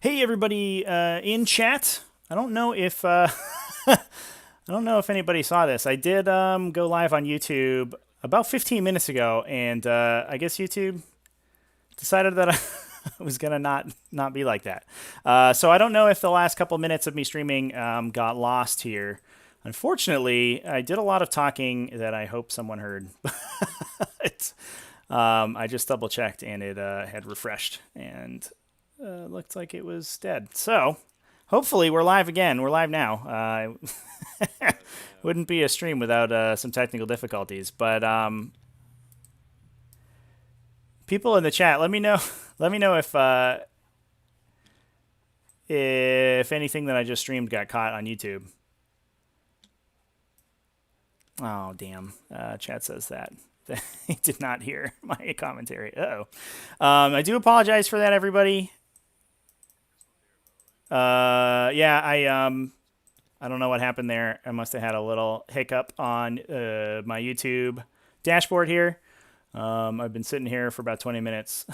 Hey everybody in chat. I don't know if I don't know if anybody saw this. I did go live on YouTube about 15 minutes ago, and I guess YouTube decided that I was gonna not be like that. So I don't know if the last couple minutes of me streaming got lost here. Unfortunately, I did a lot of talking that I hope someone heard. I just double checked and it had refreshed and looked like it was dead. So hopefully we're live again. We're live now. Wouldn't be a stream without some technical difficulties. But people in the chat, let me know. Let me know if anything that I just streamed got caught on YouTube. Oh damn! Chat says that. He did not hear my commentary. Uh-oh. I do apologize for that, everybody. Yeah, I don't know what happened there. I must have had a little hiccup on my YouTube dashboard here. I've been sitting here for about 20 minutes.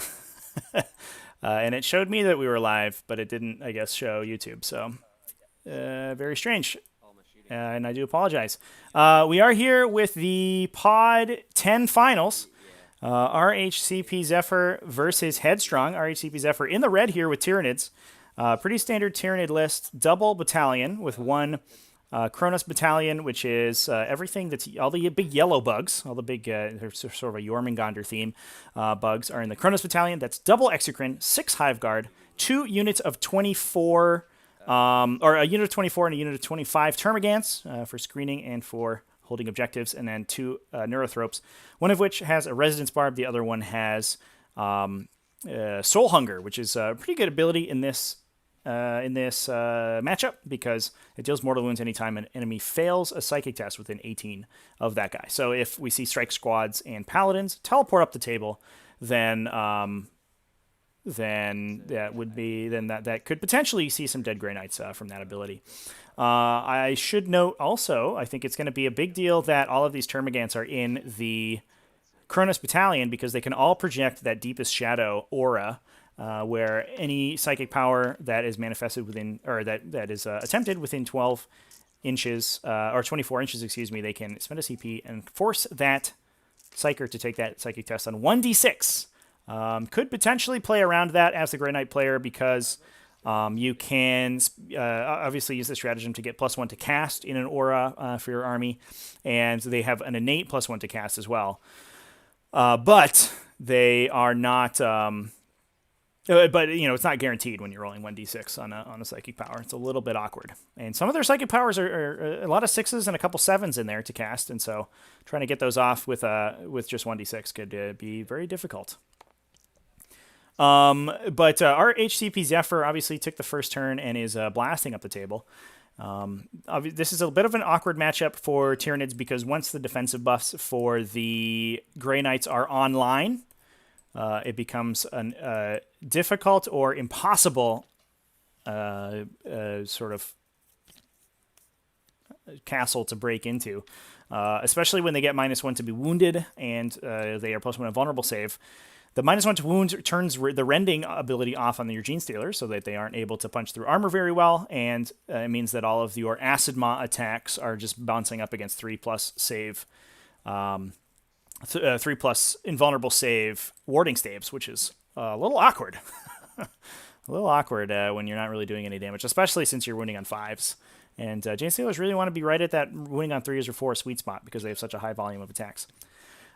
And it showed me that we were live, but it didn't, I guess, show YouTube. So, very strange. And I do apologize. We are here with the Pod 10 finals. rhcpzephyr versus Headstrong. rhcpzephyr in the red here with Tyranids. Pretty standard Tyranid list. Double battalion with one Kronos battalion, which is everything that's all the big yellow bugs, all the big there's sort of a Jormungandr theme bugs are in the Kronos battalion. That's double exocrine, 6 hive guard, 2 units of 24, or a unit of 24 and a unit of 25 termagants for screening and for holding objectives, and then 2 neurothropes, one of which has a resonance barb, the other one has soul hunger, which is a pretty good ability in this matchup because it deals mortal wounds anytime an enemy fails a psychic test within 18 of that guy. So if we see strike squads and paladins teleport up the table, then that could potentially see some dead Grey Knights from that ability. I should note also, I think it's going to be a big deal that all of these termagants are in the Kronos battalion because they can all project that Deepest Shadow aura. Where any psychic power that is manifested within, or that is attempted within 12 inches, or 24 inches, excuse me, they can spend a CP and force that psyker to take that psychic test on 1d6. Could potentially play around that as the Grey Knight player because you can obviously use the stratagem to get +1 to cast in an aura for your army, and they have an innate +1 to cast as well. But they are not... but it's not guaranteed when you're rolling 1d6 on a psychic power. It's a little bit awkward, and some of their psychic powers are a lot of 6s and a couple 7s in there to cast, and so trying to get those off with just 1d6 could be very difficult. But our rhcpzephyr obviously took the first turn and is blasting up the table. This is a bit of an awkward matchup for Tyranids because once the defensive buffs for the Grey Knights are online, it becomes a difficult or impossible sort of castle to break into, especially when they get -1 to be wounded and they are +1 a vulnerable save. The -1 to wounds turns the rending ability off on your Gene Stealer so that they aren't able to punch through armor very well, and it means that all of your Acid Maw attacks are just bouncing up against 3+ save. 3+ invulnerable save warding staves, which is a little awkward. A little awkward when you're not really doing any damage, especially since you're wounding on 5s. And Gene Stealers really want to be right at that wounding on 3s or 4 sweet spot because they have such a high volume of attacks.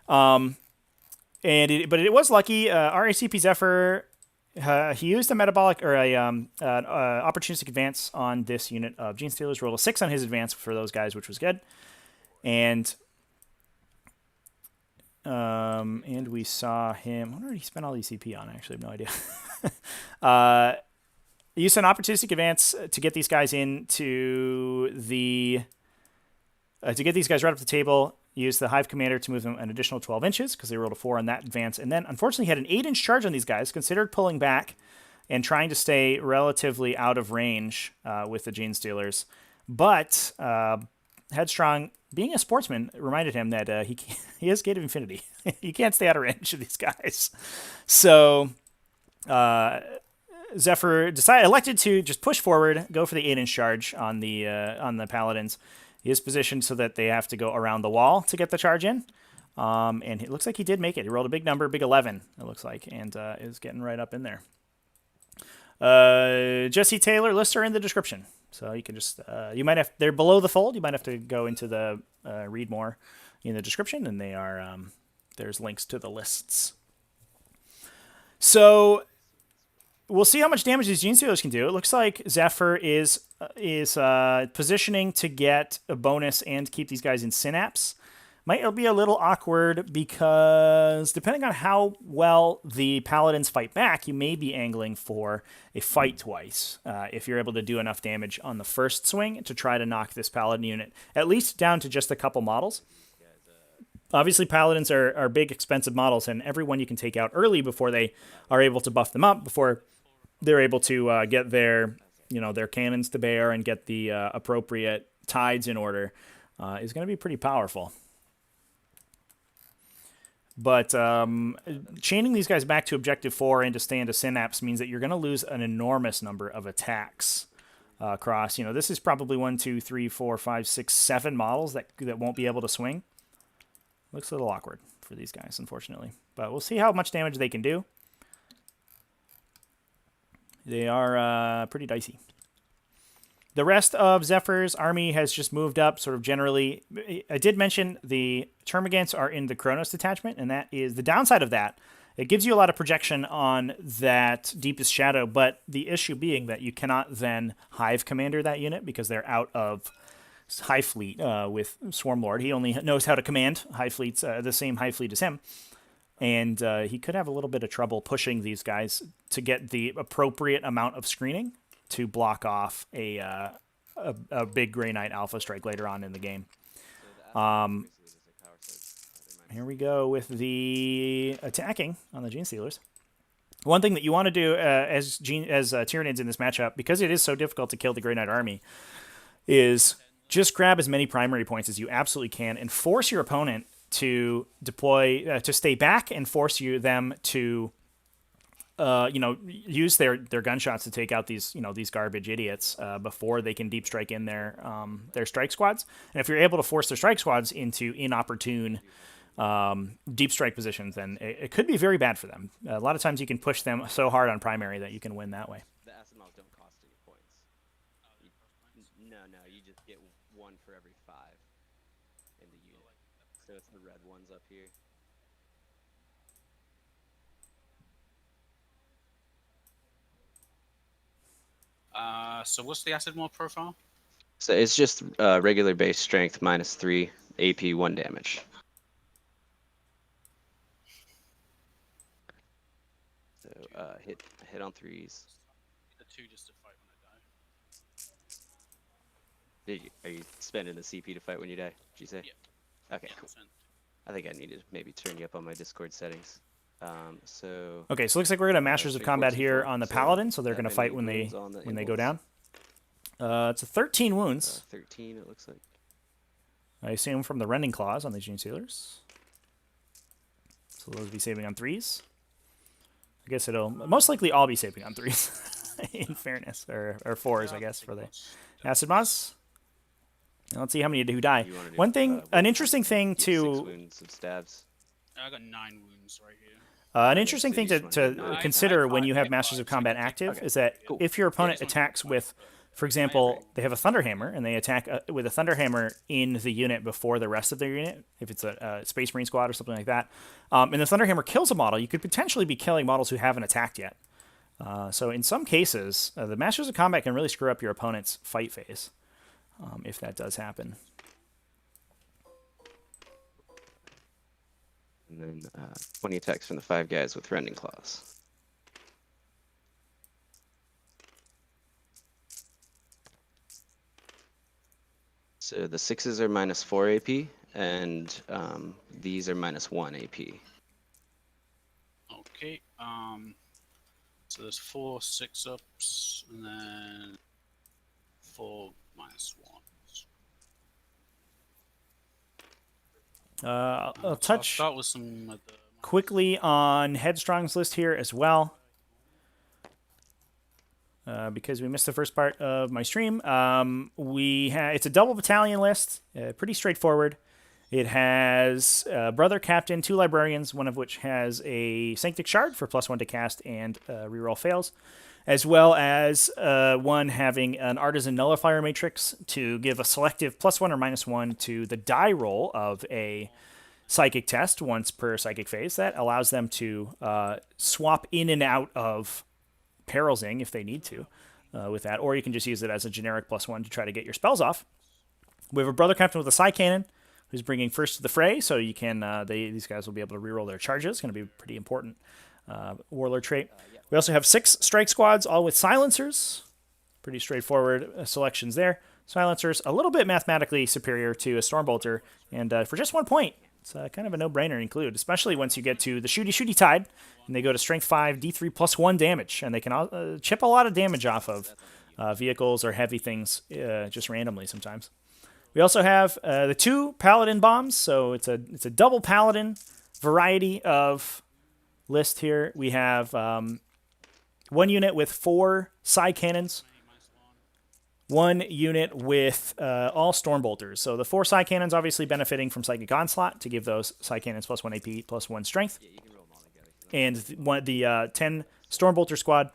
But it was lucky. rhcpzephyr, he used a metabolic or a opportunistic advance on this unit of Gene Stealers. Rolled a 6 on his advance for those guys, which was good. And we saw him. I wonder what he spent all these CP on. I actually have no idea. He used an opportunistic advance to get these guys into the to get these guys right up the table. He used the Hive Commander to move them an additional 12 inches because they rolled a 4 on that advance, and then unfortunately had an 8-inch charge on these guys. Considered pulling back and trying to stay relatively out of range with the Gene Stealers, but Headstrong, being a sportsman, reminded him that he has Gate of Infinity. You can't stay out of range of these guys. So Zephyr elected to just push forward, go for the 8-inch charge on the Paladins. He is positioned so that they have to go around the wall to get the charge in. And it looks like he did make it. He rolled a big number, big 11, it looks like, and is getting right up in there. Jesse Taylor lists are in the description, so you can just you might have they're below the fold. You might have to go into the read more in the description, and they are there's links to the lists. So we'll see how much damage these Gene Stealers can do. It looks like Zephyr is positioning to get a bonus and keep these guys in Synapse. Might be a little awkward because depending on how well the Paladins fight back, you may be angling for a fight twice if you're able to do enough damage on the first swing to try to knock this Paladin unit at least down to just a couple models. Obviously, Paladins are big, expensive models, and everyone you can take out early before they are able to buff them up, before they're able to get their cannons to bear and get the appropriate tides in order is going to be pretty powerful. But chaining these guys back to Objective 4 and to stay into Synapse means that you're going to lose an enormous number of attacks across. This is probably 1, 2, 3, 4, 5, 6, 7 models that won't be able to swing. Looks a little awkward for these guys, unfortunately. But we'll see how much damage they can do. They are pretty dicey. The rest of Zephyr's army has just moved up, sort of generally. I did mention the Termagants are in the Chronos detachment, and that is the downside of that. It gives you a lot of projection on that Deepest Shadow, but the issue being that you cannot then Hive Commander that unit because they're out of Hive Fleet with Swarmlord. He only knows how to command Hive Fleets, the same Hive Fleet as him. And he could have a little bit of trouble pushing these guys to get the appropriate amount of screening to block off a big Grey Knight Alpha Strike later on in the game. Here we go with the attacking on the Gene Stealers. One thing that you want to do as Tyranids in this matchup, because it is so difficult to kill the Grey Knight army, is just grab as many primary points as you absolutely can and force your opponent to deploy, to stay back, and force them to use their gunshots to take out these garbage idiots before they can deep strike in their strike squads. And if you're able to force their strike squads into inopportune deep strike positions, then it could be very bad for them. A lot of times you can push them so hard on primary that you can win that way. The SMLs don't cost any points. No, you just get 1 for every 5 in the unit. So it's the red ones up here. So what's the acid mod profile? So it's just regular base strength -3, AP 1 damage. So hit on 3s. The 2 just to fight when I die. Are you spending the CP to fight when you die? Did you say? Yeah. Okay, cool. I think I need to maybe turn you up on my Discord settings. Okay, so it looks like we're gonna have Masters of Combat here on the Paladin, so they're gonna fight when they go down. It's a 13 wounds. 13, it looks like. I assume from the Rending Claws on the Gene Stealers. So those will be saving on 3s. I guess it'll most likely all be saving on 3s, in fairness, or 4s, I guess, for the Acid Mods. Let's see how many who die. One thing, an interesting thing to... 6 wounds of stabs. I got 9 wounds right here. An interesting thing to consider when you have Masters of Combat active is that if your opponent attacks with, for example, they have a Thunderhammer, and they attack with a Thunderhammer in the unit before the rest of their unit, if it's a Space Marine squad or something like that, and the Thunderhammer kills a model, you could potentially be killing models who haven't attacked yet. So in some cases, the Masters of Combat can really screw up your opponent's fight phase, if that does happen. And then 20 attacks from the 5 guys with Rending Claws. So the 6s are -4 AP, and these are -1 AP. Okay. So there's 4 6-ups, and then 4 -1s. I'll touch start with some of the quickly on Headstrong's list here as well. because we missed the first part of my stream. It's a double battalion list, pretty straightforward. It has brother, captain, 2 librarians, one of which has a Sanctic Shard for +1 to cast and reroll fails, as well as one having an Artisan Nullifier Matrix to give a selective +1 or -1 to the die roll of a psychic test once per psychic phase. That allows them to swap in and out of Perilsing if they need to with that, or you can just use it as a generic +1 to try to get your spells off. We have a brother captain with a Psy Cannon who's bringing first to the fray, so you can these guys will be able to reroll their charges. It's going to be a pretty important warlord trait. We also have 6 strike squads, all with silencers. Pretty straightforward selections there. Silencers, a little bit mathematically superior to a Stormbolter, and for just 1 point, it's kind of a no-brainer to include, especially once you get to the Shooty Tide, and they go to Strength 5, D3 +1 damage, and they can chip a lot of damage off of vehicles or heavy things just randomly sometimes. We also have the 2 Paladin bombs, so it's a double Paladin variety of list here. We have 1 unit with 4 Psy Cannons, 1 unit with all Stormbolters. So the 4 Psy Cannons obviously benefiting from Psychic Onslaught to give those Psy Cannons +1 AP, +1 Strength. And the 10 Stormbolter squad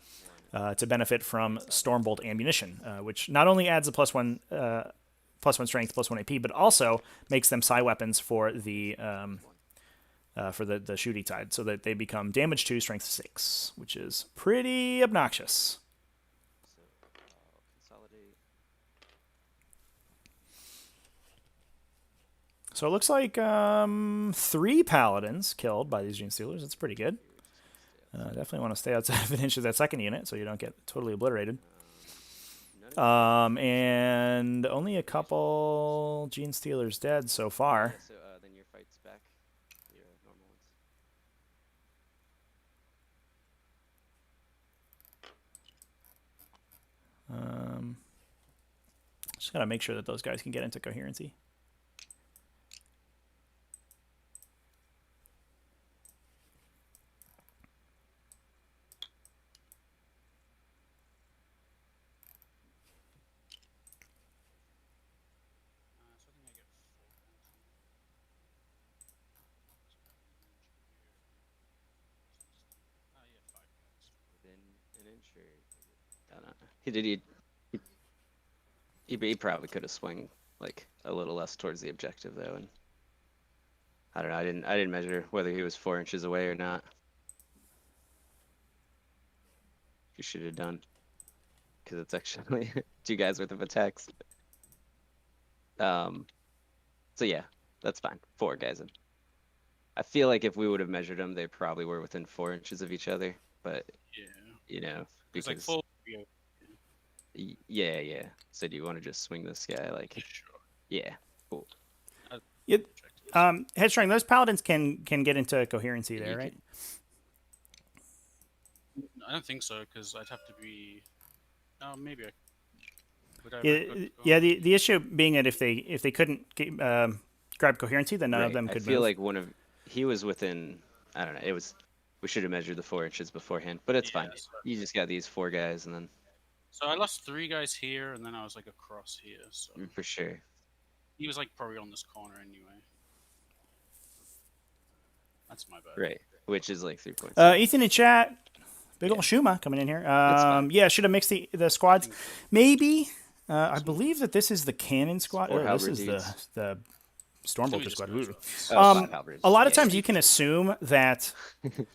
to benefit from Stormbolt Ammunition, which not only adds a +1 Strength, +1 AP, but also makes them Psy weapons for the Shooty Tide, so that they become damage 2, Strength 6, which is pretty obnoxious. So it looks like 3 Paladins killed by these Gene Stealers. That's pretty good. Definitely want to stay outside of an inch of that second unit so you don't get totally obliterated. And only a couple Gene Stealers dead so far. So then your fight's back. Your normal ones. Just gotta make sure that those guys can get into coherency. He probably could have swung like a little less towards the objective though, and I don't know. I didn't measure whether he was 4 inches away or not. You should have done, because it's actually 2 guys worth of attacks. So yeah, that's fine. 4 guys in. I feel like if we would have measured them, they probably were within 4 inches of each other. But Yeah. you know, It's because like 4. yeah. So do you want to just swing this guy? Like, Sure. yeah, cool. Headstrong, those Paladins can get into coherency there, right? I don't think so, because I'd have to be. Oh, maybe I. Would I The issue being that if they couldn't grab coherency, then none of them could I feel move. like he was within. I don't know. We should have measured the 4 inches beforehand, but it's fine. You just got these 4 guys, and then. So I lost 3 guys here, and then I was like across here. So for sure. he was like probably on this corner anyway. That's my bad. Right, which is like 3 points. Ethan in chat, big ol' Shuma coming in here. Yeah, should have mixed the squads. Maybe. I believe that this is the Cannon squad. Or this is the Stormbolter squad. A lot of times you can assume that,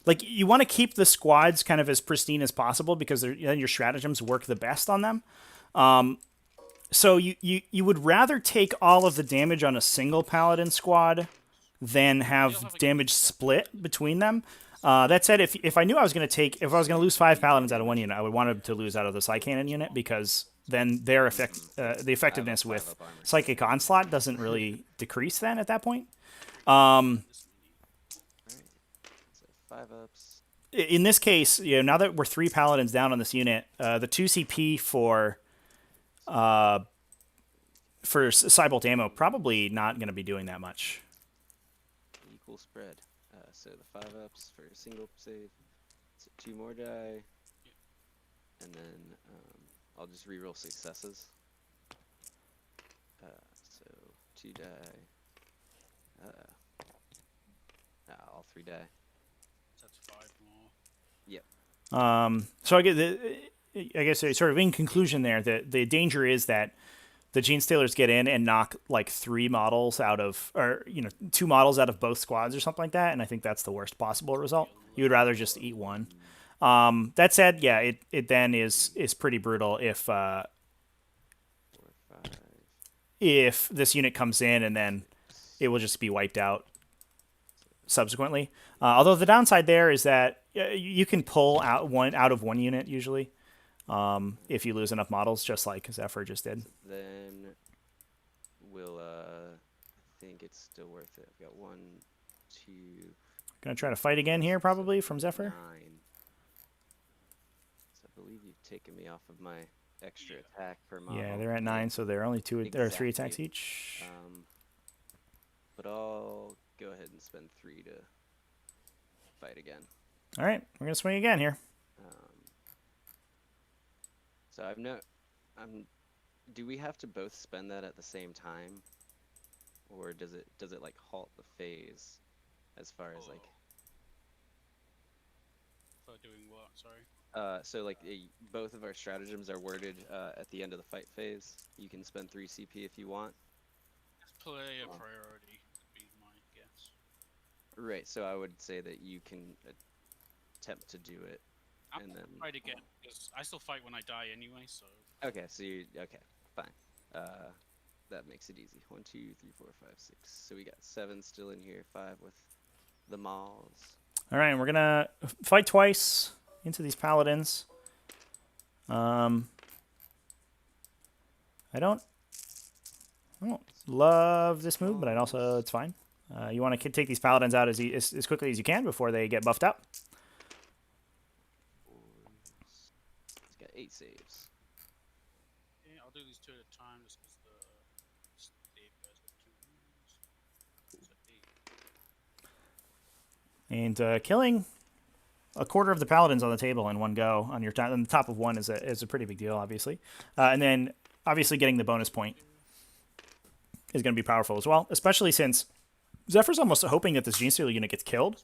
like, you want to keep the squads kind of as pristine as possible because then your stratagems work the best on them. So you would rather take all of the damage on a single Paladin squad than have damage split between them. That said, if I knew I was going to lose 5 Paladins out of 1 unit, I would want to lose out of the Psy Cannon unit, because then their the effectiveness with Psychic Onslaught doesn't really decrease then at that point. 5 ups. In this case, now that we're 3 Paladins down on this unit, the 2 CP for Cybolt ammo probably not going to be doing that much. Equal spread. So the 5 ups for a single save. So 2 more die. and then I'll just reroll successes. So 2 die. All 3 die. That's 5 more. Yep. So I guess sort of in conclusion there, the danger is that the Gene Stealers get in and knock like 3 models out of, or 2 models out of both squads or something like that, and I think that's the worst possible result. You would rather just eat one. That said, yeah, it then is pretty brutal 4, 5, if this unit comes in and then it will just be wiped out subsequently. Although the downside there is that you can pull out of one unit usually if you lose enough models, just like Zephyr just did. Then we'll I think it's still worth it. I've got 1, 2. Gonna try to fight again here, probably from Zephyr. 9. So I believe you've taken me off of my extra attack per model. Yeah, they're at 9, so they're only 2 or 3 attacks Exactly. each. But I'll go ahead and spend 3 to fight again. All right, we're gonna swing again here. So do we have to both spend that at the same time, or does it like halt the phase, as far as like? For doing what? Sorry. So like both of our stratagems are worded at the end of the fight phase. You can spend 3 CP if you want. Player priority would be my guess. Right. So I would say that you can attempt to do it. I'll And then fight again because I still fight when I die anyway. So okay, so okay, fine. That makes it easy. 1, 2, 3, 4, 5, 6. So we got 7 still in here. 5 with the Mauls. All right, we're gonna fight twice into these paladins. I don't love this move, but it's fine. You want to take these paladins out as quickly as you can before they get buffed up. He's got 8 saves. yeah, I'll do these 2 at a time just because the Steve guy's got 2 wounds. So 8. And killing a quarter of the paladins on the table in one go on the top of one is a pretty big deal, obviously. And then obviously getting the bonus point is going to be powerful as well, especially since Zephyr's almost hoping that this Gene Stealer unit gets killed,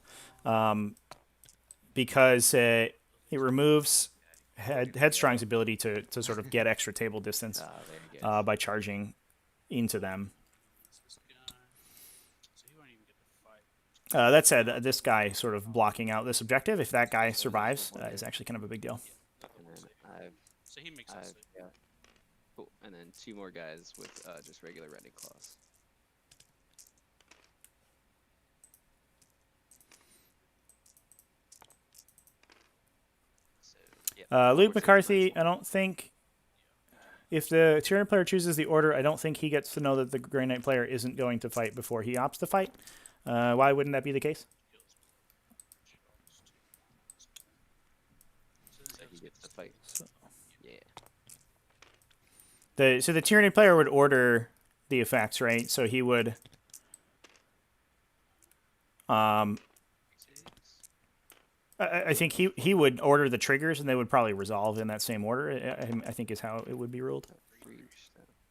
because it removes Headstrong's ability to sort of get extra table distance There you go. by charging into them. This guy, so he won't even get the fight. That said, this guy sort of blocking out this objective, if that guy survives, is actually kind of a big deal. And then So he makes I've us. got cool. And then 2 more guys with just regular rending claws. So, yeah, Luke unfortunately, McCarthy, mine's I don't think, if the Tyranid player chooses the order, I don't think he gets to know that the Grey Knight player isn't going to fight before he opts to fight. Why wouldn't that be the case? so he gets to fight. Yeah. So the Tyranid player would order the effects, right? So he would I think he would order the triggers, and they would probably resolve in that same order. I think is how it would be ruled.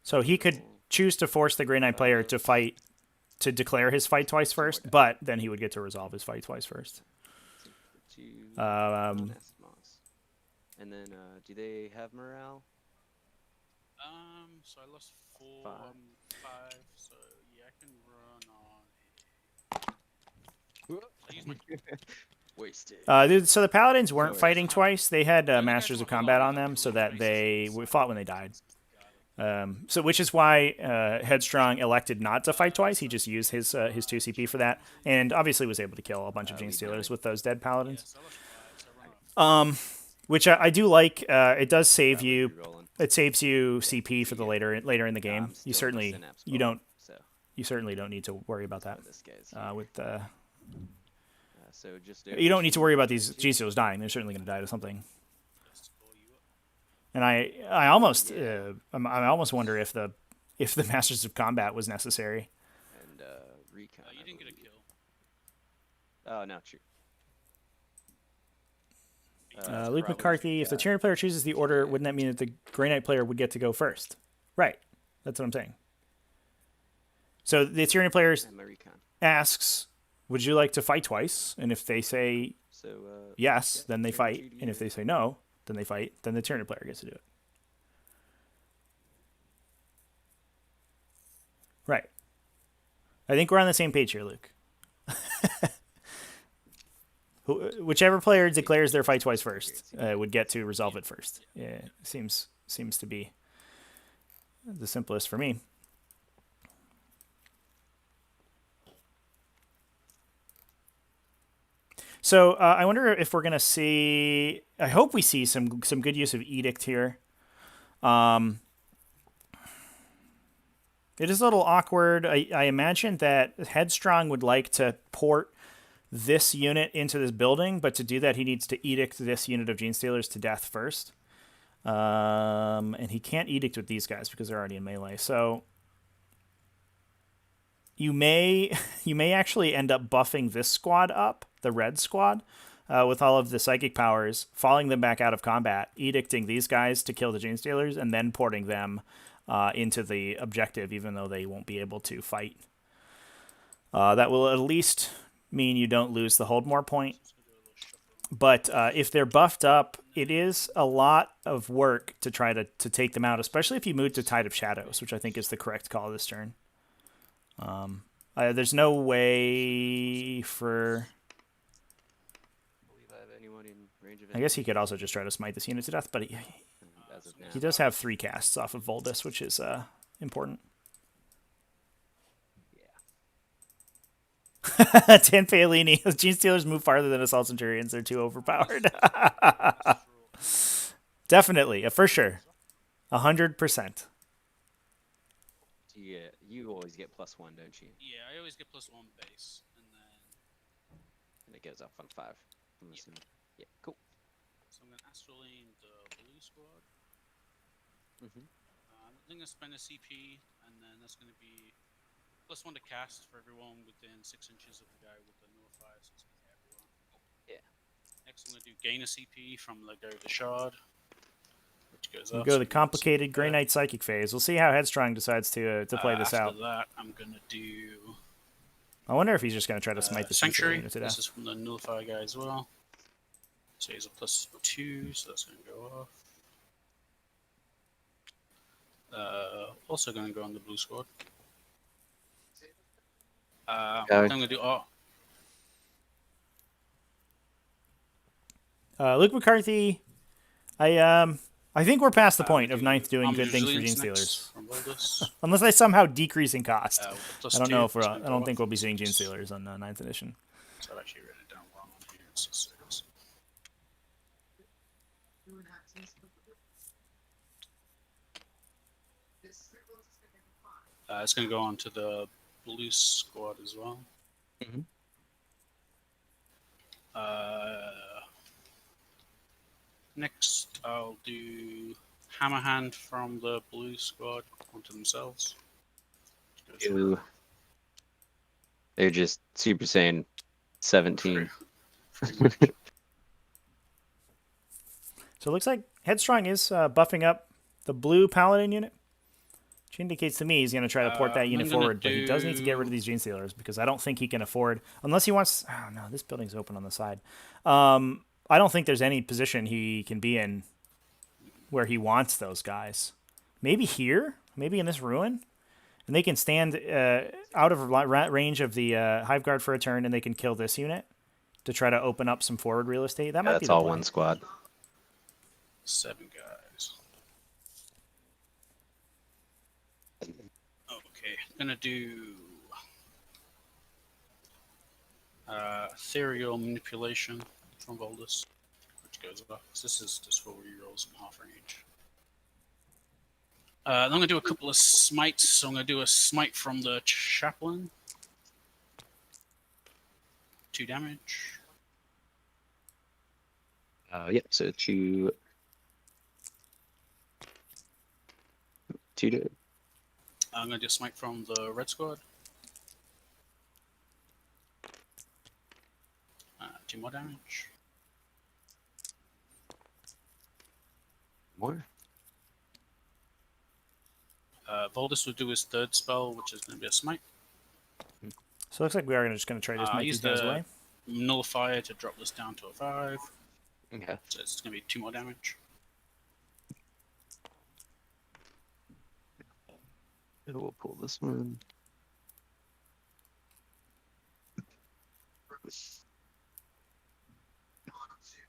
So he could choose to force the Grey Knight player to fight, to declare his fight twice first, but then he would get to resolve his fight twice first. And then, do they have morale? So I lost 4, 5. 5. So yeah, I can run on. I use my. Wasted. So the Paladins weren't Sorry. fighting twice. They had you guys Masters of want- hold Combat on, on hold on, them, so hold that on, they sorry. fought when they died. So which is why Headstrong elected not to fight twice. He just used his 2 CP for that, and obviously was able to kill a bunch of Gene Stealers with those dead Paladins. So I lost 5. So I run off. Which I do like. It does save Probably you. rerolling. It saves you CP for the later in the game. I'm You still in the certainly synapse you bubble, don't So you certainly don't need to worry about that. this guy's With so just you don't need to worry about these Gene Stealers dying. They're certainly going to die to something. Just score you up. And I almost I almost wonder if the Masters of Combat was necessary. and recon. You I didn't get a believe. kill. Oh no, true. Luke Probably McCarthy, if the got- Tyranid player chooses the order, wouldn't that mean that the Grey Knight player would get to go first? Right. That's what I'm saying. So the Tyranid player and my recon. asks, would you like to fight twice? And if they say So yes, yeah, then they turn fight. two to And if you. they say no, then they fight. Then the Tyranid player gets to do it. Right. I think we're on the same page here, Luke. Whichever player declares their fight twice first would get to resolve it first. Yeah, seems to be the simplest for me. So I wonder if we're gonna see. I hope we see some good use of Edict here. It is a little awkward. I imagine that Headstrong would like to port this unit into this building, but to do that, he needs to edict this unit of Genestealers to death first. And he can't edict with these guys because they're already in melee. So you may actually end up buffing this squad up, the red squad, with all of the psychic powers, falling them back out of combat, edicting these guys to kill the Genestealers, and then porting them into the objective, even though they won't be able to fight. That will at least mean you don't lose the Holdmore point. But if they're buffed up, it is a lot of work to try to take them out, especially if you move to Tide of Shadows, which I think is the correct call this turn. There's no way for... I believe I have anyone in range of. I guess he could also just try to smite this unit to death, but As of now. he does have 3 casts off of Voldus, which is important. Yeah. 10 Paolini. Genestealers move farther than Assault Centurions. They're too overpowered. Definitely, for sure. 100%. Yeah, you always get +1, don't you? Yeah, I always get +1 base, and then And it goes up on 5. I'm assuming. Yeah, cool. so I'm gonna astrolane the blue squad. Mhm. I'm gonna spend a CP, and then that's gonna be +1 to cast for everyone within 6 inches of the guy with the nullify, so it's gonna hit everyone. Yeah. Next, I'm gonna do gain a CP from the guy with the shard, which goes We'll up. go so the we get complicated Grey there. Knight Psychic phase. We'll see how Headstrong decides to play this out. After that, I'm gonna do I wonder if he's just going to try to smite the Sanctuary. unit to This death. is from the nullify guy as well. So he's a +2, so that's gonna go off. Also gonna go on the blue squad. I'm gonna do Luke McCarthy, I think we're past the point of ninth doing good things for Resilience Genestealers. next from Voldus. Unless they somehow decrease in cost. With the I don't +2, know if it's I gonna go don't think off. we'll be seeing Genestealers on 9th edition. So I've actually written it down wrong on here. It's just 6. It's going to go on to the blue squad as well. Mhm. Next, I'll do Hammerhand from the blue squad onto themselves. Ew. They're just Super Saiyan 17. So it looks like Headstrong is buffing up the blue Paladin unit, which indicates to me he's going to try to port that unit forward, but he does need to get rid of these Genestealers because I don't think he can afford, unless he wants, oh no, this building's open on the side. I don't think there's any position he can be in where he wants those guys. Maybe here, maybe in this ruin, and they can stand out of range of the Hive Guard for a turn, and they can kill this unit to try to open up some forward real estate. That might be That's the all play. one squad. 7 guys. Okay, gonna do ethereal manipulation from Voldus, which goes off. This is just for rerolls in half range. I'm gonna do a couple of smites. So I'm gonna do a smite from the chaplain. 2 damage. Yep, so 2 to I'm gonna do a smite from the red squad. 2 more damage. more. Voldus will do his third spell, which is going to be a smite. So it looks like we are just going to try to smite Use these guys the away. nullifier to drop this down to a 5. Okay. So it's going to be 2 more damage. We'll pull this one.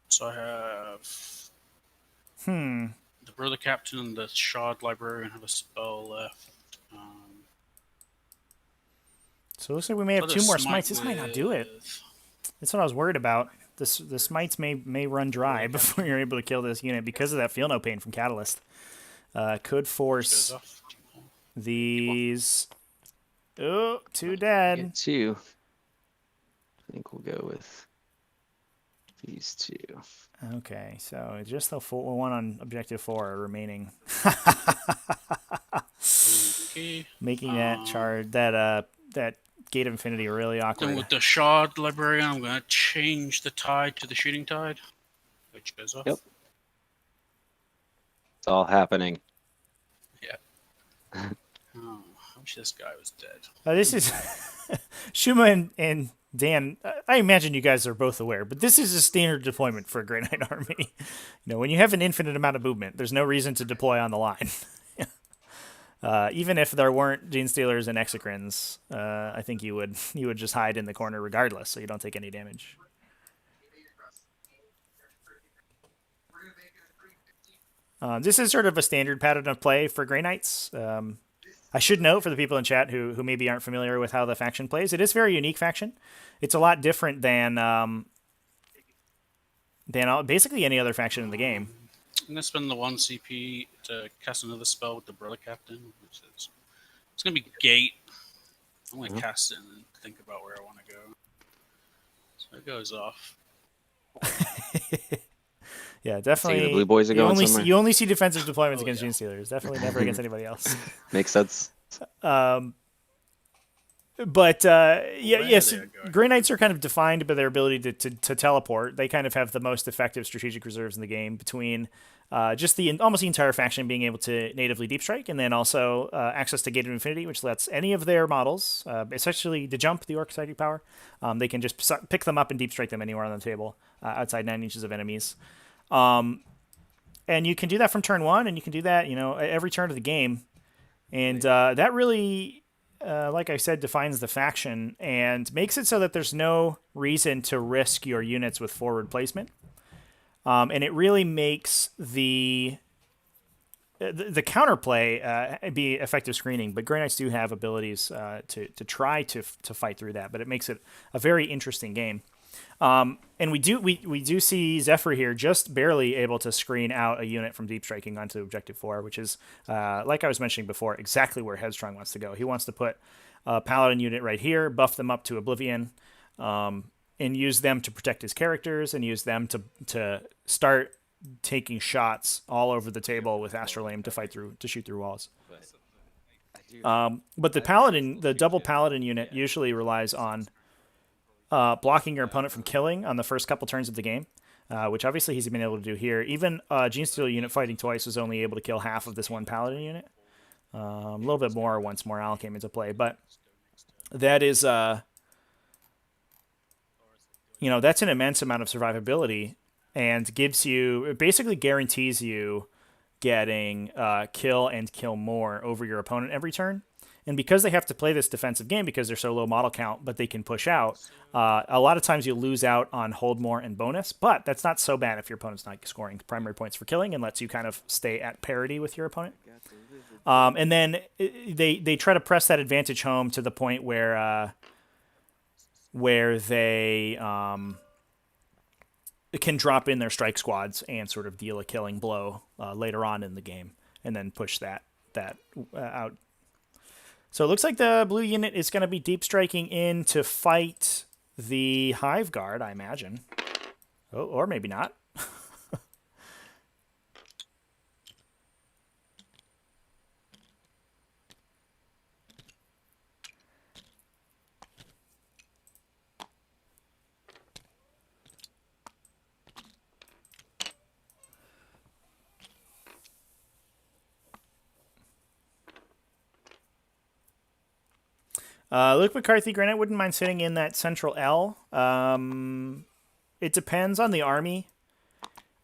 So I have Hmm. the Brother Captain and the Shard Librarian have a spell left. So it looks like we may have Let 2 us more smite smites. This might not do it. with- That's what I was worried about. The smites may run dry before you're able to kill this unit because of that feel no pain from Catalyst. Could Goes force off. these. Oh, 2 dead. Get 2. I think we'll go with these 2. Okay, so just the one on objective 4 remaining, Okay. making that that Gate of Infinity really Then awkward. with the Shard Librarian, I'm going to change the tide to the Shooting Tide, which goes off. Yep. It's all happening. Oh, I wish this guy was dead. This is Shuma and Dan. I imagine you guys are both aware, but this is a standard deployment for a Grey Knight army. When you have an infinite amount of movement, there's no reason to deploy on the line. Even if there weren't Gene Stealers and Exocrines, I think you would just hide in the corner regardless, so you don't take any damage. This is sort of a standard pattern of play for Grey Knights. I should note for the people in chat who maybe aren't familiar with how the faction plays, it is a very unique faction. It's a lot different than basically any other faction in the game. I'm going to spend the 1 CP to cast another spell with the Brother Captain, which is it's going to be Gate. I'm going to cast it and then think about where I want to go. So it goes off. Yeah, definitely. See, the blue boys are going somewhere. You only see defensive deployments against yeah. Gene Stealers. Definitely never against anybody else. Makes sense. But yes, they are going. Grey Knights are kind of defined by their ability to teleport. They kind of have the most effective strategic reserves in the game between just almost the entire faction being able to natively deep strike, and then also access to Gate of Infinity, which lets any of their models, especially to jump the Orc Psychic Power, they can just pick them up and deep strike them anywhere on the table outside 9 inches of enemies. And you can do that from turn 1, and you can do that every turn of the game, and that really. Like I said, defines the faction and makes it so that there's no reason to risk your units with forward placement. And it really makes the counterplay be effective screening. But Grey Knights do have abilities to try to fight through that. But it makes it a very interesting game. And we do see Zephyr here just barely able to screen out a unit from deep striking onto objective 4, which is, like I was mentioning before, exactly where Headstrong wants to go. He wants to put a Paladin unit right here, buff them up to Oblivion, and use them to protect his characters, and use them to start taking shots all over the table with Astral Aim to shoot through walls. But the double Paladin unit usually relies on blocking your opponent from killing on the first couple turns of the game, which obviously he's been able to do here. Even Gene Stealer unit fighting twice was only able to kill half of this one Paladin unit. A little bit more once Morale came into play, but that is, that's an immense amount of survivability and basically guarantees you getting kill and kill more over your opponent every turn. And because they have to play this defensive game because they're so low model count, but they can push out, a lot of times you lose out on hold more and bonus, but that's not so bad if your opponent's not scoring primary points for killing and lets you kind of stay at parity with your opponent. And then they try to press that advantage home to the point where they can drop in their strike squads and sort of deal a killing blow later on in the game and then push that out. So it looks like the blue unit is going to be deep striking in to fight the Hive Guard, I imagine. Oh, or maybe not. Luke McCarthy, Granite wouldn't mind sitting in that central L. It depends on the army.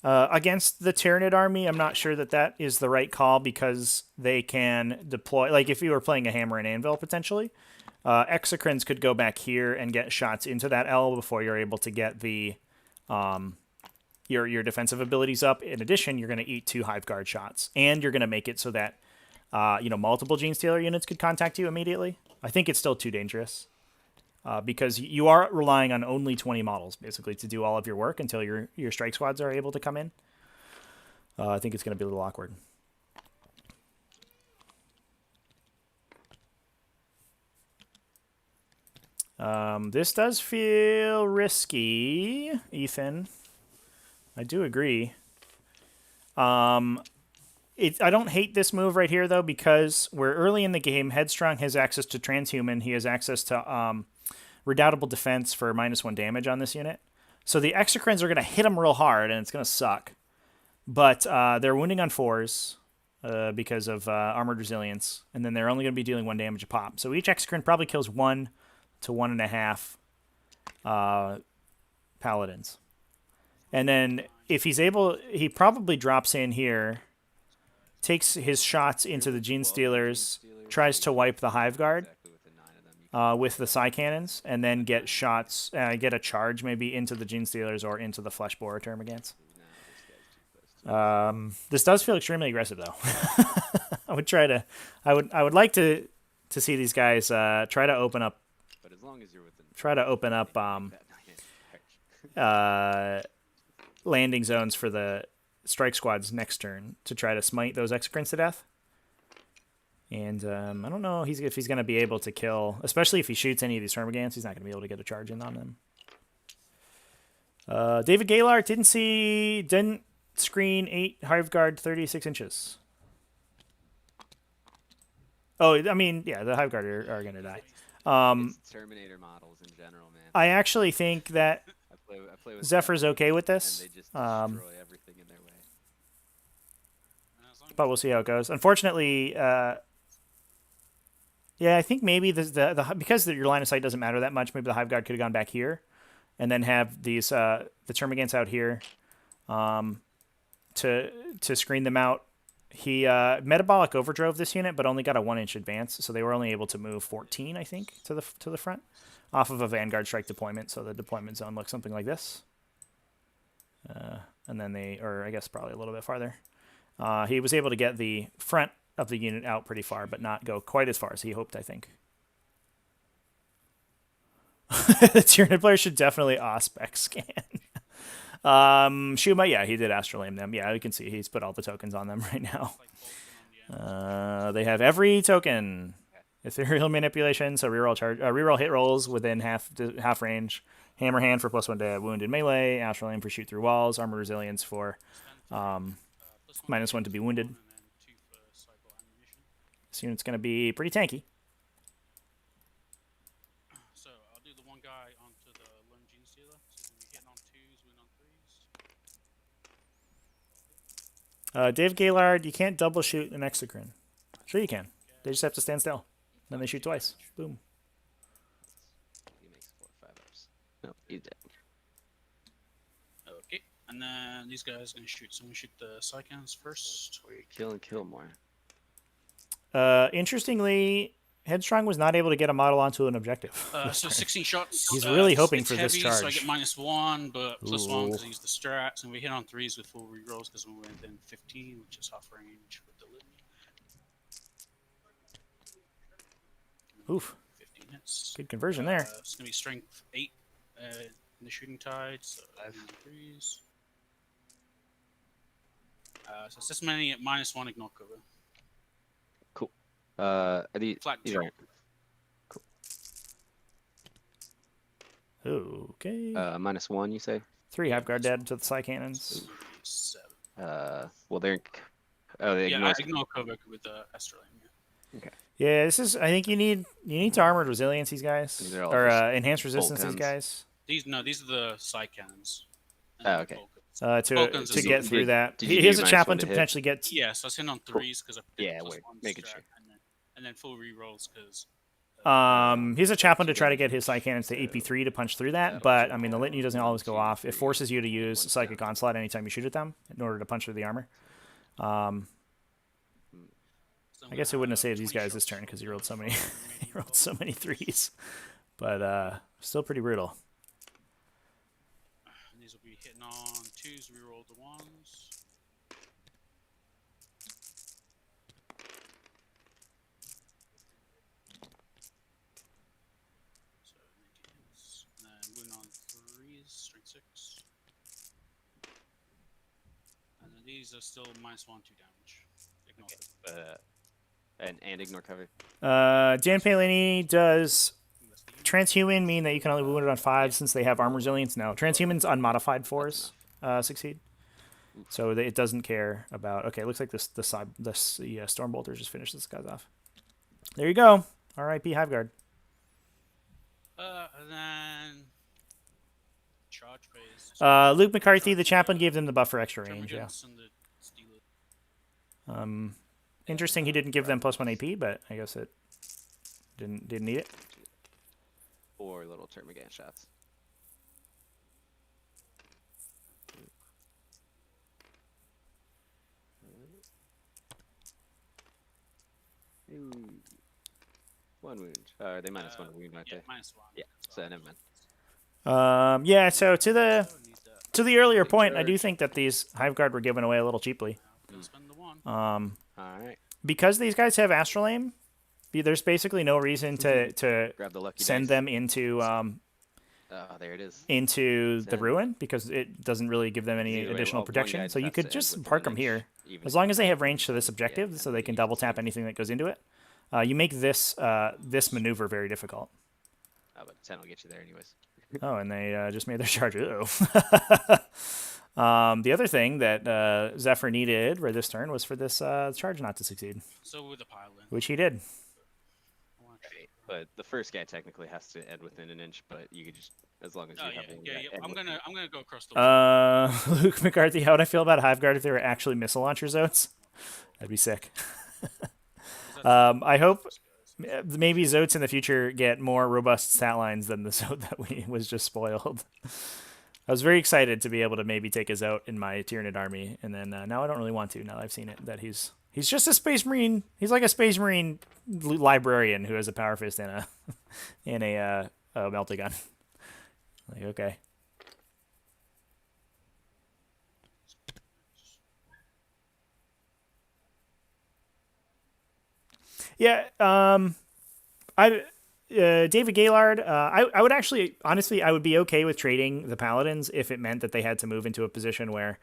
Against the Tyranid army, I'm not sure that is the right call because they can deploy. Like if you were playing a hammer and anvil, potentially, Exocrines could go back here and get shots into that L before you're able to get the your defensive abilities up. In addition, you're going to eat 2 Hive Guard shots, and you're going to make it so that multiple Gene Stealer units could contact you immediately. I think it's still too dangerous. Because you are relying on only 20 models, basically, to do all of your work until your strike squads are able to come in. I think it's going to be a little awkward. This does feel risky, Ethan. I do agree. I don't hate this move right here, though, because we're early in the game. Headstrong has access to Transhuman. He has access to Redoubtable Defense for -1 damage on this unit. So the Exocrines are going to hit him real hard, and it's going to suck. But they're wounding on 4s because of Armored Resilience, and then they're only going to be dealing 1 damage a pop. So each Exocrine probably kills 1 to 1.5 Paladins. And then if he's able, he probably drops in here, takes his shots into the Gene Stealers, tries to wipe the Hive Guard with the Psy Cannons, and then get shots, get a charge maybe into the Gene Stealers or into the Flesh Borer Termagants. This does feel extremely aggressive, though. I would like to see these guys try to open up. But as long as you're within, try to open up landing zones for the strike squads next turn to try to smite those Exocrines to death. And I don't know if he's going to be able to kill, especially if he shoots any of these Termagants. He's not going to be able to get a charge in on them. David Gaylard didn't screen 8 Hive Guard 36 inches. Oh, I mean, yeah, the Hive Guard are going to die. it's Terminator models in general, man. I actually think that I play with Zephyr's okay with this. and they just destroy everything in their way. But we'll see how it goes. Unfortunately, yeah, I think maybe the because your line of sight doesn't matter that much, maybe the Hive Guard could have gone back here and then have these the Termagants out here to screen them out. He metabolic overdrove this unit, but only got a 1-inch advance, so they were only able to move 14, I think, to the front off of a Vanguard strike deployment. So the deployment zone looks something like this, and then or I guess probably a little bit farther. He was able to get the front of the unit out pretty far, but not go quite as far as he hoped, I think. The Tyranid player should definitely Auspex scan. Shuma, yeah, he did Astral Aim them. Yeah, you can see he's put all the tokens on them right now. They have every token. Ethereal Manipulation, so reroll hit rolls within half range. Hammer Hand for +1 to wounded melee. Astral Aim for shoot through walls. Armor Resilience for -1 to be wounded. This unit's going to be pretty tanky. So I'll do the one guy onto the lone Gene Stealer. So we hit on 2s, win on 3s. Dave Gaylard, you can't double shoot an Exocrine. Sure you can. They just have to stand still. Then they shoot twice. Boom. He makes 4 or 5 ups. No, he's dead. Okay, and then these guys are going to shoot. So I'm going to shoot the Psychons first. Or you kill more. Interestingly, Headstrong was not able to get a model onto an objective. So 16 shots. He's really hoping it's for this heavy, charge. So I get -1, but +1 because Ooh. I use the strats. And we hit on 3s with full rerolls because we're within 15, which is half range with the litany. Oof. 15 hits. Good conversion there. It's going to be strength 8 in the shooting tide, so 3s. So it's this many at -1 ignore cover. Are these Flat these 2. aren't Okay. -1, you say? 3 Hive Guard dead to the Psy Cannons. 7. Well, they're they Yeah, ignore I ignore cover with the Astral Aim. Yeah. Yeah, this is. I think you need to Armored Resilience these guys, These are all or just Enhanced Resistance these bolt guys, These are the Psy Cannons. Oh, okay. Vulcans to is get the- through that. did you He do has a -1 chaplain to to hit? potentially get. Yeah, so I was hitting on 3s because I Yeah, +1 wait, making strat, sure. and then full rerolls because He's a chaplain to try to get his Psy Cannons to AP3 to punch through that, but, I mean, the litany doesn't always go off. It forces you to use Psychic Onslaught anytime you shoot at them in order to punch through the armor. I guess it wouldn't have saved these guys this turn because he rolled so many he rolled so many 3s. But still pretty brutal. And these will be hitting on 2s, reroll the 1s. So 19 hits. And then moving on 3s, strength 6. And then these are still -1, 2 damage. Ignore them. And ignore cover. Dan Palini does Transhuman mean that you can only wound it on 5 since they have armor resilience? No. Transhumans unmodified 4s succeed. So it doesn't care about... Okay, it looks like the Stormbolters just finished this guy's off. There you go. R.I.P. Hiveguard. And then... Charge phase. Luke McCarthy, the chaplain, gave them the buff for extra range. Yeah. And the Steelers. Interesting he didn't give them +1 AP, but I guess it didn't need it. 4 little Termagant shots. Ooh. 1 wound. They minus 1 wound, aren't Yeah, they? -1. Yeah, so never mind. Yeah, so to the earlier point, I do think that these Hiveguard were given away a little cheaply. Gonna spend the 1. Alright. Because these guys have Astral Aim, there's basically no reason to Grab the lucky send dice. them into there it is. into the Send. Ruin because it doesn't really give them any Either way, additional one guy protection. just So you has could to end just within park an them inch, here even as if long it's as they have not range to this yeah, objective, and so then they can you double just tap do- anything that goes into it. You make this this maneuver very difficult. Oh, but 10 will get you there anyways. Oh, and they just made their charge. Uh-oh. The other thing that Zephyr needed for this turn was for this charge not to succeed, So with the pile in. which he did. Right. But the first guy technically has to end within an inch, but you could just, as long as you Oh have yeah, one yeah, guy yeah. end I'm within- gonna go across the. Luke McCarthy, how would I feel about Hiveguard if they were actually missile launcher zotes? That'd be sick. I hope maybe Zotes in the future get more robust stat lines than the Zote that was just spoiled. I was very excited to be able to maybe take a Zote in my Tyranid army, and then now I don't really want to. Now that I've seen it, that he's just a Space Marine. He's like a Space Marine librarian who has a Power Fist and a melta gun. Like, okay. Yeah, David Gaylord, I would actually, honestly, I would be okay with trading the Paladins if it meant that they had to move into a position where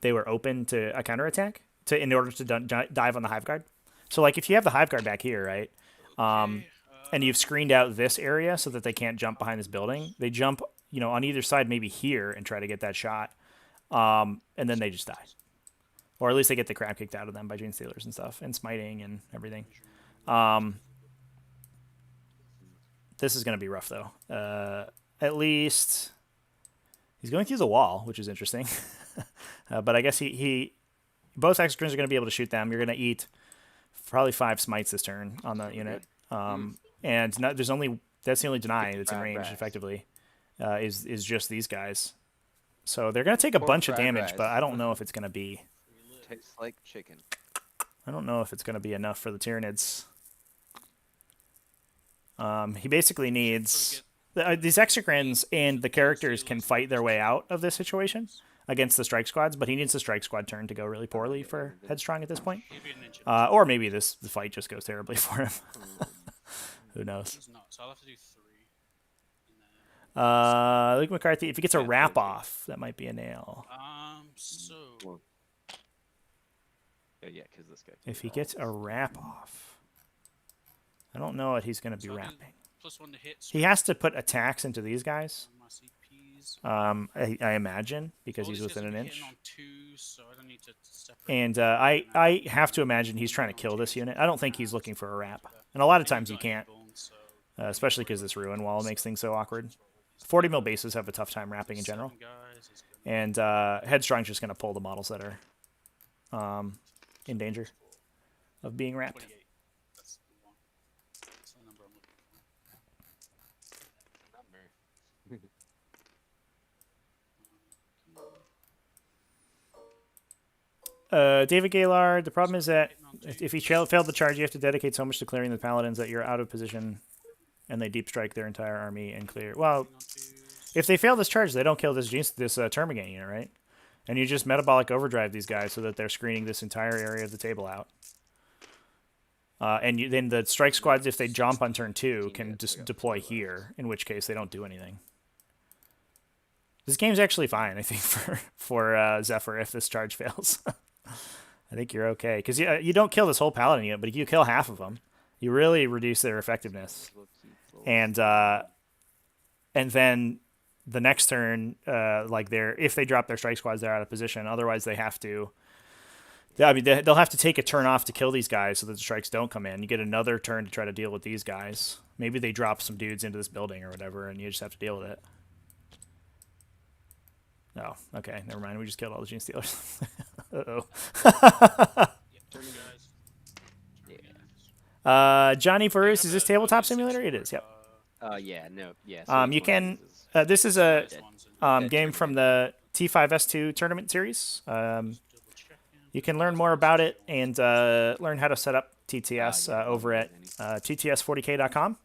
they were open to a counterattack in order to dive on the Hiveguard. So, like, if you have the Hiveguard back here, right, and you've screened out this area so that they can't jump behind this building, they jump, on either side, maybe here, and try to get that shot, and then they just die. Or at least they get the crap kicked out of them by Gene Stealers and stuff, and smiting and everything. This is going to be rough, though. At least he's going through the wall, which is interesting. But I guess both Exocrines are going to be able to shoot them. You're going to eat probably 5 smites this turn on the unit. And that's the only deny that's in range, effectively, is just these guys. So they're going to take a bunch of damage, but I don't know if it's going to be... Tastes like chicken. I don't know if it's going to be enough for the Tyranids. He basically needs... these Exocrines and the characters can fight their way out of this situation against the strike squads, but he needs the strike squad turn to go really poorly for Headstrong at this point. Maybe an inch. Or maybe the fight just goes terribly for him. Who knows? He's not, so I'll have to do 3. And then, Luke McCarthy, if he gets a wrap off, that might be a nail. so Well, yeah, because this guy. If he gets a wrap off, I don't know what he's going to be So I'll do wrapping. +1 to hit. He has to put attacks into these guys. My CPs. I imagine because All he's these guys within will an be inch. hitting on 2, so I don't need to separate. And I have to imagine he's trying to kill this unit. I don't think he's looking for a wrap. And a lot of times you can't, especially because this ruin wall makes things so awkward. 40 mil bases have a tough time wrapping in general. And Headstrong's just going to pull the models that are in danger of being wrapped. 28. That's the one. That's the number I'm looking David Gaylord, the problem is that if he failed the charge, you have to dedicate so much to clearing the paladins that you're out of position and they deep strike their entire army and clear. Well, if they fail this charge, they don't kill this Termagant unit, right? And you just metabolic overdrive these guys so that they're screening this entire area of the table out. And then the strike squads, if they jump on turn 2, can just deploy here, in which case they don't do anything. This game's actually fine, I think, for Zephyr if this charge fails. I think you're okay. Because you don't kill this whole paladin unit, but if you kill half of them, you really reduce their effectiveness. And then the next turn, if they drop their strike squads, they're out of position. Otherwise, they have to... I mean, they'll have to take a turn off to kill these guys so that the strikes don't come in. You get another turn to try to deal with these guys. Maybe they drop some dudes into this building or whatever, and you just have to deal with it. Oh, okay. Never mind. We just killed all the Gene Stealers. Uh-oh. Johnny Verus, is this Tabletop Simulator? It is, yep. Yeah, no, yeah. So You can... this is a game from the T5S2 tournament series. You can learn more about it and learn how to set up TTS over at tts40k.com.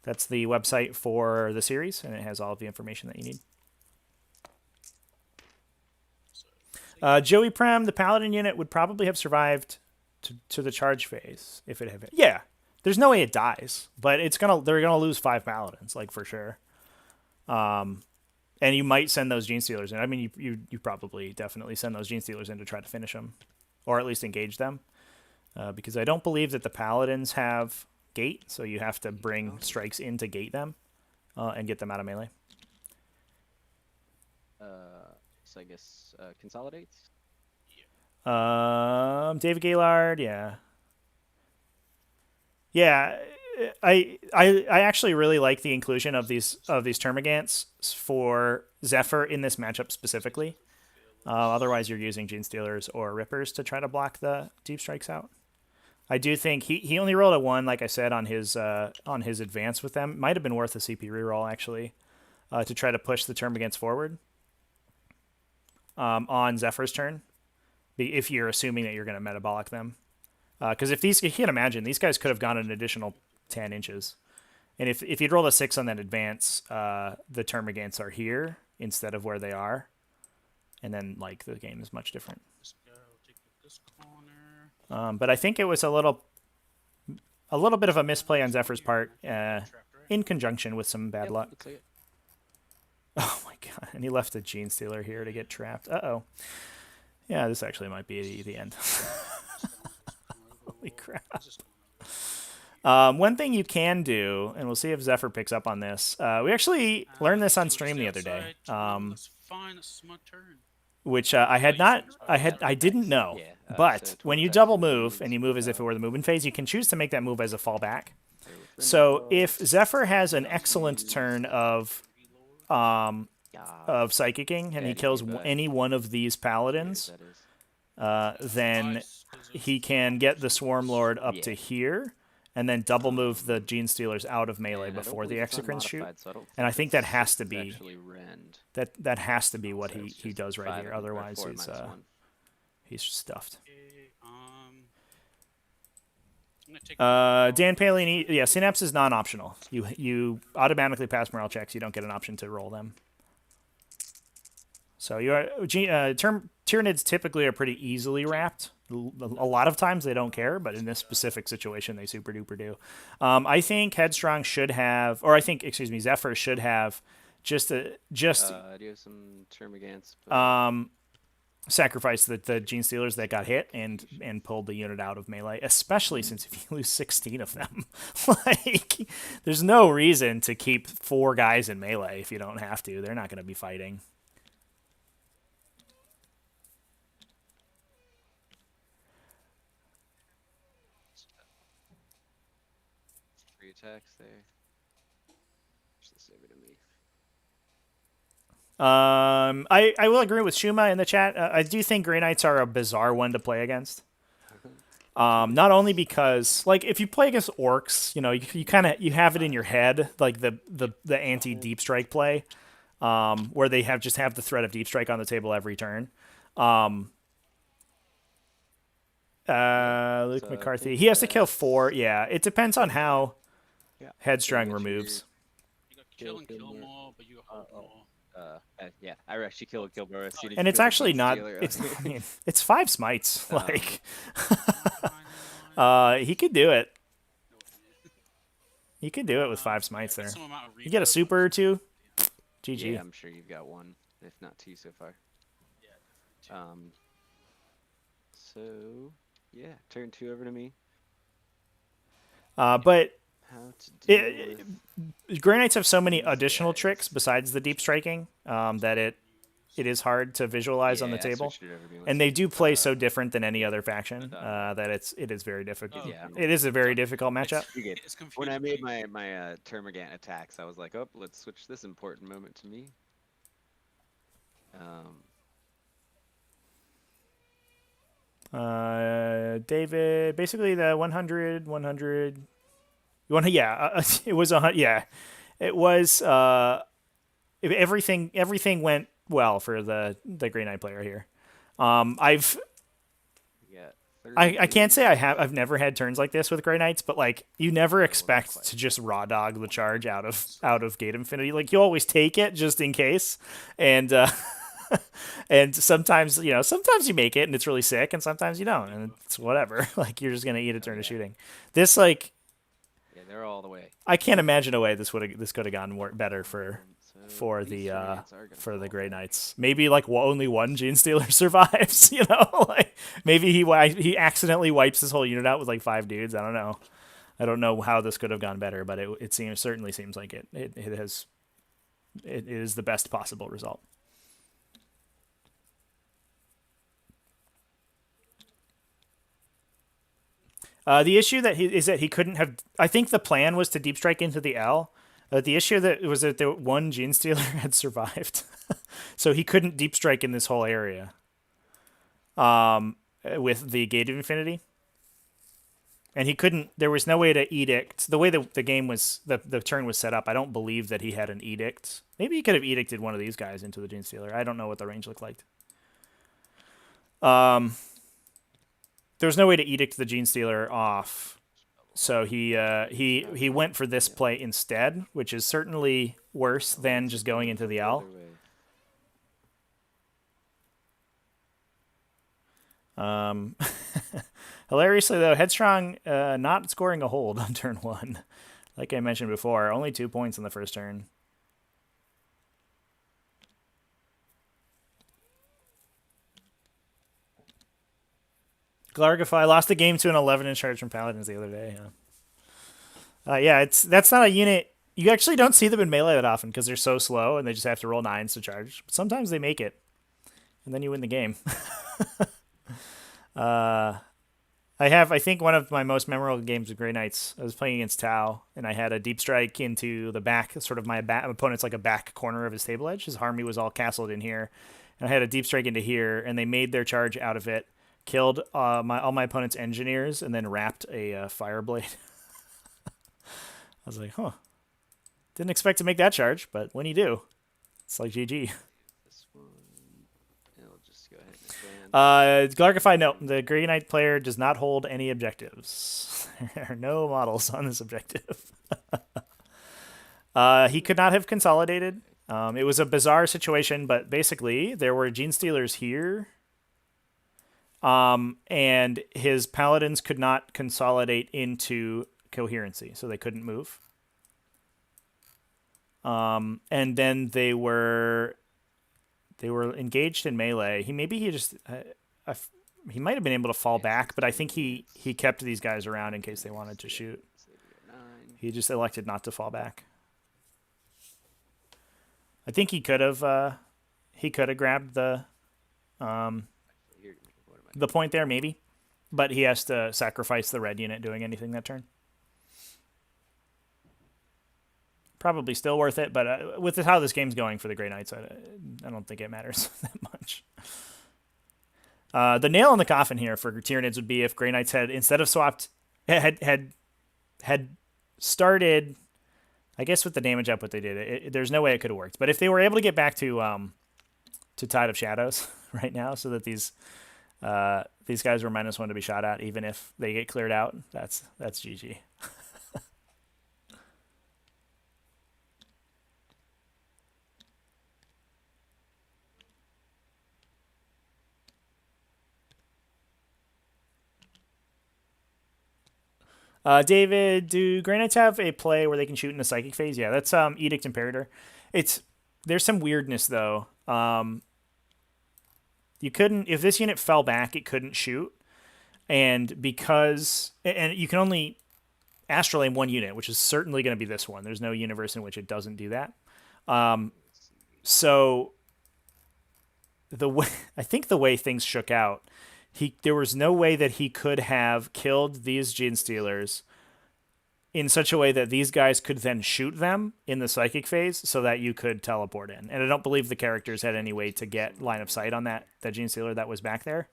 That's the website for the series, and it has all of the information that you need. Joey Prem, the Paladin unit, would probably have survived to the charge phase if it had. Yeah, there's no way it dies, but they're gonna lose 5 Paladins, like for sure. And you might send those Gene Stealers in. I mean, you probably definitely send those Gene Stealers in to try to finish them, or at least engage them, because I don't believe that the Paladins have gate, so you have to bring strikes in to gate them and get them out of melee. So I guess consolidates. David Gaylord, yeah. Yeah, I actually really like the inclusion of these Termagants for Zephyr in this matchup specifically. Otherwise, you're using Gene Stealers or Rippers to try to block the deep strikes out. I do think he only rolled a 1, like I said, on his advance with them. Might have been worth a CP reroll actually, to try to push the Termagants forward. On Zephyr's turn, if you're assuming that you're going to metabolic them. Because if you can't imagine, these guys could have gone an additional 10 inches. And if you'd roll a 6 on that advance, the Termagants are here instead of where they are. And then, like, the game is much different. But I think it was a little bit of a misplay on Zephyr's part, in conjunction with some bad luck. Oh my god, and he left a Gene Stealer here to get trapped. Uh-oh. Yeah, this actually might be the end. Holy crap. One thing you can do, and we'll see if Zephyr picks up on this. We actually learned this on stream the other day. Which I didn't know. But when you double move, and you move as if it were the movement phase, you can choose to make that move as a fallback. So if Zephyr has an excellent turn of psychicking and he kills any one of these paladins, then he can get the Swarm Lord up to here and then double move the Gene Stealers out of melee before the Exocrines shoot. And I think that has to be that has to be what he does right here. Otherwise he's stuffed. Dan Paley, yeah, Synapse is non-optional. You automatically pass morale checks. You don't get an option to roll them. So Tyranids typically are pretty easily wrapped. A lot of times they don't care, but in this specific situation they super duper do. I think Headstrong should have, or I think Zephyr should have just do some Termagants. Sacrifice the Gene Stealers that got hit and pulled the unit out of melee, especially since if you lose 16 of them, like there's no reason to keep 4 guys in melee if you don't have to. They're not going to be fighting. Free attacks there. Just save it to me. I will agree with Shuma in the chat. I do think Grey Knights are a bizarre one to play against. Not only because, like, if you play against orcs, you know, you have it in your head, like the anti deep strike play, where they just have the threat of deep strike on the table every turn. Luke So I McCarthy. think He has to kill that's- 4. Yeah, it depends on how Yeah. Headstrong So what you're- removes. You got kill and Kill kill more. more, but you hold more. Yeah, I actually killed Gilbert as soon as And you it's killed the actually Gene not. Stealer. It's I mean, it's 5 smites. Like, Fine, anyway. he could do it. No, He could do it with 5 yeah, smites get there. some amount of You get a reverb, super or like, 2. yeah. GG. Yeah, I'm sure you've got 1, if not 2 so far. Yeah, definitely. So yeah, turn 2 over to me. But How to deal with Grey Knights have so many these additional guys. tricks besides the deep striking that it is hard to visualize on the Yeah, I table. switched it over to me. Let's And they see. do play so different than any other faction but, that it is very difficult. Oh, Yeah. It is a very difficult matchup. You get- It's When I confusing made me. my Termagant attacks, I was like, oh, let's switch this important moment to me. David, basically the 100, 100. Yeah, it was yeah, it was. Everything went well for the Grey Knight player here. I've You got I can't say 32. I've never had turns like this with Grey Knights, but like you never expect to just raw dog the charge out of Gate Infinity. Like you always take it just in case, and and sometimes sometimes you make it and it's really sick, and sometimes you don't, and it's whatever. Like you're just gonna eat a turn of shooting. This Yeah, they're all the way. I can't imagine a way this could have gone better for So these the Termagants are gonna for the fall Grey back. Knights. Maybe like only one Gene Stealer survives. Like maybe he accidentally wipes his whole unit out with like 5 dudes. I don't know. I don't know how this could have gone better, but it certainly seems like it is the best possible result. The issue is that he couldn't have. I think the plan was to deep strike into the L. The issue was that the one Gene Stealer had survived, so he couldn't deep strike in this whole area. With the Gate of Infinity, and he couldn't. There was no way to edict the way the game was. The turn was set up. I don't believe that he had an edict. Maybe he could have edicted one of these guys into the Gene Stealer. I don't know what the range looked like. There was no way to edict the Gene Stealer off, so he went for this play instead, which is certainly worse than just going into the L. Hilariously though, Headstrong not scoring a hold on turn 1, like I mentioned before, only 2 points in the first turn. Glargify lost the game to an 11-inch charge from Paladins the other day. Yeah, that's not a unit. You actually don't see them in melee that often because they're so slow and they just have to roll 9s to charge. But sometimes they make it, and then you win the game. I think one of my most memorable games of Grey Knights, I was playing against Tau, and I had a deep strike into the back, sort of my opponent's like a back corner of his table edge. His army was all castled in here, and I had a deep strike into here, and they made their charge out of it, killed all my opponent's engineers, and then wrapped a fireblade. I was like, huh. Didn't expect to make that charge, but when you do, it's like GG. This one. I'll just go ahead and expand. Glargify, no. The Grey Knight player does not hold any objectives. There are no models on this objective. He could not have consolidated. It was a bizarre situation, but basically there were Gene Stealers here. And his Paladins could not consolidate into coherency, so they couldn't move. And then they were engaged in melee. He might have been able to fall back, but I think he kept these guys around in case they wanted to shoot. He just elected not to fall back. I think he could have grabbed the point there maybe, but he has to sacrifice the red unit doing anything that turn. Probably still worth it, but with how this game's going for the Grey Knights, I don't think it matters that much. The nail in the coffin here for Tyranids would be if Grey Knights had, instead of swapped, had started, I guess with the damage output they did, there's no way it could have worked. But if they were able to get back to Tide of Shadows right now, so that these These guys were -1 to be shot at, even if they get cleared out. That's GG. David, do Grey Knights have a play where they can shoot in the psychic phase? Yeah, that's Edict Imperator. There's some weirdness though. You couldn't, if this unit fell back, it couldn't shoot, and you can only astral aim one unit, which is certainly going to be this one. There's no universe in which it doesn't do that. So I think the way things shook out, there was no way that he could have killed these Gene Stealers in such a way that these guys could then shoot them in the psychic phase so that you could teleport in. And I don't believe the characters had any way to get line of sight on that Gene Stealer that was back there.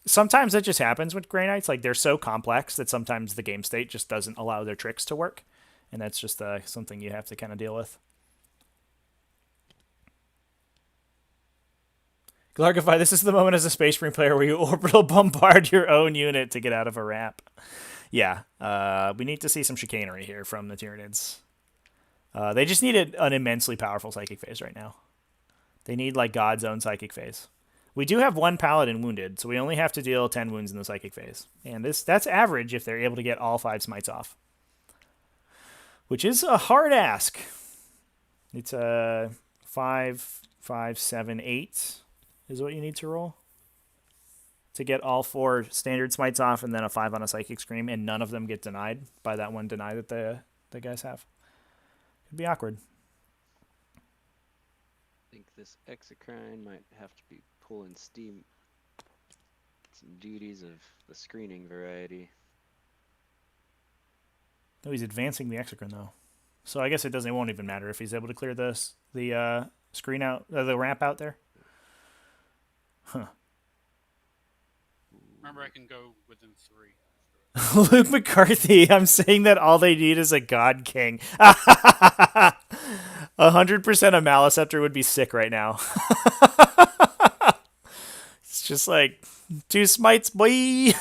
Sometimes that just happens with Grey Knights. Like, they're so complex that sometimes the game state just doesn't allow their tricks to work. And that's just something you have to kind of deal with. Glargify, this is the moment as a Space Marine player where you orbital bombard your own unit to get out of a ramp. Yeah, we need to see some chicanery here from the Tyranids. They just need an immensely powerful Psychic Phase right now. They need, like, God's own Psychic Phase. We do have one Paladin wounded, so we only have to deal 10 wounds in the Psychic Phase. And that's average if they're able to get all 5 smites off. Which is a hard ask. It's a 5, 5, 7, 8 is what you need to roll to get all 4 standard smites off, and then a 5 on a Psychic Scream, and none of them get denied by that one deny that the guys have. It'd be awkward. I think this Exocrine might have to be pulling some duties of the screening variety. No, he's advancing the Exocrine though, so I guess it won't even matter if he's able to clear the screen out, the ramp out there. Huh. Remember, I can go within 3. Luke McCarthy, I'm saying that all they need is a God King. 100% a Maliceptor would be sick right now. It's just like 2 smites, boy.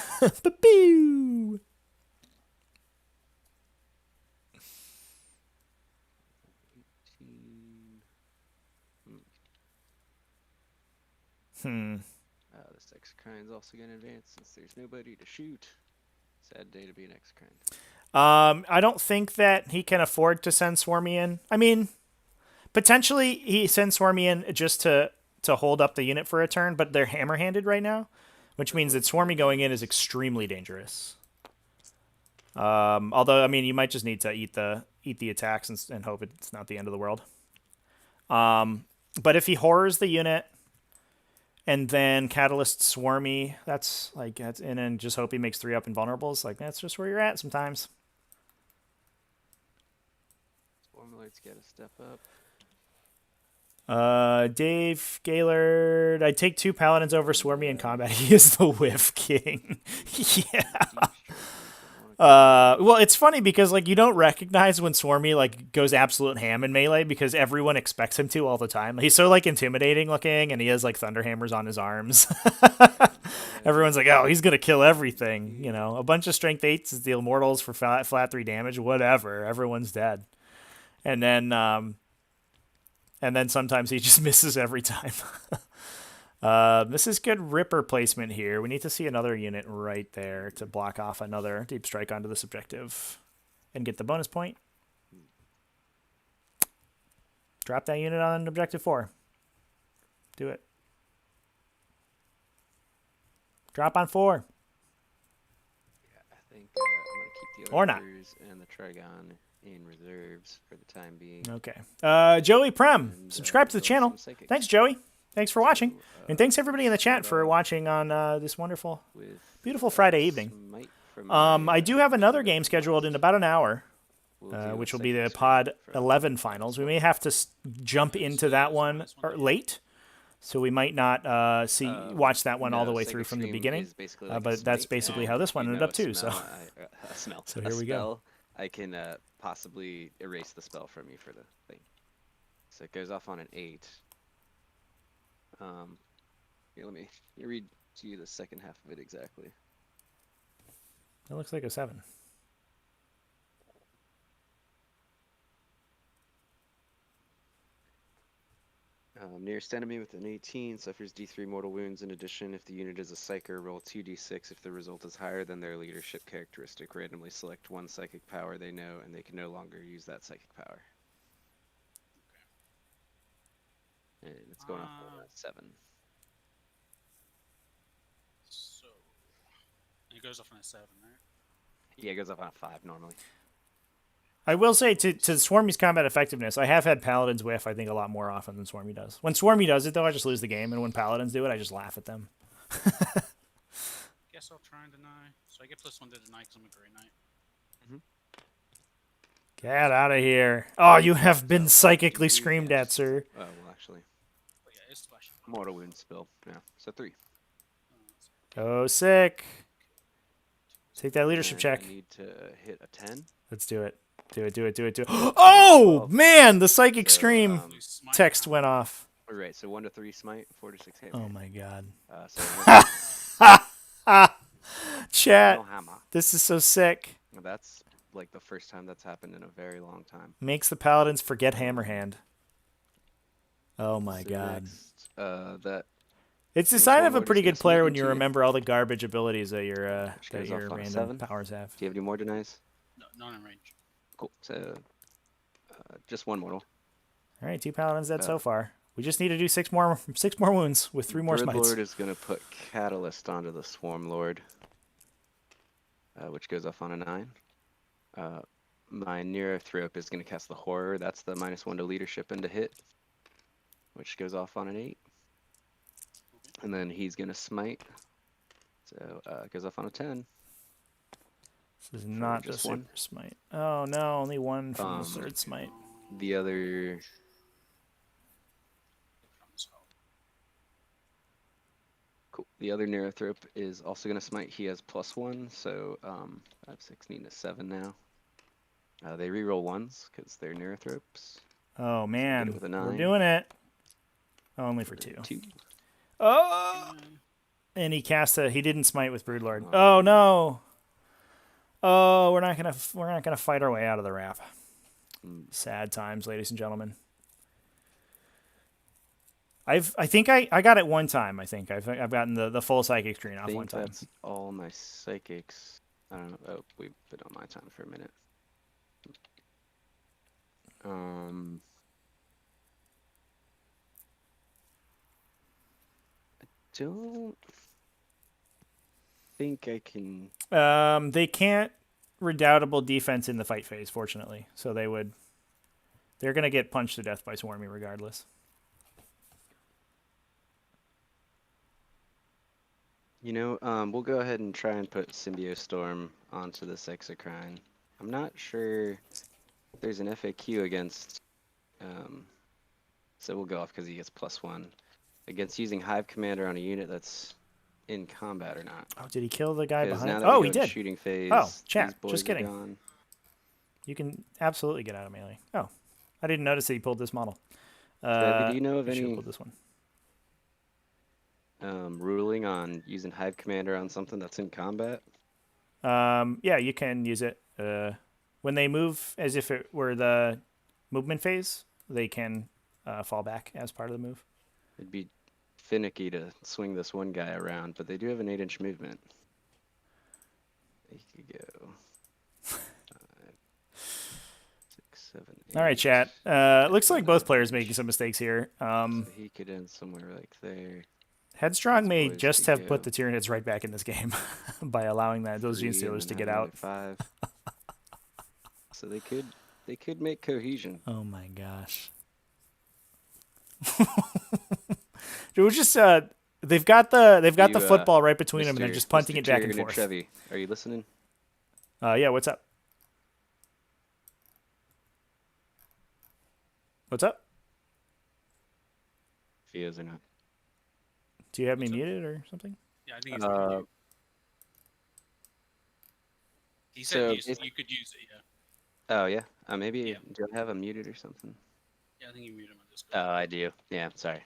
Pew. This Exocrine's also going to advance since there's nobody to shoot. Sad day to be an Exocrine. I don't think that he can afford to send Swarmy in. I mean, potentially he sends Swarmy in just to hold up the unit for a turn, but they're hammer-handed right now, which means that Swarmy going in is extremely dangerous. Although, I mean, you might just need to eat the attacks and hope it's not the end of the world. But if he horrors the unit and then Catalyst Swarmy, and then just hope he makes 3 up invulnerables, like, that's just where you're at sometimes. Swarmlord's got to step up. Dave Gaylord, I'd take 2 Paladins over Swarmy in combat. He is the Whiff King. Yeah. Well, it's funny because, like, you don't recognize when Swarmy, like, goes absolute ham in melee because everyone expects him to all the time. He's so, like, intimidating looking, and he has, like, Thunderhammers on his arms. Everyone's like, oh, he's gonna kill everything, you know. A bunch of strength 8s is the Immortals for flat 3 damage, whatever. Everyone's dead. And then sometimes he just misses every time. This is good Ripper placement here. We need to see another unit right there to block off another Deep Strike onto this objective and get the bonus point. Drop that unit on objective 4. Do it. Drop on 4. Yeah, I think I'm going to keep the Or not. Orders and the Trigon in reserves for the time being. Okay. Joey Prem, And, subscribe to the roll channel. some psychics. Thanks, Joey. Thanks for watching. So, And thanks everybody in the chat for watching on this wonderful, with beautiful Friday evening. Smite from my, I do have another game scheduled in about an hour, we'll do a which will be the psychic Pod screen from 11 finals. We may have to jump into that one late, so we might not watch that one all the way Psychic through from the Scream beginning. is basically like a but that's Smite. basically how this one You ended know up a too. So, smell, a smell. So A here we go. spell, I can possibly erase the spell from you for the thing. So it goes off on an 8. Here, let me read to you the second half of it exactly. That looks like a 7. Nearest enemy with an 18 suffers D3 mortal wounds. In addition, if the unit is a psyker, roll 2d6. If the result is higher than their leadership characteristic, randomly select one psychic power they know, and they can no longer use that psychic power. And it's going off on a 7. So it goes off on a 7, right? Yeah, it goes up on a 5 normally. I will say to Swarmy's combat effectiveness, I have had Paladins whiff, I think, a lot more often than Swarmy does. When Swarmy does it, though, I just lose the game, and when Paladins do it, I just laugh at them. Guess I'll try and deny. So I get +1 to deny because I'm a Grey Knight. Get out of here. Oh, you have been psychically screamed at, sir. Oh, well, actually. But yeah, it's splashing. Mortal wound spill. Yeah, so 3. Oh, sick. Take that leadership And check. I need to hit a 10. Let's do it. Do it. Oh, man, the psychic So, scream text went off. Right, so 1 to 3 smite, 4 to 6 hit. Oh, my God. So Chat, no hammer. this is so sick. That's like the first time that's happened in a very long time. Makes the Paladins forget Hammerhand. Oh, my So God. next, that It's a Next sign one, of a we're pretty just good gonna player sneak when you into- remember all the garbage abilities that your Which goes off on a random 7. powers have. Do you have any more denies? No, not in range. Cool. So just 1 mortal. All right, 2 Paladins dead so Uh, far. We just need to do 6 more wounds with 3 more smites. Lord is going to put Catalyst onto the Swarm Lord, which goes off on a 9. My Neurothrope is going to cast the Horror. That's the -1 to leadership and to hit, which goes off on an 8. And then he's going to smite. So it goes off on a 10. This is not the just one? super smite. Oh no, only 1 from the 3rd smite. The other... Cool. The other Neurothrope is also going to smite. He has +1, so 5, 6, need a 7 now. They reroll 1s because they're Neurothropes. Oh man, with a we're 9. doing it. Only for 2. 2. Oh, and he didn't smite with Broodlord. Oh no. Oh, we're not gonna fight our way out of the wrap. Sad times, ladies and gentlemen. I think I got it one time. I think I've gotten the full psychic screen off one time. That's all my psychics. I don't know. Oh, we've been on my time for a minute. I don't think I can. They can't redoubtable defense in the fight phase, fortunately. So they're gonna get punched to death by Swarmy regardless. You know, we'll go ahead and try and put Symbiostorm onto this Exocrine. I'm not sure if there's an FAQ against, so we'll go off because he gets +1 against using Hive Commander on a unit that's in combat or not. Oh, did he kill the guy 'Cause behind? now that Oh, we he go into did. Shooting phase. Oh, chat, these boys just are kidding. gone. You can absolutely get out of melee. Oh, I didn't notice that he pulled this model. Debbie, do you know of he should've any pulled this one? ruling on using Hive Commander on something that's in combat? Yeah, you can use it. When they move as if it were the movement phase, they can fall back as part of the move. It'd be finicky to swing this one guy around, but they do have an 8-inch movement. They could go 5, 6, 7, 8. All right, chat. Looks like both players making some mistakes here. So he could end somewhere like there. Headstrong These may boys just could have put go the Tyranids right back in this game by allowing those Gene 3 and Stealers to then get have out. another 5. So they could make cohesion. Oh my gosh. It was just they've got the football right between them and they're just punting Mr. it back and Tyranid forth. Trevi, are you listening? Yeah, what's up? What's up? If he is or not. Do you have me muted or something? Yeah, I think he's muted you. He said so you could use it, yeah. Oh yeah. Maybe Yeah. do I have him muted or something? Yeah, I think you muted him on Discord. Oh, I do. Yeah, sorry.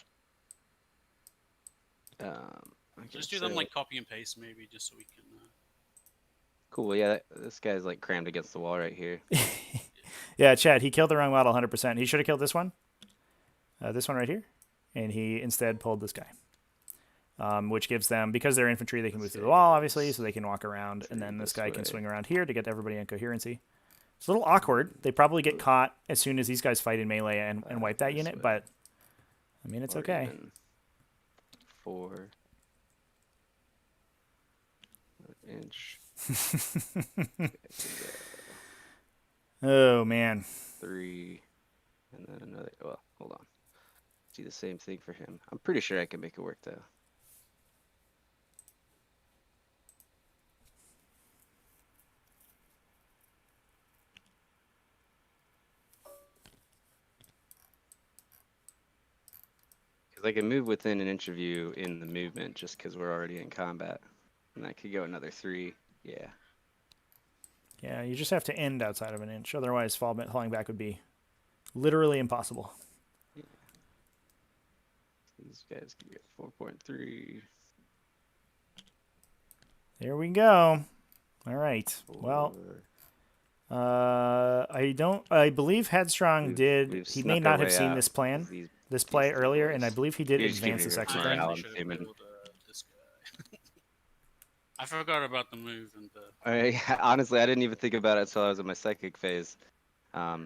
Okay, Just do them so- like copy and paste, maybe, just so we can. Cool. Well, yeah, this guy's like crammed against the wall right here. Yeah, Chad, he killed the wrong model 100%. He should have killed this one right here, and he instead pulled this guy. Which gives them, because they're infantry, they can move through the wall, obviously, so they can walk around, and then this guy can swing around here to get everybody in coherency. It's a little awkward. They probably get caught as soon as these guys fight in melee and wipe that unit, but, I mean, it's okay. 4 inch. Oh, man. 3, and then another. Well, hold on. Do the same thing for him. I'm pretty sure I can make it work though. Because I can move within an inch of you in the movement just because we're already in combat. And I could go another 3. Yeah. Yeah, you just have to end outside of an inch. Otherwise, falling back would be literally impossible. Yeah. These guys can get 4.3. There we go. All right. Well, I believe Headstrong did. He may not have seen this plan, this play earlier, and I believe he did advance this extra I thing. actually should have killed, this guy. I forgot about the move and the. Honestly, I didn't even think about it until I was in my psychic phase.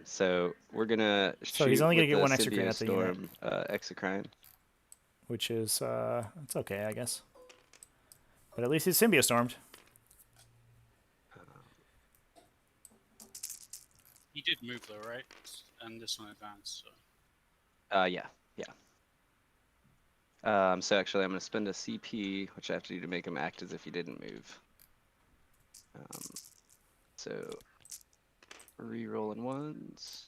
So we're gonna. So he's only gonna with get the one exocrine at the unit. Storm, exocrine. Which is, it's okay, I guess. But at least he's Symbiostormed. He did move though, right? And this one advanced. So. Yeah. So actually, I'm gonna spend a CP, which I have to do to make him act as if he didn't move. So re-rolling ones.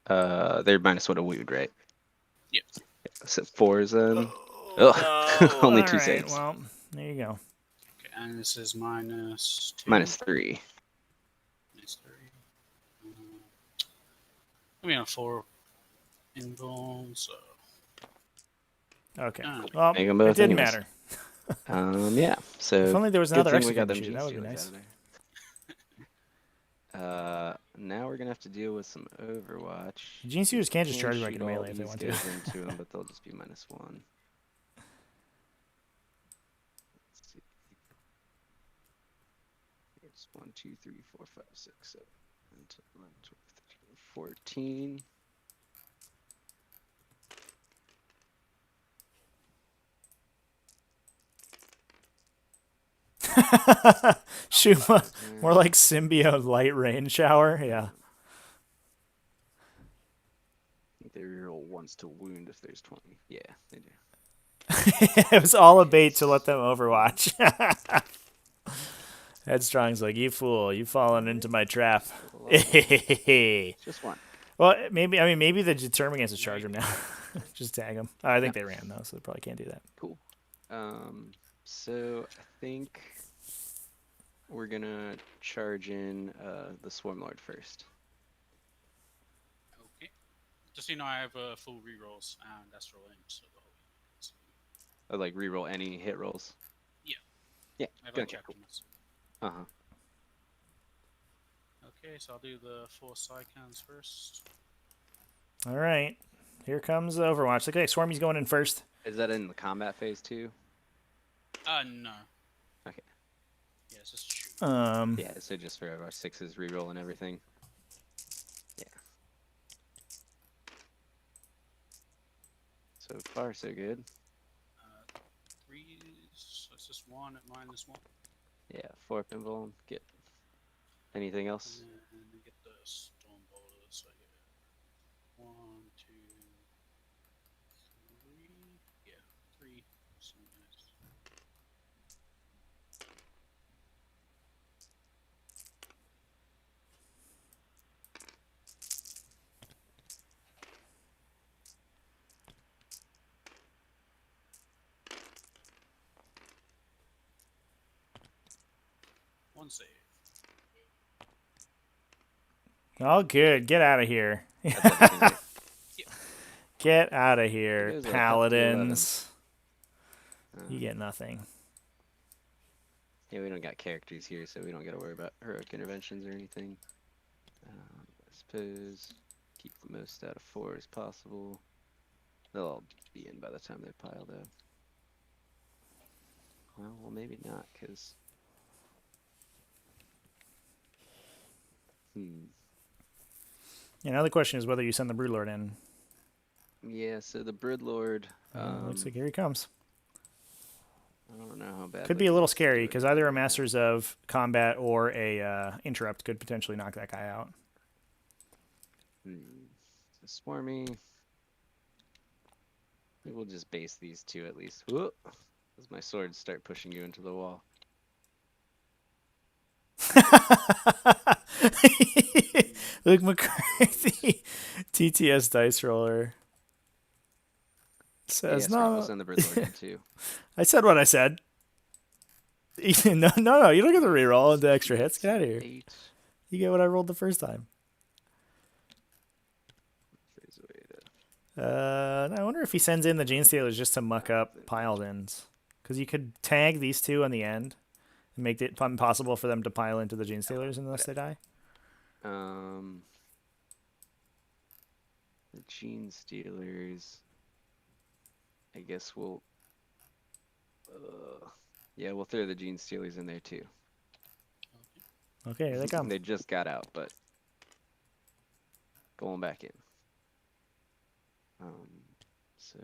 They're -1 a wound, right? Yep. So 4s then. Oh, only 2 saves. Well, there you go. Okay, and this is -2. -3. -3. I mean, a 4 invuln, so. Okay. Ah. Well, Make 'em it both didn't anyways. matter. Yeah. So If only there was good another thing we got exocrine them machine, that would be GC nice. out of there. Now we're gonna have to deal with some Overwatch. Gene Suiters can just Can't charge back shoot into all melee if they these want to. guys into them, but they'll just be -1. Let's see. It's 1, 2, 3, 4, 5, 6, 7, 8, 9, 12, 13, 14. Shoot, more like symbiote light rain shower. Yeah. I think they reroll once to wound if there's 20. Yeah, they do. It was all a bait to let them overwatch. Headstrong's like, you fool, you've fallen into my trap. Just one. Well, maybe the Determinants will charge him now. Just tag him. I think they ran though, so they probably can't do that. Cool. So I think we're gonna charge in the Swarmlord first. Okay. Just so you know, I have full rerolls and astral aim, so the whole. Or like reroll any hit rolls. Yeah. Yeah. I have Good. like captains. Okay, so I'll do the 4 Psycans first. All right. Here comes Overwatch. Okay, Swarmy's going in first. Is that in the combat phase too? No. Okay. Yeah, it's just shoot. Yeah, so just for our 6s reroll and everything. Yeah. So far, so good. 3, so it's just 1 at -1. Yeah, 4 pinball. Get anything else? And then get the storm bolters. So I get 1, 2, 3. Yeah, 3. So nice. One save. Oh, good. Get out of here. That's everything. Get out of There here, goes our top of the 11. paladins. You get nothing. Yeah, we don't got characters here, so we don't got to worry about heroic interventions or anything. I suppose keep the most out of 4 as possible. They'll all be in by the time they pile, though. Well, maybe not, because... Yeah, now the question is whether you send the Broodlord in. Yeah, so the Broodlord... Looks like here he comes. I don't know how bad. Could be a little scary because either a Masters of Combat or a Interrupt could potentially knock that guy out. So Swarmy. Maybe we'll just base these 2 at least. Whoop! As my swords start pushing you into the wall. Luke McCarthy, TTS dice roller. Says yeah, no. we'll send the Broodlord in too. I said what I said. No. You look at the reroll and the extra hits. Get out of here. 8. You get what I rolled the first time. I wonder if he sends in the Gene Stealers just to muck up Paladins. Because you could tag these 2 on the end and make it impossible for them to pile into the Gene Stealers unless they die. The Gene Stealers. I guess we'll... yeah, we'll throw the Gene Stealers in there too. Okay, here they come. They just got out, but going back in. So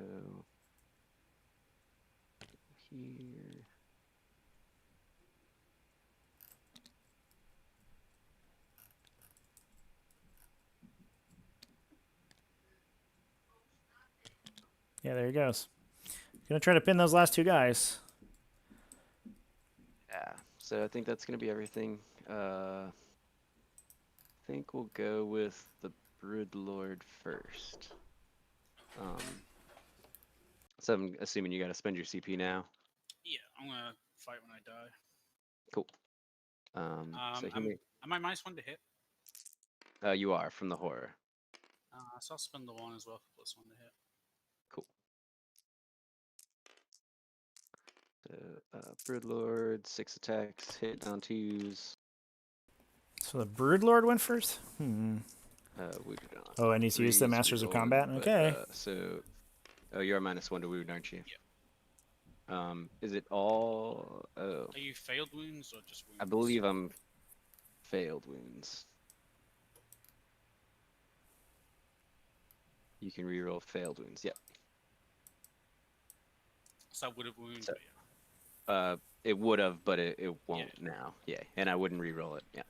here. Yeah, there he goes. Gonna try to pin those last 2 guys. Yeah, so I think that's gonna be everything. I think we'll go with the Broodlord first. So I'm assuming you got to spend your CP now. Yeah, I'm gonna fight when I die. Cool. So am I -1 to hit? you are from the horror. So I'll spend the 1 as well for +1 to hit. Cool. Broodlord, 6 attacks, hit on 2s. So the Broodlord went first? We did not. Oh, and he's used the Masters of Combat? Okay. Oh, you're -1 to wound, aren't you? Yeah. Is it all... Oh. Are you failed wounds or just wounds? I believe I'm failed wounds. You can reroll failed wounds, yep. So I would have wounded. So, it would have, but it won't now. Yeah, and I wouldn't reroll it. Yeah.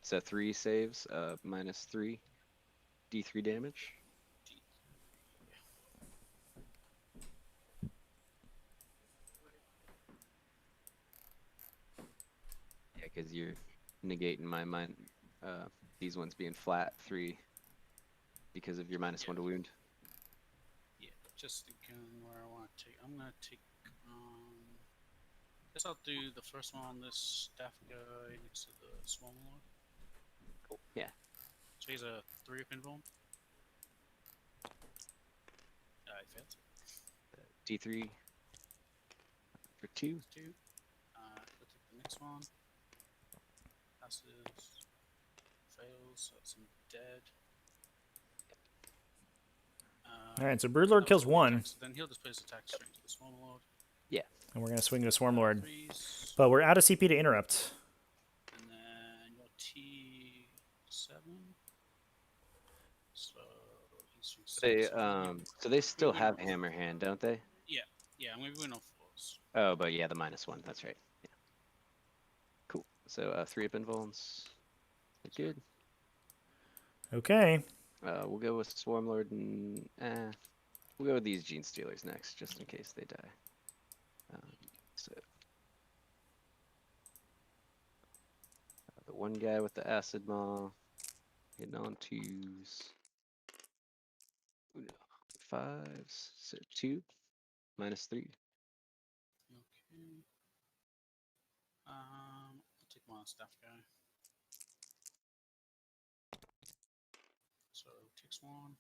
So 3 saves, -3, D3 damage. Yeah, because you're negating my mind. These ones being flat 3 because of your -1 to wound. Yeah, just thinking where I want to take. I'm gonna take. Guess I'll do the first one on this staff guy next to the Swarm Lord. Cool. Yeah. So he's a 3 up invuln. I failed. D3 for 2. 2. I'll take the next one. Passes. Fails. That's some dead. Alright, so Broodlord kills 1. So then he'll just place attack straight into the Swarm Lord. Yeah. And we're going to swing the Swarmlord. 3s. But we're out of CP to interrupt. And then your T7. So he's So they still have Hammer Hand, don't they? Yeah, I'm gonna be winning on 4s. Oh, but yeah, the -1. That's right. Yeah. Cool. So 3 up invulns. Good. Okay. We'll go with Swarmlord and we'll go with these Gene Stealers next, just in case they die. So the one guy with the acid maw hitting on 2s, 5s, so 2 -3. Okay. I'll take my staff guy. So takes 1.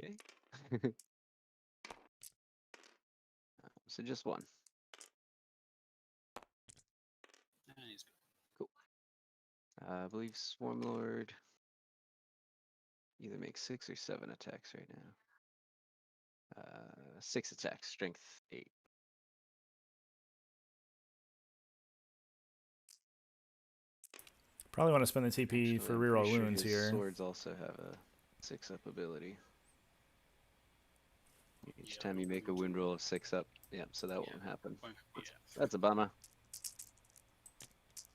Okay. So just one. And he's good. Cool. I believe Swarm Lord either makes 6 or 7 attacks right now. 6 attacks, strength 8. Probably want to spend the TP for I'm reroll pretty sure wounds his here. swords also have a 6-up ability. Each Yeah, time you make a wound roll of 6-up, yeah, so that Yeah. won't happen. Yeah. That's a bummer.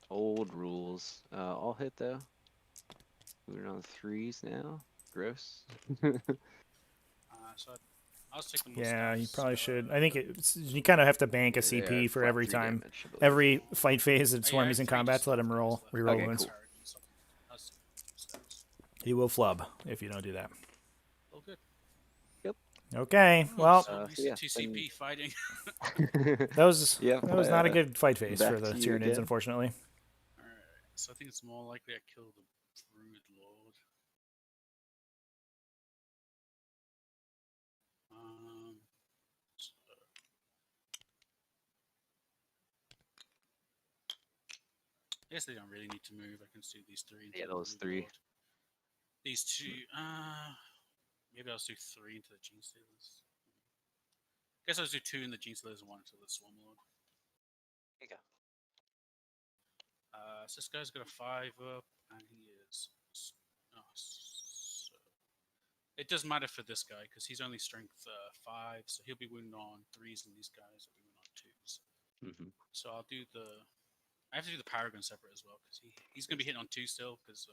Old rules. All hit though. We're on 3s now. Gross. So I'll just take the Yeah, you mustache. probably should. I think you kind of have to bank a They are CP for flat every 3 time. damage, I believe. Every fight phase that Oh, Swarm yeah, is in 3 combat to let him just roll, left. reroll Okay, wounds. cool. So I'll just take the mustache. He will flub if you don't do that. All good. Okay, Oh, well, so nice so yeah, 2CP fighting. that was Yep, not a good fight phase back for the to you Tyranids, again. unfortunately. Alright, so I think it's more likely I kill the Brood Lord. So, I guess they don't really need to move. I can just do these 3 into Yeah, the those Brood 3. Lord. These 2, maybe I'll just do 3 into the Gene Stealers. Guess I'll just do 2 in the Gene Stealers and 1 into the Swarm Lord. There you go. So this guy's got a 5 up, and he is. Oh, so it doesn't matter for this guy because he's only strength 5, so he'll be wounded on 3s, and these guys will be wounded on 2s. Mm-hmm. So I'll do the. I have to do the Paragon separate as well because he's going to be hitting on 2 still because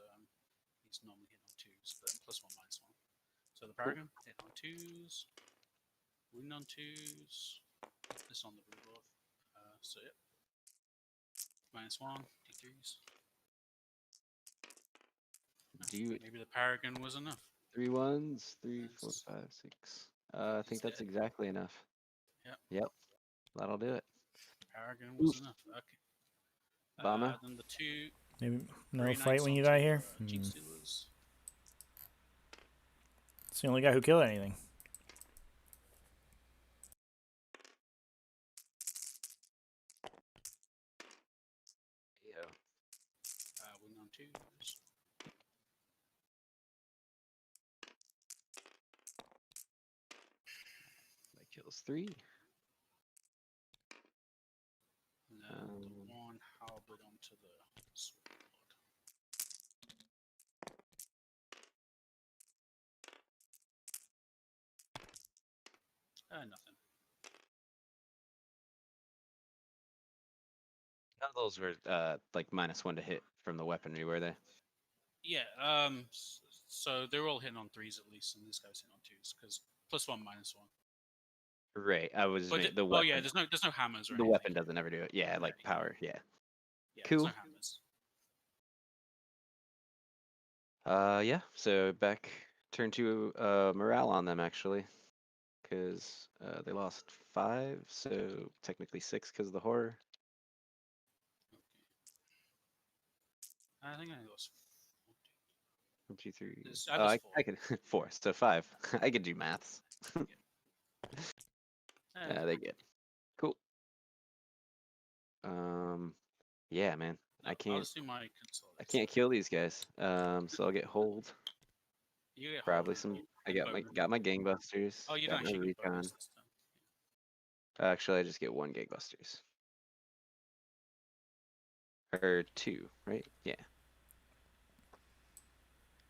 he's normally hitting on 2s, but +1 -1. So the Paragon hit on 2s, wound on 2s. This on the Brood. So yep. -1 D3s. Do you Maybe the Paragon was enough. 3 1s? 3, 4, Yes. 5, 6. I think that's dead. exactly enough. Yep. Yep. That'll do it. Paragon was enough. Okay. Bama. Then the 2 Maybe no Grey fight Knights when you onto, die here. Gene Stealers. It's the only guy who killed anything. Yeah. Wound on 2s. That kills 3. And then the 1 halberd onto the Sword Lord. Nothing. None of those were like -1 to hit from the weaponry, were they? Yeah. So they're all hitting on 3s at least, and this guy's hitting on 2s because +1 -1. Right. I was But the oh weapon. yeah, there's no hammers or The anything. weapon doesn't ever do it. Yeah, like Yeah. power. Yeah. Yeah, Cool. there's no hammers. Yeah. So back turn to morale on them actually, because they lost 5, so technically 6 because of the horror. Okay. I think I lost 1, 2, 3. I Oh, lost 4. I could 4, so 5. I could do maths. Yeah. They get cool. Yeah, man. No, I I'll can't. just do my consolidate. I can't kill these guys. So I'll get hold. You get Probably hold some. and I got bonus. my gangbusters. Oh, you got don't my actually get recon. bonus this time. Actually, I just get 1 gangbusters. Or 2, right? Yeah.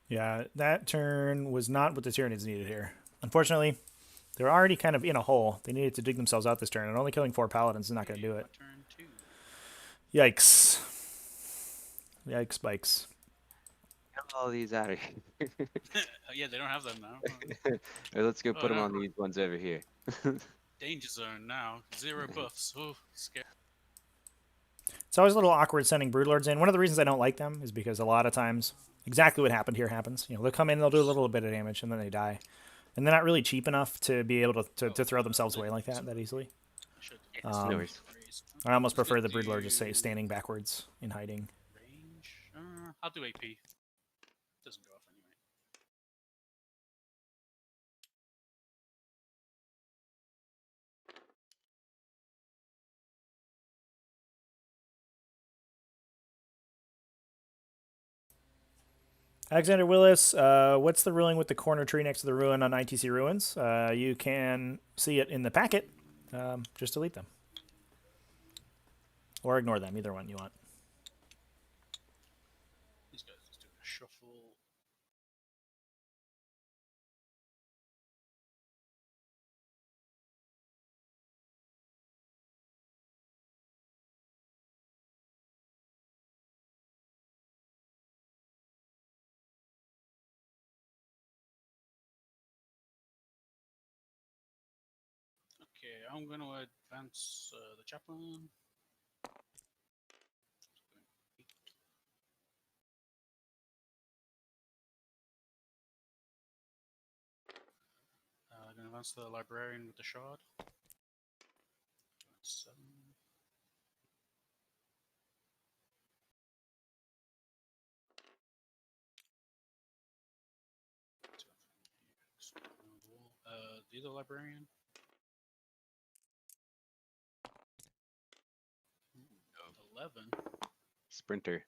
Yeah, that turn was not what the Tyranids needed here. Unfortunately, they were already kind of in a hole. They needed to dig themselves out this turn, and only killing 4 paladins is not going to do it. Turn 2. Yikes. Yikes, bikes. Get all these out of here. Yeah, they don't have them now. Or let's go Oh, put them no. on these ones over here. Danger zone now. 0 buffs. Oh, scary. It's always a little awkward sending Broodlords in. One of the reasons I don't like them is because a lot of times exactly what happened here happens. You know, they'll come in, they'll do a little bit of damage, and then they die. And they're not really cheap enough to be able to throw themselves away like that easily. No worries. I almost prefer the Broodlord just standing backwards in hiding. Range. I'll do AP. Doesn't go off anyway. Alexander Willis, what's the ruling with the corner tree next to the ruin on ITC ruins? You can see it in the packet. Just delete them. Or ignore them, either one you want. These guys just doing a shuffle. Okay, I'm going to advance the chaplain. I'm going to advance the librarian with the shard. 7. The other librarian. 11. Sprinter.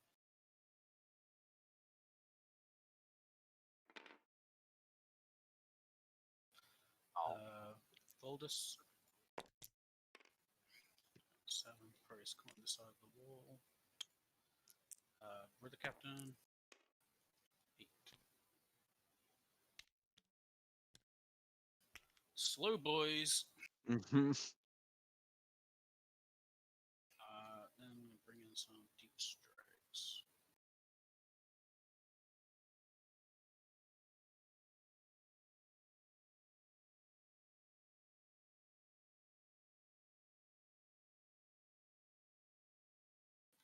Voldus. 7. Price on the side of the wall. We're the captain. 8. Slow boys. Mm-hmm. Then I'm gonna bring in some deep strikes.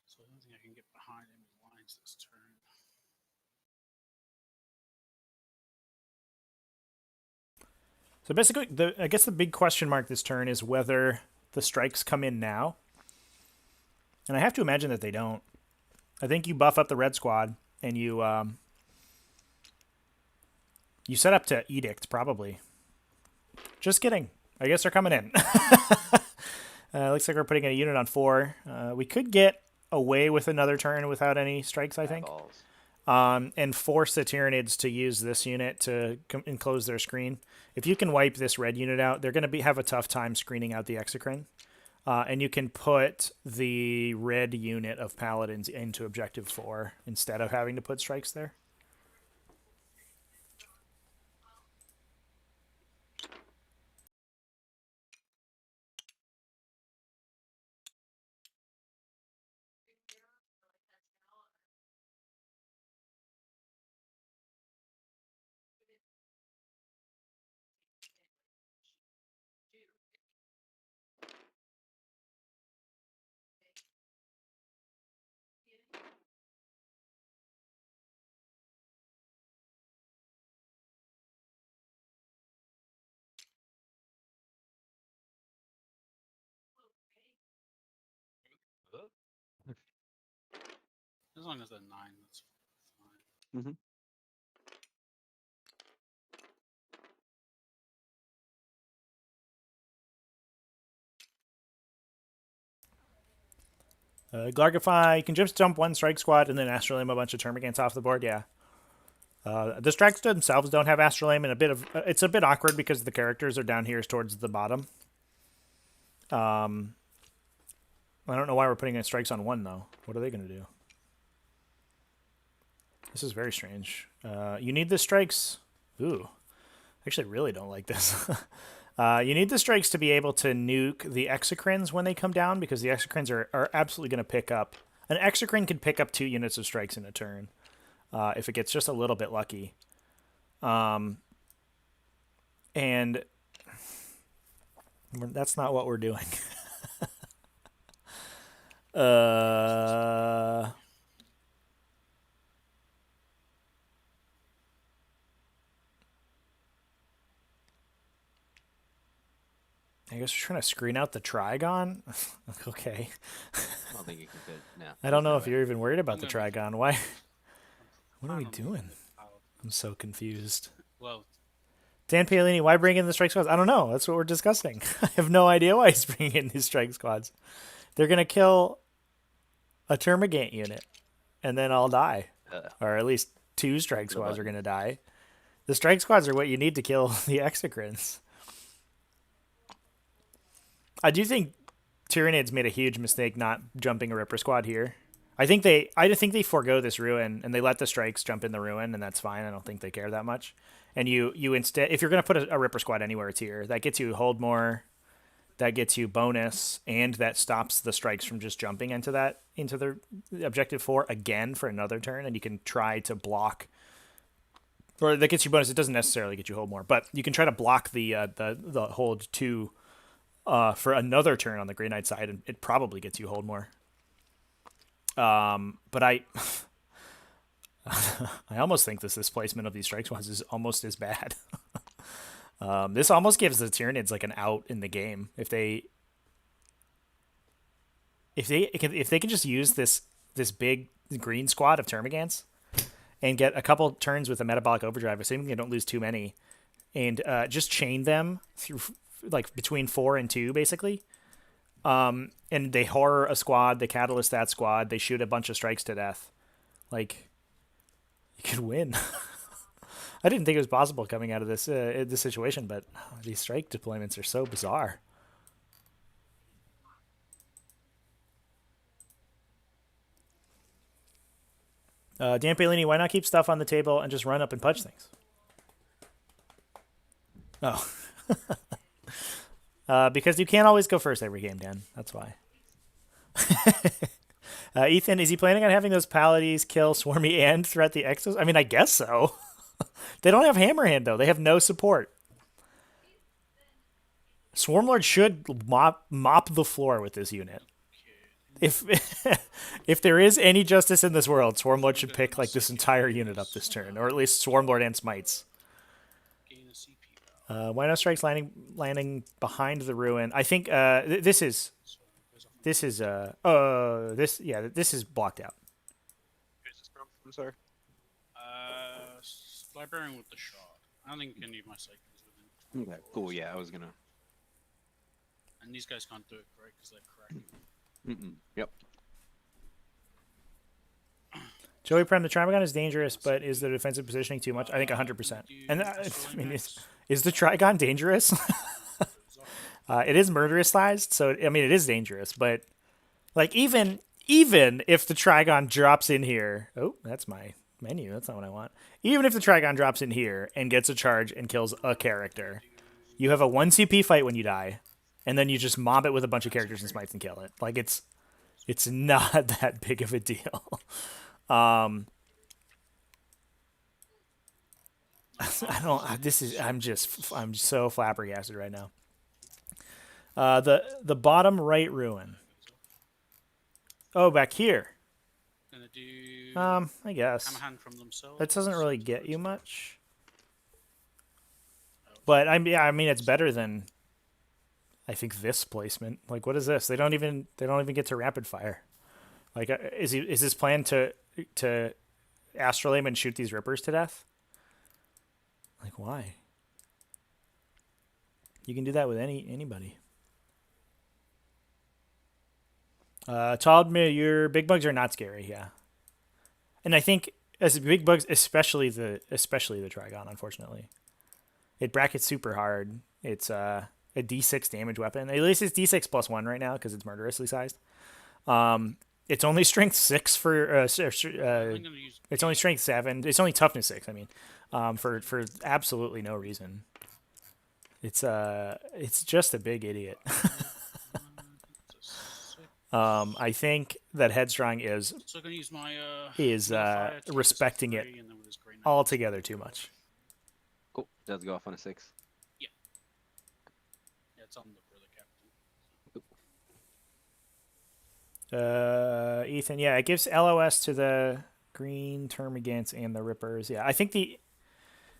So I don't think I can get behind enemy lines this turn. So basically, I guess the big question mark this turn is whether the strikes come in now. And I have to imagine that they don't. I think you buff up the red squad and you set up to edict, probably. Just kidding. I guess they're coming in. Looks like we're putting a unit on 4. We could get away with another turn without any strikes, I think. And force the Tyranids to use this unit to enclose their screen. If you can wipe this red unit out, they're going to have a tough time screening out the Exocrine. And you can put the red unit of Paladins into Objective 4 instead of having to put strikes there. As long as they're 9, that's fine. Mm-hmm. Glargify, you can just jump 1 strike squad and then Astral Aim a bunch of Termagants off the board, yeah. The strikes themselves don't have Astral Aim, and it's a bit awkward because the characters are down here towards the bottom. I don't know why we're putting in strikes on 1, though. What are they going to do? This is very strange. You need the strikes. Ooh. I actually really don't like this. You need the strikes to be able to nuke the Exocrines when they come down, because the Exocrines are absolutely going to pick up. An Exocrine can pick up 2 units of strikes in a turn if it gets just a little bit lucky. And that's not what we're doing. I guess we're trying to screen out the Trigon. Okay. I don't think you can fit. No. I don't know no if way. you're even worried about the I'm gonna- Trigon. Why? What are we Finally, doing? Paladin. I'm so confused. Well, Dan Paolini, why bring in the strike squads? I don't know. That's what we're discussing. I have no idea why he's bringing in these strike squads. They're going to kill a Termagant unit, and then I'll die. Or at least 2 strike squads are going to die. The strike squads are what you need to kill the exocrines. I do think Tyranids made a huge mistake not jumping a Ripper squad here. I think they forego this ruin and they let the strikes jump in the ruin, and that's fine. I don't think they care that much. And you instead, if you're going to put a Ripper squad anywhere, it's here. That gets you hold more, that gets you bonus, and that stops the strikes from just jumping into the objective 4 again for another turn, and you can try to block. Or that gets you bonus. It doesn't necessarily get you hold more, but you can try to block the hold 2 for another turn on the Grey Knight side, and it probably gets you hold more. But I almost think this displacement of these strike squads is almost as bad. This almost gives the Tyranids like an out in the game if they can just use this big green squad of Termagants and get a couple turns with a metabolic overdrive, assuming they don't lose too many, and just chain them through like between 4 and 2 basically. And they horror a squad, they catalyst that squad, they shoot a bunch of strikes to death. Like, you could win. I didn't think it was possible coming out of this situation, but these strike deployments are so bizarre. Dan Palini, why not keep stuff on the table and just run up and punch things? Oh. Because you can't always go first every game, Dan. That's why. Ethan, is he planning on having those Pallades kill Swarmy and threat the Exos? I mean, I guess so. They don't have Hammerhand, though. They have no support. Swarmlord should mop the floor with this unit. If if there is any justice in this world, Swarmlord should pick like this entire unit up this turn, or at least Swarmlord and Smites. Why no strikes landing behind the ruin? I think this is blocked out. Who's this from? I'm sorry. Librarian with the shot. I don't think any of my cycles with him. Okay, cool. Yeah, I was gonna. And these guys can't do it correct because they're cracking. Yep. Joey Prem, the Trigon is dangerous, but is the defensive positioning too much? I think 100%. And I mean, is the Trigon dangerous? It is murderous sized, so I mean, it is dangerous. But like, even if the Trigon drops in here, oh, that's my menu. That's not what I want. Even if the Trigon drops in here and gets a charge and kills a character, you have a 1 CP fight when you die, and then you just mob it with a bunch of characters and smites and kill it. Like, it's not that big of a deal. I don't. I'm so flabbergasted right now. The bottom right ruin. Oh, back here. Gonna do I guess Hammerhand from themselves. that doesn't really get you much. But I mean, it's better than I think this placement. Like, what is this? They don't even get to rapid fire. Like, is his plan to Astral Aim and shoot these Rippers to death? Like, why? You can do that with anybody. Told your big bugs are not scary, yeah. And I think as big bugs, especially the Trigon, unfortunately, it brackets super hard. It's a D6 damage weapon. At least it's D6 +1 right now because it's murderously sized. It's only strength 6 for it's only strength 7. It's only toughness 6. I mean, for absolutely no reason. It's just a big idiot. I think that Headstrong is So I'm gonna use my respecting it altogether too much. Cool. Does go off on a 6. Yeah, it's on the brother captain. Ethan, yeah, it gives LOS to the green Termagants and the Rippers. Yeah, I think it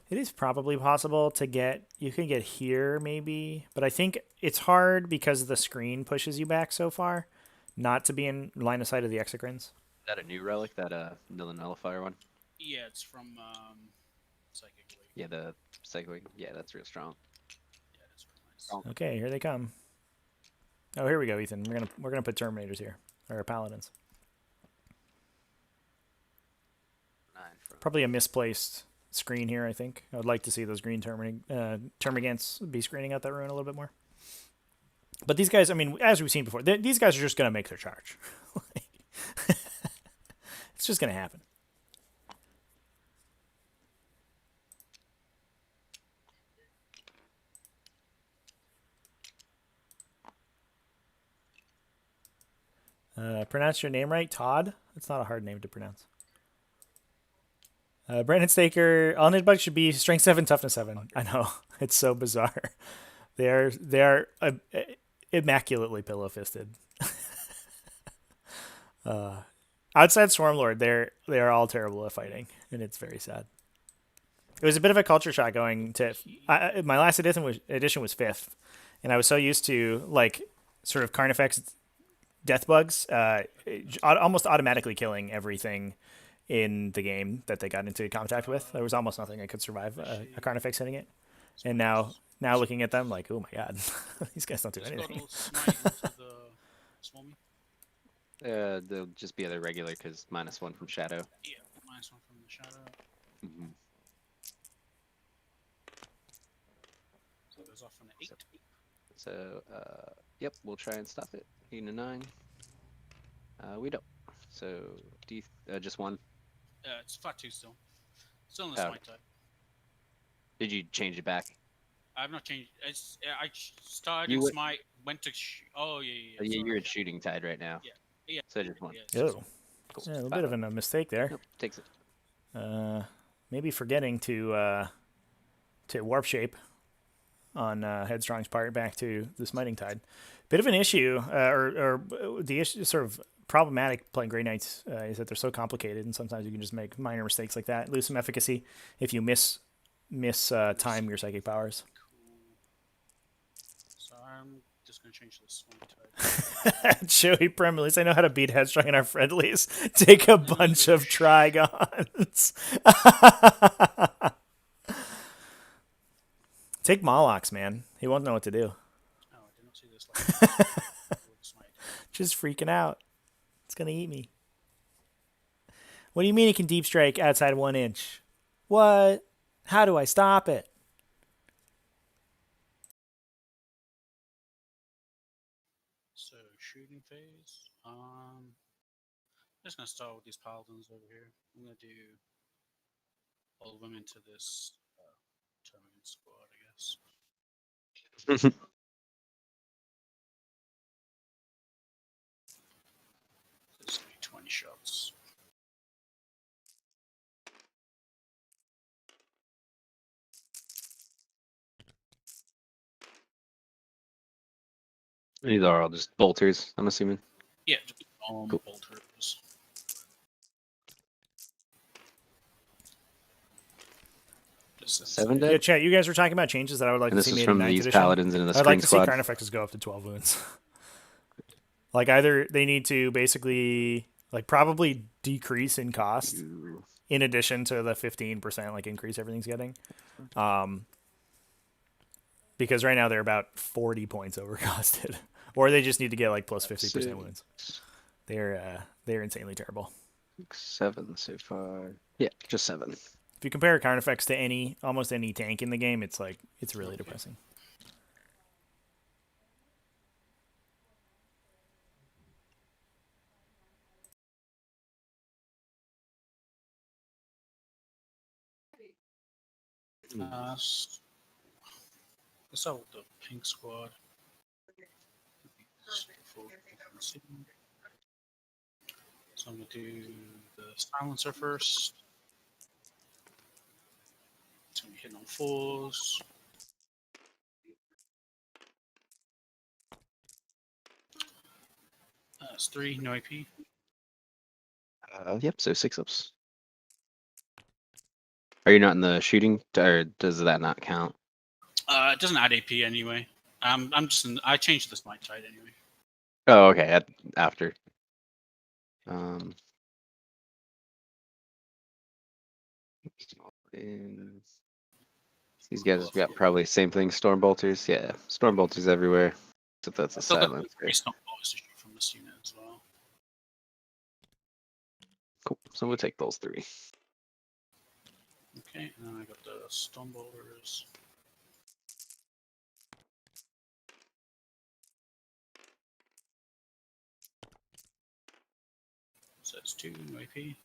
is probably possible to get. You can get here maybe, but I think it's hard because the screen pushes you back so far, not to be in line of sight of the Exocrines. Is that a new relic? That the Nullifier one? Yeah, it's from Psychic League. Yeah, the Psychic. Yeah, that's real strong. Yeah, that's real nice. Okay, here they come. Oh, here we go, Ethan. We're gonna put Terminators here, or Paladins. 9 from Probably a misplaced screen here, I think. I would like to see those green termagants be screening out that ruin a little bit more. But these guys, I mean, as we've seen before, these guys are just going to make their charge. It's just going to happen. Pronounce your name right, Todd. It's not a hard name to pronounce. Brandon Staker, all Nidbugs should be strength 7, toughness 7. I know, it's so bizarre. They are immaculately pillow fisted. Outside Swarmlord, they are all terrible at fighting, and it's very sad. It was a bit of a culture shock going to my last edition was 5th, and I was so used to like sort of Carnifex death bugs, almost automatically killing everything in the game that they got into contact with. There was almost nothing that could survive a Carnifex hitting it. And now looking at them, like, oh my god, these guys don't do anything. They'll just be other regular because -1 from Shadow. Yeah, -1 from the Shadow. Mm-hmm. So it goes off on an 8. So, yep, we'll try and stop it. 8 and 9. We don't. So, just 1. It's flat 2 still. Still in the smite type. Did you change it back? I've not changed. I started in smite, went to. Oh yeah. You're in shooting tide right now. Yeah. So just 1. Yeah, Oh, cool. yeah, a little bit of a mistake there. Nope, takes it. Maybe forgetting to warp shape on Headstrong's part back to the smiting tide. Bit of an issue, or the issue, sort of problematic playing Grey Knights is that they're so complicated, and sometimes you can just make minor mistakes like that, lose some efficacy if you miss time your psychic powers. Cool. So I'm just gonna change this one. Joey Prem, at least I know how to beat Headstrong in our friendlies. Take a bunch of Trigons. Take Molochs, man. He won't know what to do. Oh, I did not see this. Just freaking out. It's gonna eat me. What do you mean it can deep strike outside 1 inch? What? How do I stop it? So shooting phase. I'm just gonna start with these paladins over here. I'm gonna do all of them into this Terminate squad, I guess. This will be 20 shots. These are all just bolters, I'm assuming. Yeah, just all Cool. bolters. Just 7 Yeah, dead? chat. You guys were talking about changes that I would like And to this see is made from in 9th these edition. paladins into the I'd screen like to see squad. Carnifexes go up to 12 wounds. Like either they need to basically like probably decrease in cost in addition to the 15% like increase everything's getting. Because right now they're about 40 points overcosted. Or they just need to get like plus 50% wounds. They're insanely terrible. 7 so far. Yeah, just 7. If you compare Carnifex to almost any tank in the game, it's like it's really depressing. let's start with the pink squad. So I'm gonna do the silencer first. It's gonna be hitting on 4s. That's 3, no AP. Yep, so 6 ups. Are you not in the shooting, or does that not count? It doesn't add AP anyway. I'm just I changed this night tide anyway. Oh, okay, after. These guys got probably same thing, storm bolters. Yeah, storm bolters everywhere. Except that's a silencer. It's not bonus to shoot from this unit as well. Cool. So we'll take those 3. Okay, and then I got the stone boulders. So it's 2 AP.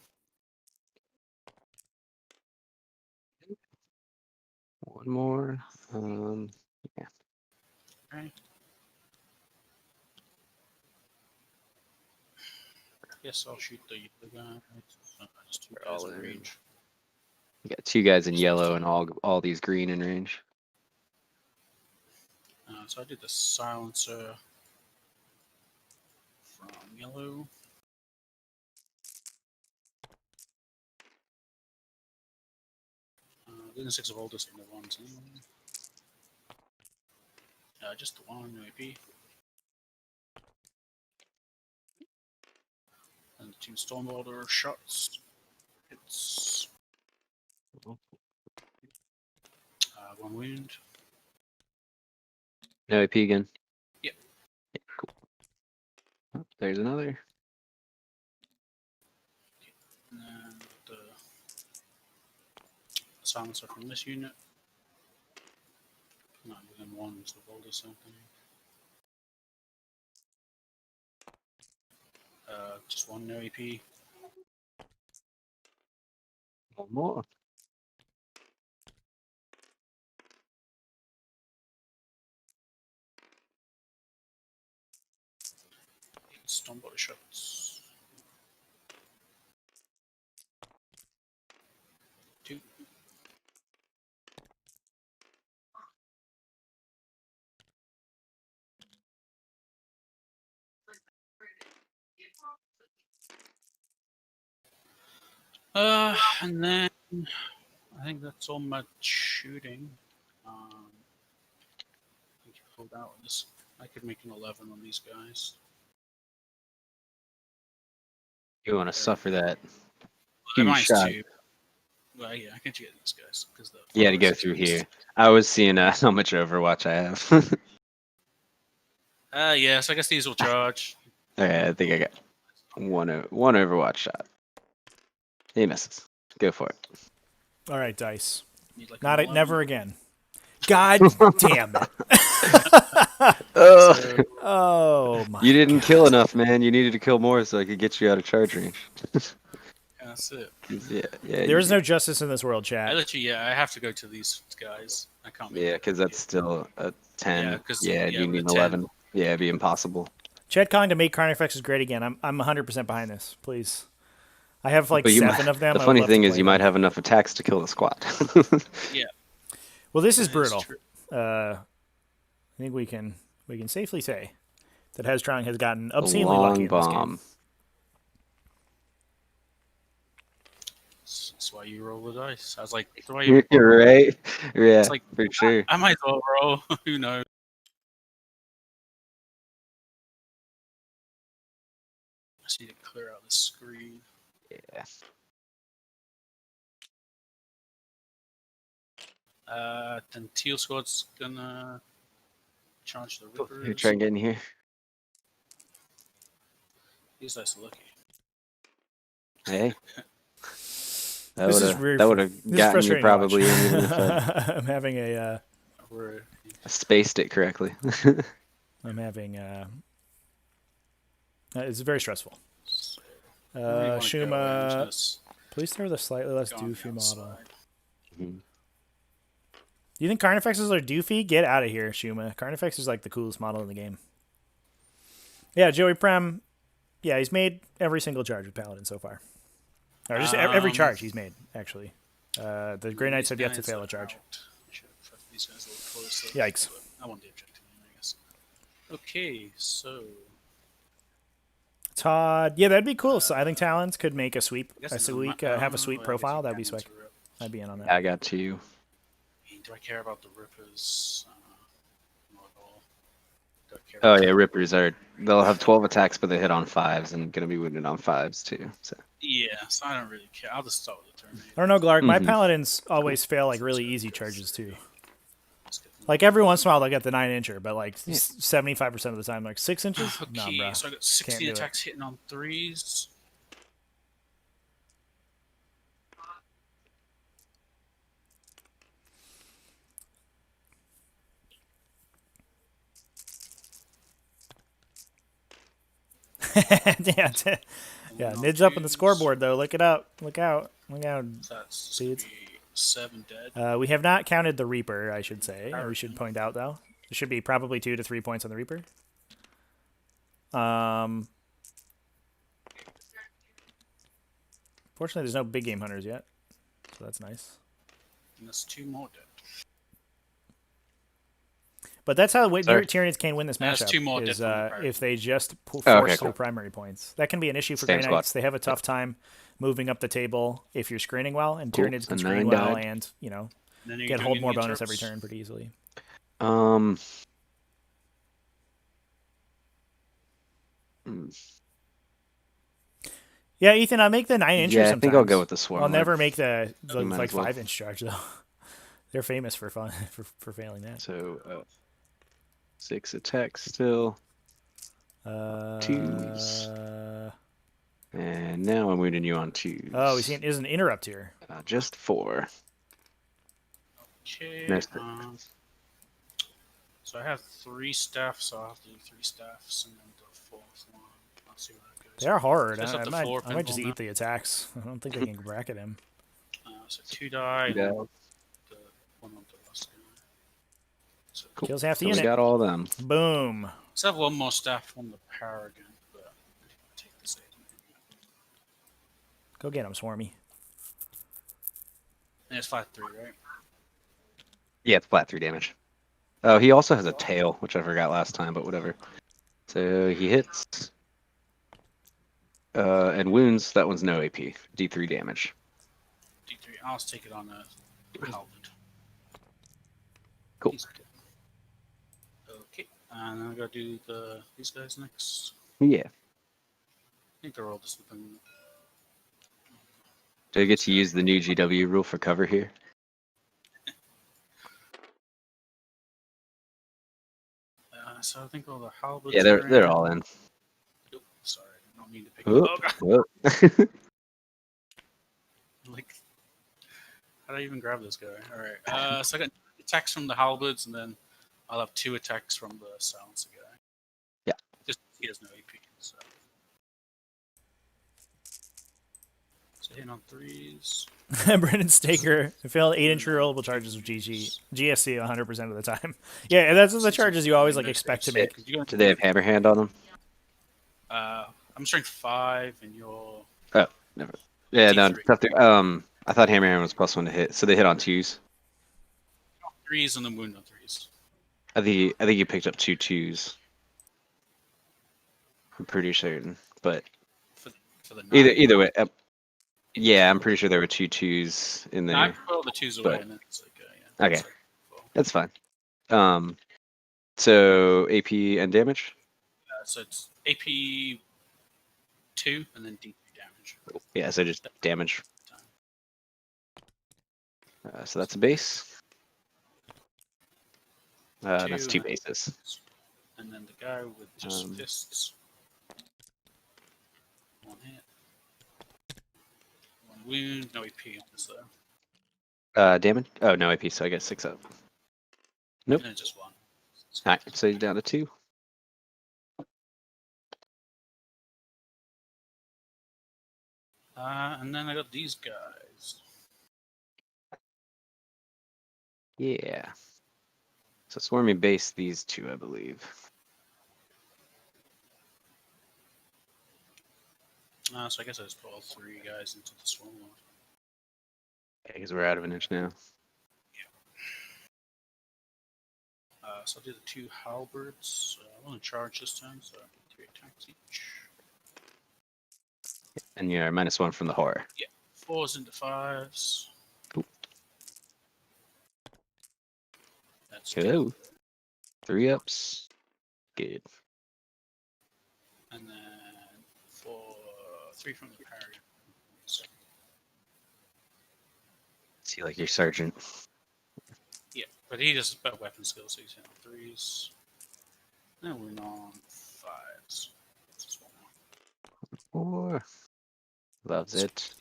One more. Yeah. Okay. Guess I'll shoot the yellow guy. Just 2 They're guys all in in. range. You got 2 guys in yellow and all these green in range. So I did the silencer from yellow. Then 6 of oldest and the ones in. Just the 1 AP. And 2 Stormbolter shots. It's 1 wound. No AP again. Yep. Yeah, cool. Oh, there's another. And then the silencer from this unit. Not within 1 is the boldest something. Just 1 no AP. One more. Stormbolter shots. 2. And then I think that's all my shooting. I think you pulled out with this. I could make an 11 on these guys. You want to suffer that Well, huge mine's shot. 2. Well, yeah, I can get these guys because the. You had to go through here. I was seeing how much Overwatch I have. Yeah, so I guess these will charge. Okay, I think I got one Overwatch shot. He misses. Go for it. All right, dice. Need like Not an it. 11. Never again. God damn it. Oh, So, Oh my. you didn't God. kill enough, man. You needed to kill more so I could get you out of charge range. that's it. Yeah. There is no justice in this world, I chat. literally, I have to go to these guys. I can't. Make Yeah, it. because that's still a 10. Yeah, 'cause- yeah, yeah, you with need a an 10. 11. Yeah, it'd be impossible. Chet calling to make Carnifex is great again. I'm 100% behind this. Please. I have like But 7 of them. The I would funny love thing to is, play you them. might have enough attacks to kill the squad. Yeah. Well, this is That brutal. true. I think we can safely say that Headstrong has gotten A obscenely lucky long in this game. bomb. That's why you roll the dice. I was like, that's why you. You're right. Yeah, It's like, for sure. I might as well roll. Who knows? I just need to clear out the screen. Yeah. Then Teal Squad's gonna charge the Here, Rippers. try and get in here. These dice are lucky. Hey. This is That would have This is gotten you frustrating to watch. probably in even if I I'm having a. We're spaced it correctly. I'm having. It's very stressful. where do you wanna go? I'm Shuma, just please throw the slightly less gonna go on the doofy model. outside. Mhm. Do you think Carnifexes are doofy? Get out of here, Shuma. Carnifex is like the coolest model in the game. Yeah, Joey Prem. Yeah, he's made every single charge with Paladin so far. Or just every charge he's made, actually. The Grey Knights have yet to These fail a guys charge. are out. I should have prepped these guys a little closer. Yikes. But I want the objective, I guess. Okay, so Todd. Yeah, that'd be cool. So I think Talons could make a sweep. I guess A it's sweep, I have a don't sweep know, I profile. guess That'd be you sweet. can interrupt. I'd be in on that. I got you. Do I care about the Rippers? Not at all. Do I care Oh about yeah, Rippers they'll have 12 attacks, but they hit on 5s and gonna be wounded on 5s too. So Yeah, so I don't really care. I'll just start with the Terminator. I don't know, Glark. My Mhm. Paladins always fail like really easy charges too. Let's get them. Like every once in a while they'll get the 9-incher, but like Yeah. 75% of the time, like 6 inches. Okay, Nah, bro. so I got Can't 16 do it. attacks hitting on 3s. yeah, yeah. Nids up on the scoreboard though. Look it up. Look out. Look out. So that's Seeds. gonna be 7 dead. We have not counted the Reaper, I should say. Power We should gun. point out though. There should be probably 2 to 3 points on the Reaper. Fortunately, there's no big game hunters yet, so that's nice. And that's 2 more dead. But that's how Sorry. Tyranids can win this That's matchup. 2 more Is dead from the pirate. if they just force okay, through cool. primary points. That can be an issue for Same Grey squad. Knights. They have a tough time moving up the table if you're screening well, and Cool. Tyranids can A screen 9 well died. and And then you're get doing hold more your bonus turps. every turn pretty easily. Yeah, Ethan, I'll make the 9 incher Yeah, I sometimes. think I'll go with the swarm. I'll Lord. never make the might like as well. 5-inch charge though. They're famous for fun for failing that. So 6 attacks still, twos. And now I'm wounding you on 2s. Oh, we see is an interrupt here. Just 4. Okay. Nice. So I have 3 staff, so I'll have to do 3 staffs and then the 4th one. I'll see where that goes. They are hard. Just I up to might, 4 I might just pinball eat the attacks. I don't think they can bracket him. So 2 die. Yeah. And the 1 on the last guy. So Cool. Kills half the So we unit. got all of them. Boom. let's have 1 more staff on the Paragon, but take the save. Go get him, Swarmy. And it's 5-3, right? Yeah, it's flat 3 damage. Oh, he also has a tail, which I forgot last time, but whatever. So he hits. And wounds, that one's no AP. D3 damage. D3. I'll just take it on the halberd. Cool. He's dead. Okay, and then I gotta do these guys next. Yeah. I think they're all just within. Do I get to use the new GW rule for cover here? So I think all the halberds. Yeah, they're all in. Oh, sorry, I don't mean to pick it up. Oh, God. Whoop. Like, how did I even grab this guy? All right. So I got attacks from the halberds, and then I'll have 2 attacks from the silencer guy. Yeah. Just he has no AP. So hitting on 3s. Brendan Staker failed 8-inch rollable charges with GSC 100% of the time. Yeah, and that's the charges you always like expect to make. Do they have hammer hand on them? I'm strength 5, and you're Oh, never. Yeah, no. D3. Tough to, I thought hammer hand was +1 to hit, so they hit on 2s. 3s and then wound on 3s. I think you picked up 2 2s. I'm pretty certain, but For the either way. Yeah, I'm pretty sure there were 2 2s in there. I put all the 2s away, but- and then it's like, yeah. Okay. It's like, well, That's fine. So AP and damage. so it's AP 2 and then D3 damage. Yeah, so just damage. So that's a base. That's 2 Two. bases. And then the guy with just Um, fists. 1 hit. 1 wound, no AP on this though. Damage. Oh, no AP, so I get 6 up. Nope. And then just 1. Alright, so you're down to 2. And then I got these guys. Yeah. So swarmy base these 2, I believe. So I guess I just put all 3 guys into the swarm lord. Yeah, because we're out of an inch now. So I'll do the 2 halberds. I want to charge this time, so I'll do 3 attacks each. And you're -1 from the horror. 4s into 5s. Cool. That's Hello. 3 ups. Good. And then 3 from the parry. So, See, like your sergeant. yeah, but he does better weapon skills, so he's hitting on 3s. Then we're on 5s. Just 1 more. 4. Loves it.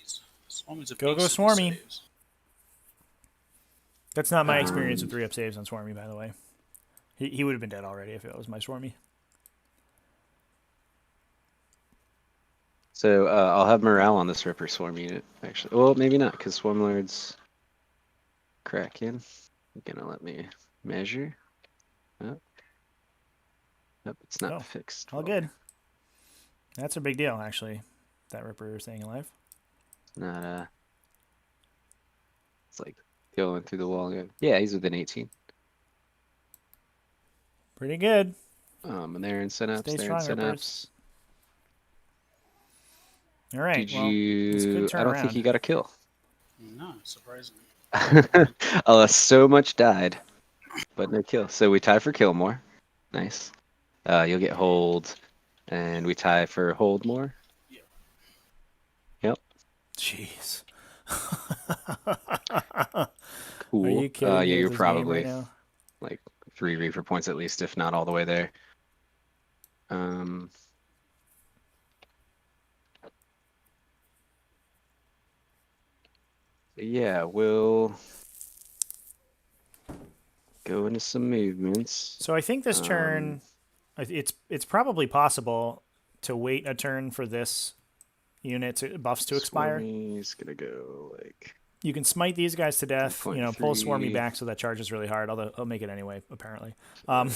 Go, Swarmy. That's not my experience with 3-up saves on Swarmy, by the way. He would have been dead already if it was my Swarmy. So I'll have morale on this Ripper Swarm unit, actually. Well, maybe not, because Swarmlord's Kraken. Gonna let me measure. Oh. Nope, it's not Oh, fixed. all good. That's a big deal, actually. That Ripper staying alive. Not it's like going through the wall. Yeah, he's within 18. Pretty good. And they're in synapse. Stay They're in strong, Rippers. synapse. All right. Did well, this you? could turn I don't around. think he got a kill. No, surprisingly. So much died, but no kill. So we tie for kill more. Nice. You'll get hold, and we tie for hold more. Yep. Jeez. Cool. Are you kidding me? Yeah, with you're this game probably right now? like 3 Reaper points at least, if not all the way there. Yeah, we'll go into some movements. So I think this turn, it's probably possible to wait a turn for this unit buffs to expire. Swarmy's gonna go like. You can smite these guys to death. Pull Swarmy 3.3. back so that charges really hard. Although I'll make it anyway, apparently. And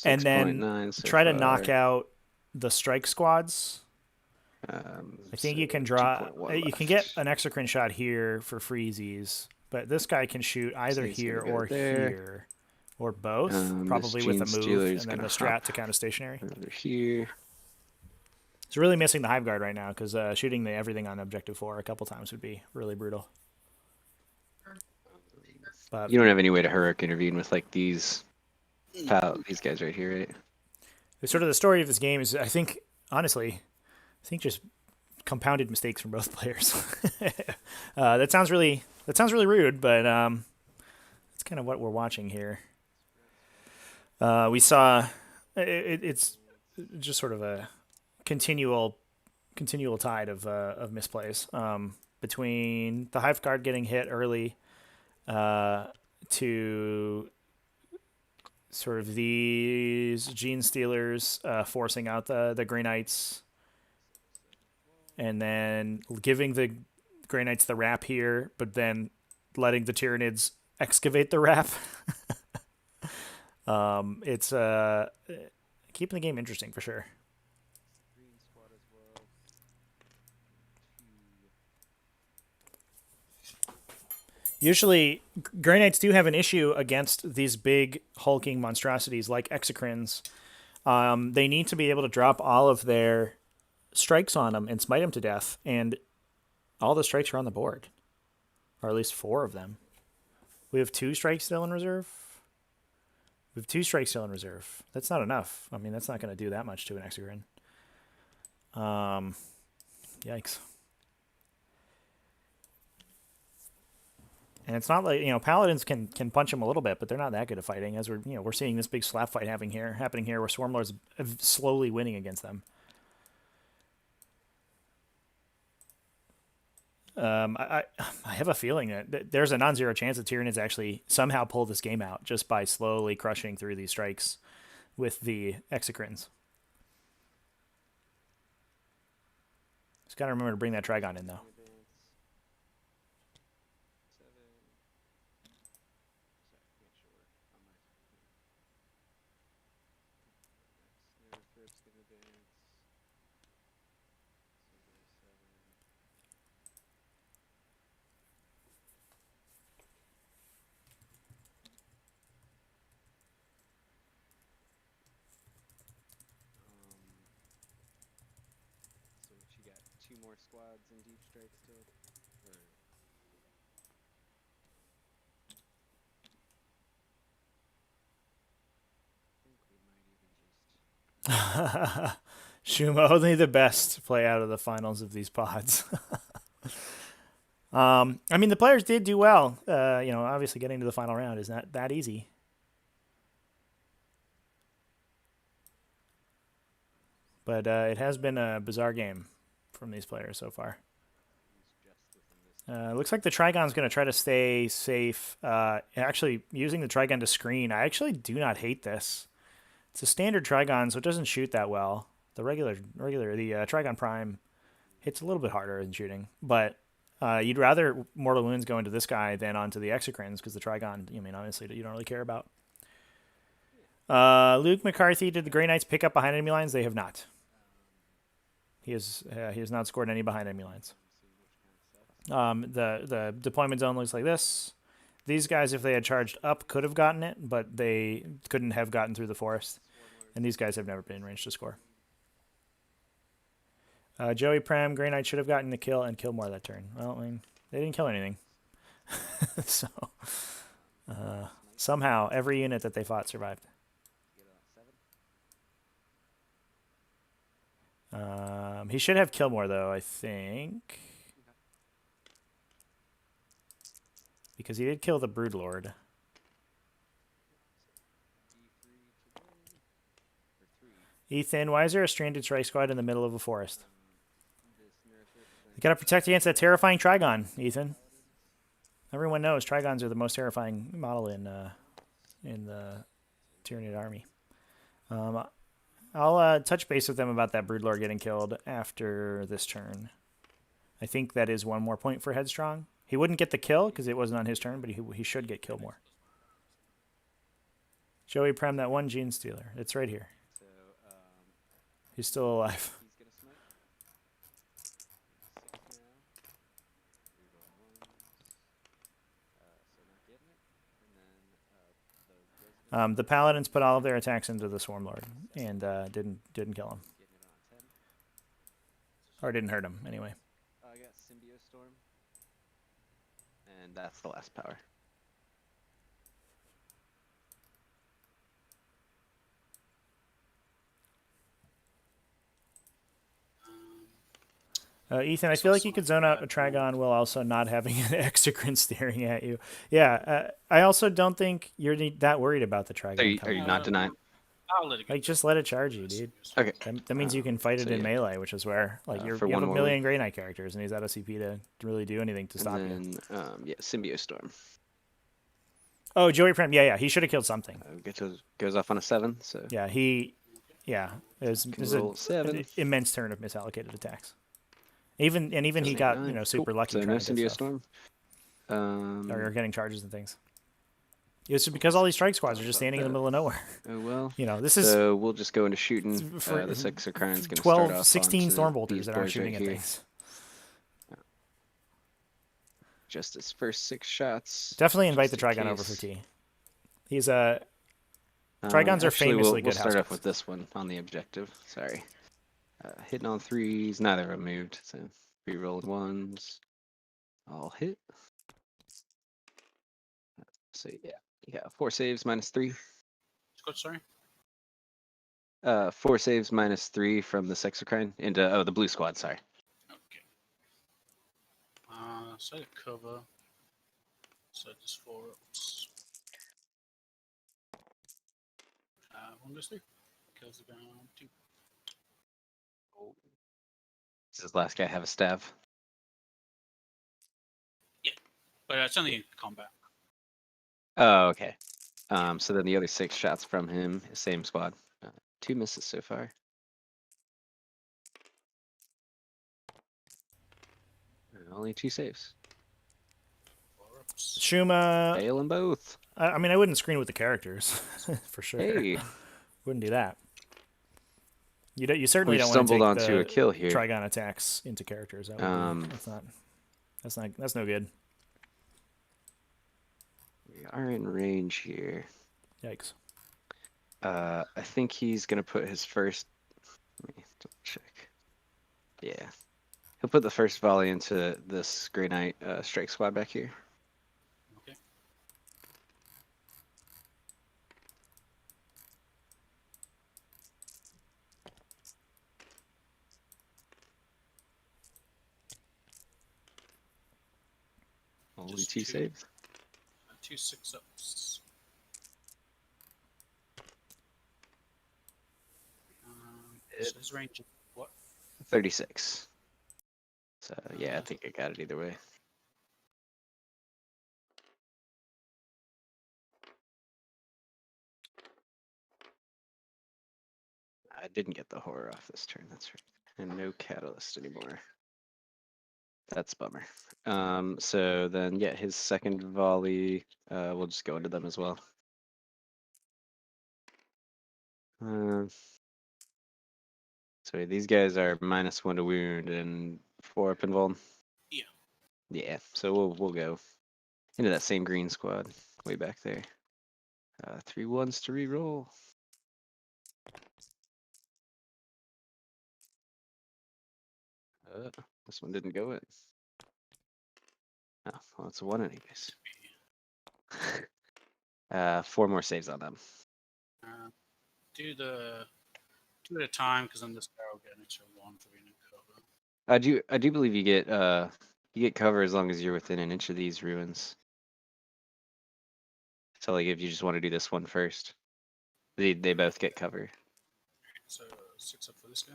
then 6.9 so try to far. knock out the strike squads. I think you can draw. 2.1 You can left. get an exocrine shot here for freezies, but this guy can shoot either he's here gonna go or there. here, or both, This probably with a Gene move, Stealer's and then the gonna strat hop to counter stationary. over here. It's really missing the Hive Guard right now because shooting everything on Objective 4 a couple times would be really brutal. But You don't have any way to heroic intervene with like these guys right here, right? sort of the story of this game is, I think, honestly, just compounded mistakes from both players. That sounds really rude, but it's kind of what we're watching here. We saw it's just sort of a continual tide of misplays between the Hive Guard getting hit early to sort of these Gene Stealers forcing out the Grey Knights, and then giving the Grey Knights the wrap here, but then letting the Tyranids excavate the wrap. It's keeping the game interesting for sure. Usually, Grey Knights do have an issue against these big hulking monstrosities like Exocrines. They need to be able to drop all of their strikes on them and smite them to death, and all the strikes are on the board, or at least 4 of them. We have 2 strikes still in reserve. We have 2 strikes still in reserve. That's not enough. I mean, that's not going to do that much to an Exocrine. Yikes. And it's not like, Paladins can punch them a little bit, but they're not that good at fighting. As we're seeing this big slap fight happening here, where Swarmlord's slowly winning against them. I have a feeling that there's a non-zero chance that Tyranids actually somehow pull this game out just by slowly crushing through these strikes with the Exocrines. Just gotta remember to bring that Trigon in though. So what you got? 2 more squads in deep strike still? Or... I think we might even just... Shuma, only the best play out of the finals of these pods. I mean, the players did do well. Obviously getting to the final round is not that easy. But it has been a bizarre game from these players so far. Looks like the Trigon's going to try to stay safe. Actually, using the Trigon to screen. I actually do not hate this. It's a standard Trigon, so it doesn't shoot that well. The Trigon Prime hits a little bit harder in shooting, but you'd rather mortal wounds go into this guy than onto the Exocrines because the Trigon, I mean, honestly, you don't really care about. Luke McCarthy, did the Grey Knights pick up behind enemy lines? They have not. He has not scored any behind enemy lines. The deployment zone looks like this. These guys, if they had charged up, could have gotten it, but they couldn't have gotten through the forest. And these guys have never been in range to score. Joey Prem, Grey Knight should have gotten the kill and kill more that turn. Well, I mean, they didn't kill anything. So, somehow, every unit that they fought survived. He should have kill more, though, I think. Because he did kill the Broodlord. Ethan, why is there a stranded strike squad in the middle of a forest? You gotta protect against that terrifying Trigon, Ethan. Everyone knows Trigons are the most terrifying model in the Tyranid army. I'll touch base with them about that Broodlord getting killed after this turn. I think that is one more point for Headstrong. He wouldn't get the kill because it wasn't on his turn, but he should get kill more. Joey Prem, that one Gene Stealer. It's right here. He's still alive. The Paladins put all of their attacks into the Swarmlord and didn't kill him. Or didn't hurt him, anyway. I got Storm. And that's the last power. Ethan, I feel like you could zone out a Trigon while also not having an Exocrine staring at you. Yeah, I also don't think you're that worried about the Trigon. Are you not denying? I'll let it go. Like, just let it charge you, dude. Okay. That means you can fight it so in yeah. melee, which is where you have a million Grey Knight characters, and he's out of CP to really do anything to stop you. Yeah, Symbio Storm. Oh, Joey Prem, yeah, he should have killed something. Goes off on a 7, so Yeah, there's roll 7. an immense turn of misallocated attacks. Even he got super lucky. So trying no to get Symbio stuff. Storm. Or getting charges and things. It's because all these strike squads are just standing in the middle of nowhere. Oh well. This is so we'll just go into shooting. for The Exocrine's going to 12, 16 Stormbolters that aren't shooting at here. things. Just his first 6 shots. Definitely invite the Trigon over for T. He's a Trigons are famously good. We'll start off with this one on the objective. Sorry. Hitting on 3s, neither of them moved. So 3 rolled 1s. All hit. So yeah, you got 4 saves -3. Sorry. 4 saves -3 from the Exocrine into the blue squad. Sorry. Okay. So I cover. So just 4 ups. 1 goes 3. Kills the ground 2. Does this last guy have a staff? Yeah, but it's only in combat. Oh, okay. So then the other 6 shots from him, same squad. 2 misses so far. And only 2 saves. 4 ups. Shuma. Fail them both. I mean, I wouldn't screen with the characters for sure. Hey, Wouldn't do that. You certainly we don't want to stumbled take onto the a kill here. Trigon attacks into characters. That would be, that's no good. We are in range here. Yikes. I think he's gonna put his first. Let me double check. Yeah, he'll put the first volley into this Grey Knight strike squad back here. Okay. Only Just 2 2. saves. 2 6 ups. So his range of what? 36. So yeah, I think I got it either way. I didn't get the horror off this turn. That's right. And no catalyst anymore. That's a bummer. So then, yeah, his second volley, we'll just go into them as well. So these guys are -1 to wound and 4 up involved. Yeah. Yeah, so we'll go into that same green squad way back there. 3 1s to reroll. This one didn't go in. Oh, well, it's a 1 anyways. 4 more saves on them. Do the 2 at a time, because then this guy will get an extra 1 for being in cover. I do believe you get cover as long as you're within an inch of these ruins. So like if you just want to do this one first, they both get cover. So 6 up for this guy.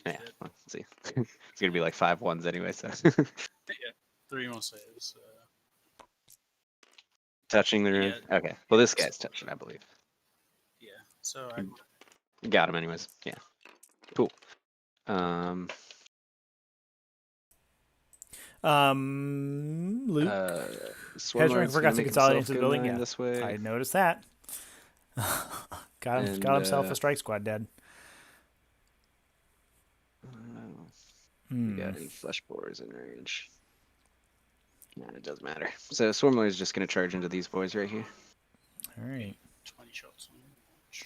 Yeah, Dead. well, let's see. It's gonna be like 5 1s anyway. So Yeah, 3 more saves. touching the ruin. Yeah. Okay. Well, this guy's touching, I believe. Yeah. So I You got him anyways. Yeah. Cool. Luke. Headstrong forgot to consolidate into the building. Yeah, this way. I noticed that. got himself a strike squad dead. We got any flesh borers in range? Yeah, it doesn't matter. So Swarmlord is just gonna charge into these boys right here. All right. 20 shots on launch.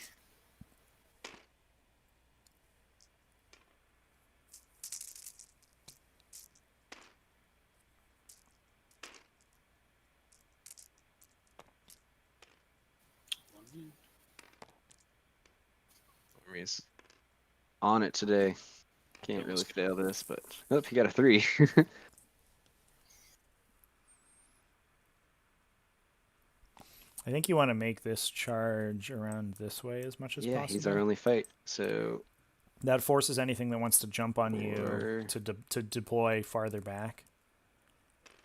He's on it today. Can't really fail this, but oh, he got a 3. I think you want to make this charge around this way as much as yeah, possible. he's our only fight. So that forces anything that wants to jump on you Four. to deploy farther back.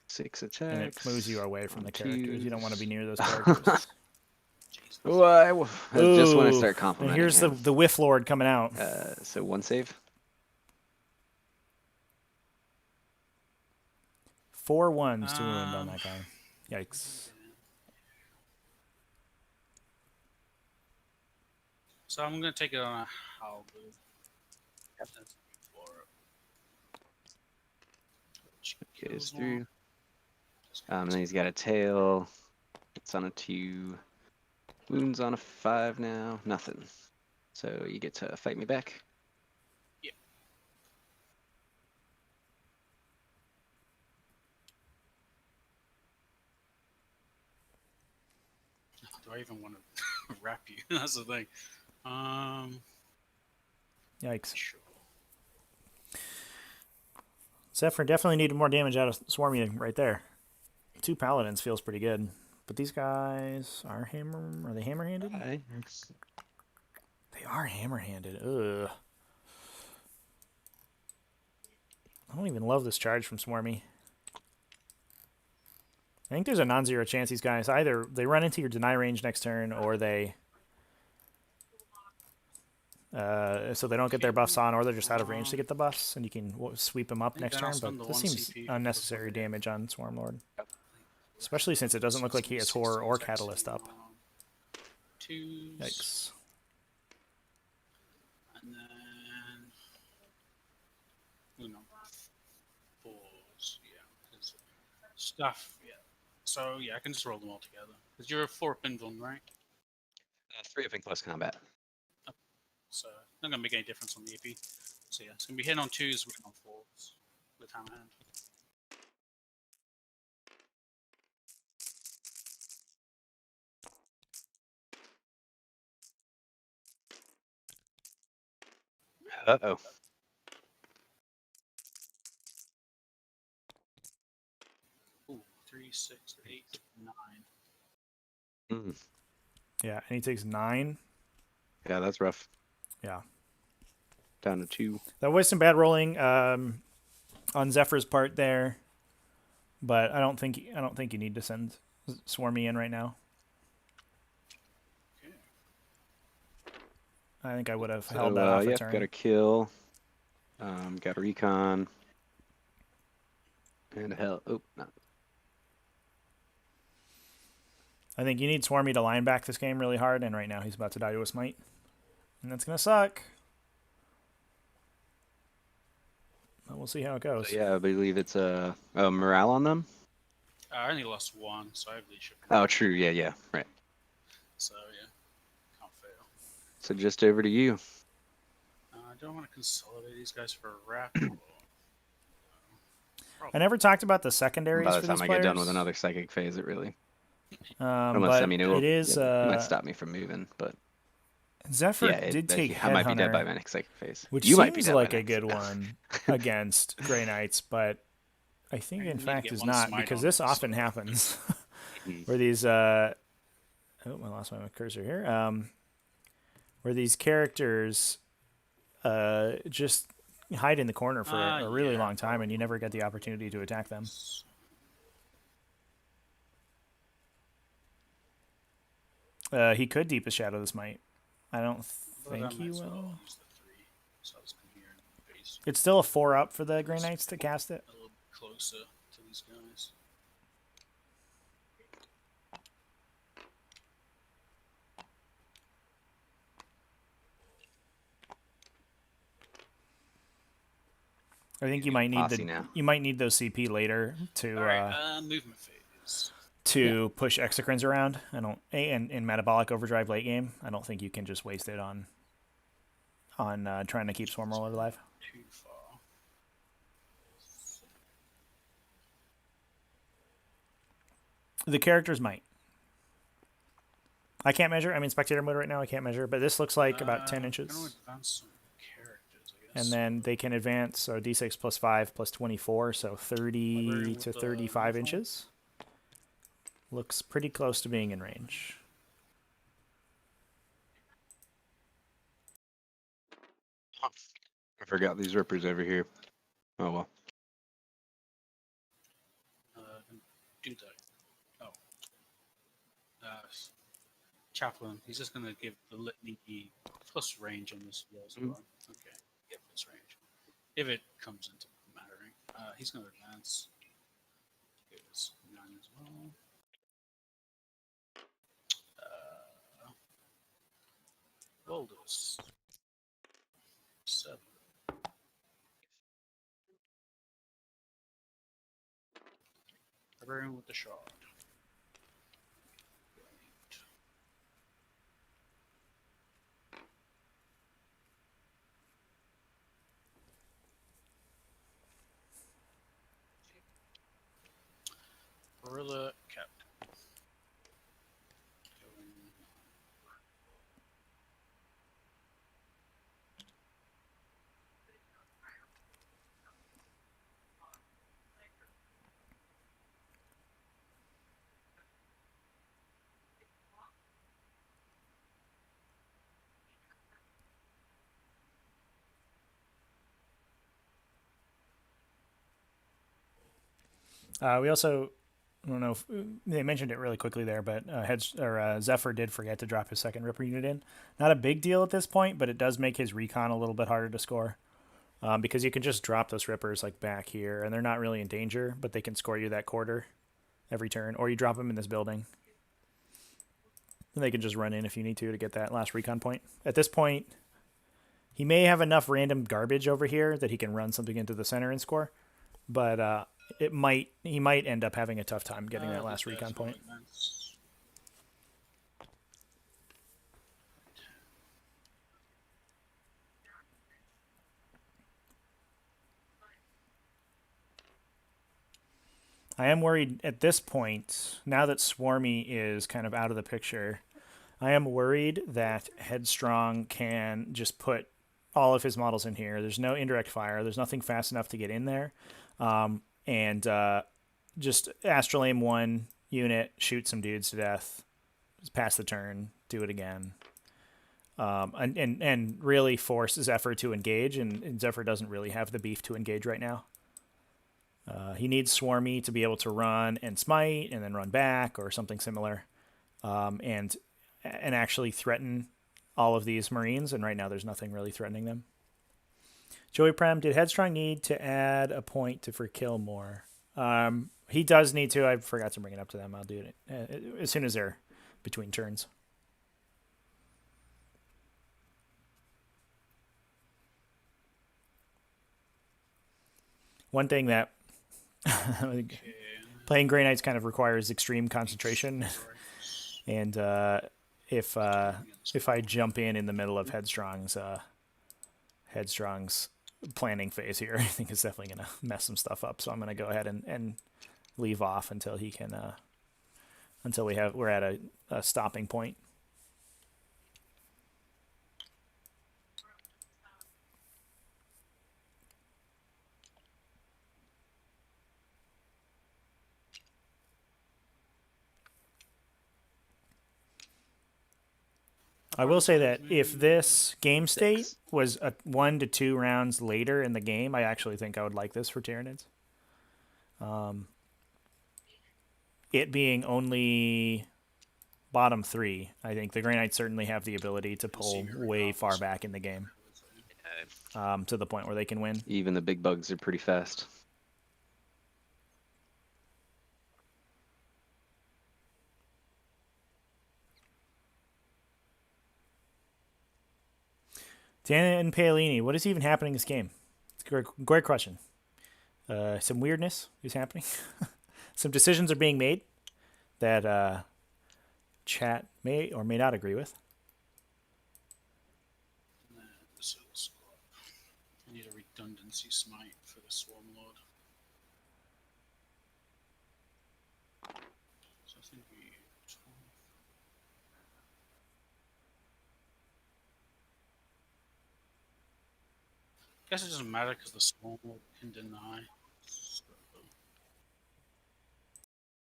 6 attacks. And it moves you away from the characters. You don't want to be near those Jesus. characters. Well, just when I start And complimenting here's him. the Whiff Lord coming out. So 1 save. 4 1s to wound on that guy. Yikes. So I'm gonna take it on a halberd. That's 4 up. Goes through. And then he's got a tail. It's on a 2. Wounds on a 5 now. Nothing. So you get to fight me back. Yeah. Do I even want to wrap you? That's the thing. Yikes. Sure. Zephyr definitely needed more damage out of Swarmy right there. 2 Paladins feels pretty good. But these guys are they hammer-handed? Hi. They are hammer-handed. Ugh. I don't even love this charge from Swarmy. I think there's a non-zero chance these guys either they run into your deny range next turn or they so they don't get their buffs on, or they're just out of range to get the buffs, and you can sweep them up next turn. But this seems unnecessary damage on Swarmlord, especially since it doesn't look like he has Horror or Catalyst up. Yikes. And then fours, yeah. Stuff, yeah. So yeah, I can just roll them all together. Because you're a 4 pinball, right? 3 up in close combat. So not gonna make any difference on the AP. So yeah, it's gonna be hitting on 2s, hitting on 4s with hammer hand. Uh-oh. Ooh, 3, 6, 8, 9. Yeah, and he takes 9. Yeah, that's rough. Yeah. Down to 2. That was some bad rolling on Zephyr's part there, but I don't think you need to send Swarmy in right now. Okay. I think I would have So, held that off a yep, turn. got a kill. Got a recon. And hell, oh, no. I think you need Swarmy to line back this game really hard, and right now he's about to die to a smite. And that's going to suck. But we'll see how it goes. So, yeah, I believe it's a morale on them. I only lost one, so I have leadership. Oh, true. Yeah, right. So yeah, can't fail. So just over to you. I don't want to consolidate these guys for a raffle. I never talked about the secondaries By the for time these I players. get done with another psychic phase, it really. But Unless, I mean, it is. it might stop me from moving, but. Zephyr Yeah, did take I might be dead by Headhunter, my next psychic phase. which You might be seems dead by like a next. good one against Grey Knights, but I think I in need to fact get is one not, smite because on this it, often so- happens Mhm. where these. Oh, I lost my cursor here. Where these characters just hide in the corner for a really Yeah. long time, and you never get the opportunity to attack them. He could Deepest Shadow this might. I don't But think I he might as will. well use the 3. So I'll just come here and base It's still a 4-up for the Grey Knights to cast it. a little bit closer to these guys. I think you might need Posse now. you might need those CP later to All right, movement phase. push Exocrines around. I don't in Metabolic Overdrive late game. I don't think you can just waste it on trying to keep Swarmroller alive. Too far. The characters might. I can't measure. I'm in spectator mode right now. I can't measure, but this looks like about 10 I'm gonna inches. advance some characters, I guess. And then they can advance, so D6 plus 5 plus 24, so 30 Library to with the 35 rifle. inches. Looks pretty close to being in range. I forgot these rippers over here. Oh well. Do that. Oh. Chaplain. He's just gonna give the litany plus range on this as well. Okay. Yeah, plus range. If it comes into mattering. He's gonna advance. Give us 9 as well. Boulders. 7. Everyone with the shard. Gorilla Captain. We also, I don't know if they mentioned it really quickly there, but Zephyr did forget to drop his second Ripper unit in. Not a big deal at this point, but it does make his recon a little bit harder to score. Because you can just drop those Rippers like back here, and they're not really in danger, but they can score you that quarter every turn, or you drop them in this building. And they can just run in if you need to get that last recon point. At this point, he may have enough random garbage over here that he can run something into the center and score, but he might end up having a tough time getting that last recon point. I am worried at this point, now that Swarmy is kind of out of the picture, I am worried that Headstrong can just put all of his models in here. There's no indirect fire. There's nothing fast enough to get in there. And just Astral Aim 1 unit, shoot some dudes to death, just pass the turn, do it again. And really force Zephyr to engage, and Zephyr doesn't really have the beef to engage right now. He needs Swarmy to be able to run and smite and then run back or something similar, and actually threaten all of these Marines, and right now there's nothing really threatening them. Joey Prem, did Headstrong need to add a point for kill more? He does need to. I forgot to bring it up to them. I'll do it as soon as they're between turns. One thing that playing Grey Knights kind of requires extreme concentration, and if I jump in the middle of Headstrong's planning phase here, I think it's definitely going to mess some stuff up. So I'm going to go ahead and leave off until he can until we're at a stopping point. I will say that if this game state was 1 to 2 rounds later in the game, I actually think I would like this for Tyranids. It being only bottom 3, I think the Grey Knights certainly have the ability to pull way far back in the game, to the point where they can win. Even the big bugs are pretty fast. Dana and Paolini, what is even happening in this game? It's a great question. Some weirdness is happening. Some decisions are being made that chat may or may not agree with. I need a redundancy smite for the Swarm Lord. So I think we. Guess it doesn't matter because the Swarm Lord can deny.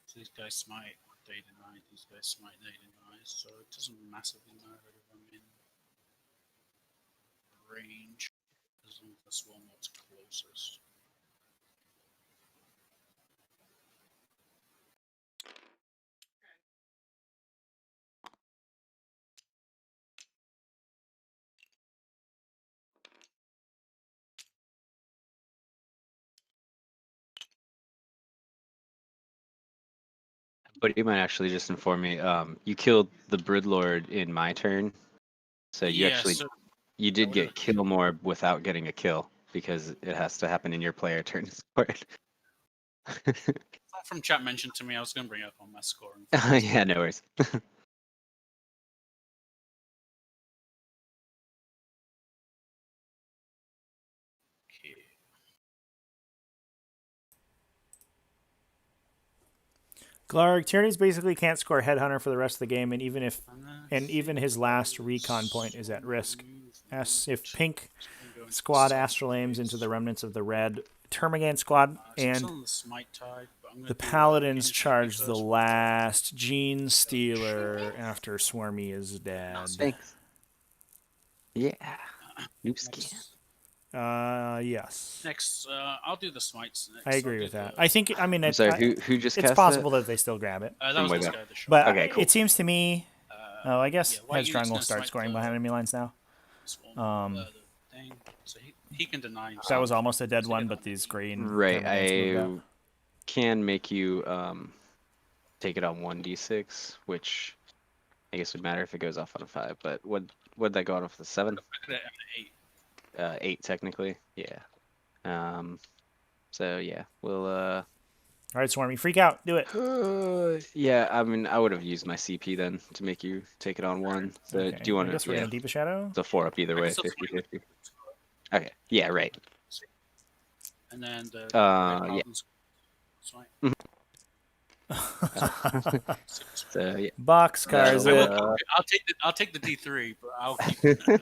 So these guys smite, they deny. These guys smite, they deny. So it doesn't massively matter if I'm in range as long as the Swarm Lord's closest. But you might actually just inform me. You killed the Broodlord in my turn, so you actually you did get kill more without getting a kill because it has to happen in your player turn. From chat mentioned to me, I was going to bring it up on my scoring. Yeah, no worries. Glarg, Tyranids basically can't score Headhunter for the rest of the game, and even his last recon point is at risk. As if Pink squad Astral aims into the remnants of the red Termagant squad, and the Paladins charge the last Gene Stealer after Swarmy is dead. Thanks. Yeah. Noob skin. Yes. Next, I'll do the smites next. I agree with that. I think, I mean, I'm sorry, who just it's cast possible that? that they still grab it. That was this guy, the but okay, cool. It seems to me, I guess yeah, Headstrong will start scoring behind enemy lines now. So he can deny. That was almost a dead one, but these green Right, moved I up. can make you take it on 1d6, which I guess would matter if it goes off on a 5. But would that go on with the 7? 8. 8 technically, yeah. So yeah, we'll All right, Swarmy, freak out, do it. yeah, I mean, I would have used my CP then to make you take it on 1. So Okay. do you want I guess we're gonna Deep a Shadow. the 4 up either way, 50-50. Okay, yeah, right. And then the yeah. So yeah. Boxcars I'll take the D3, but I'll keep it as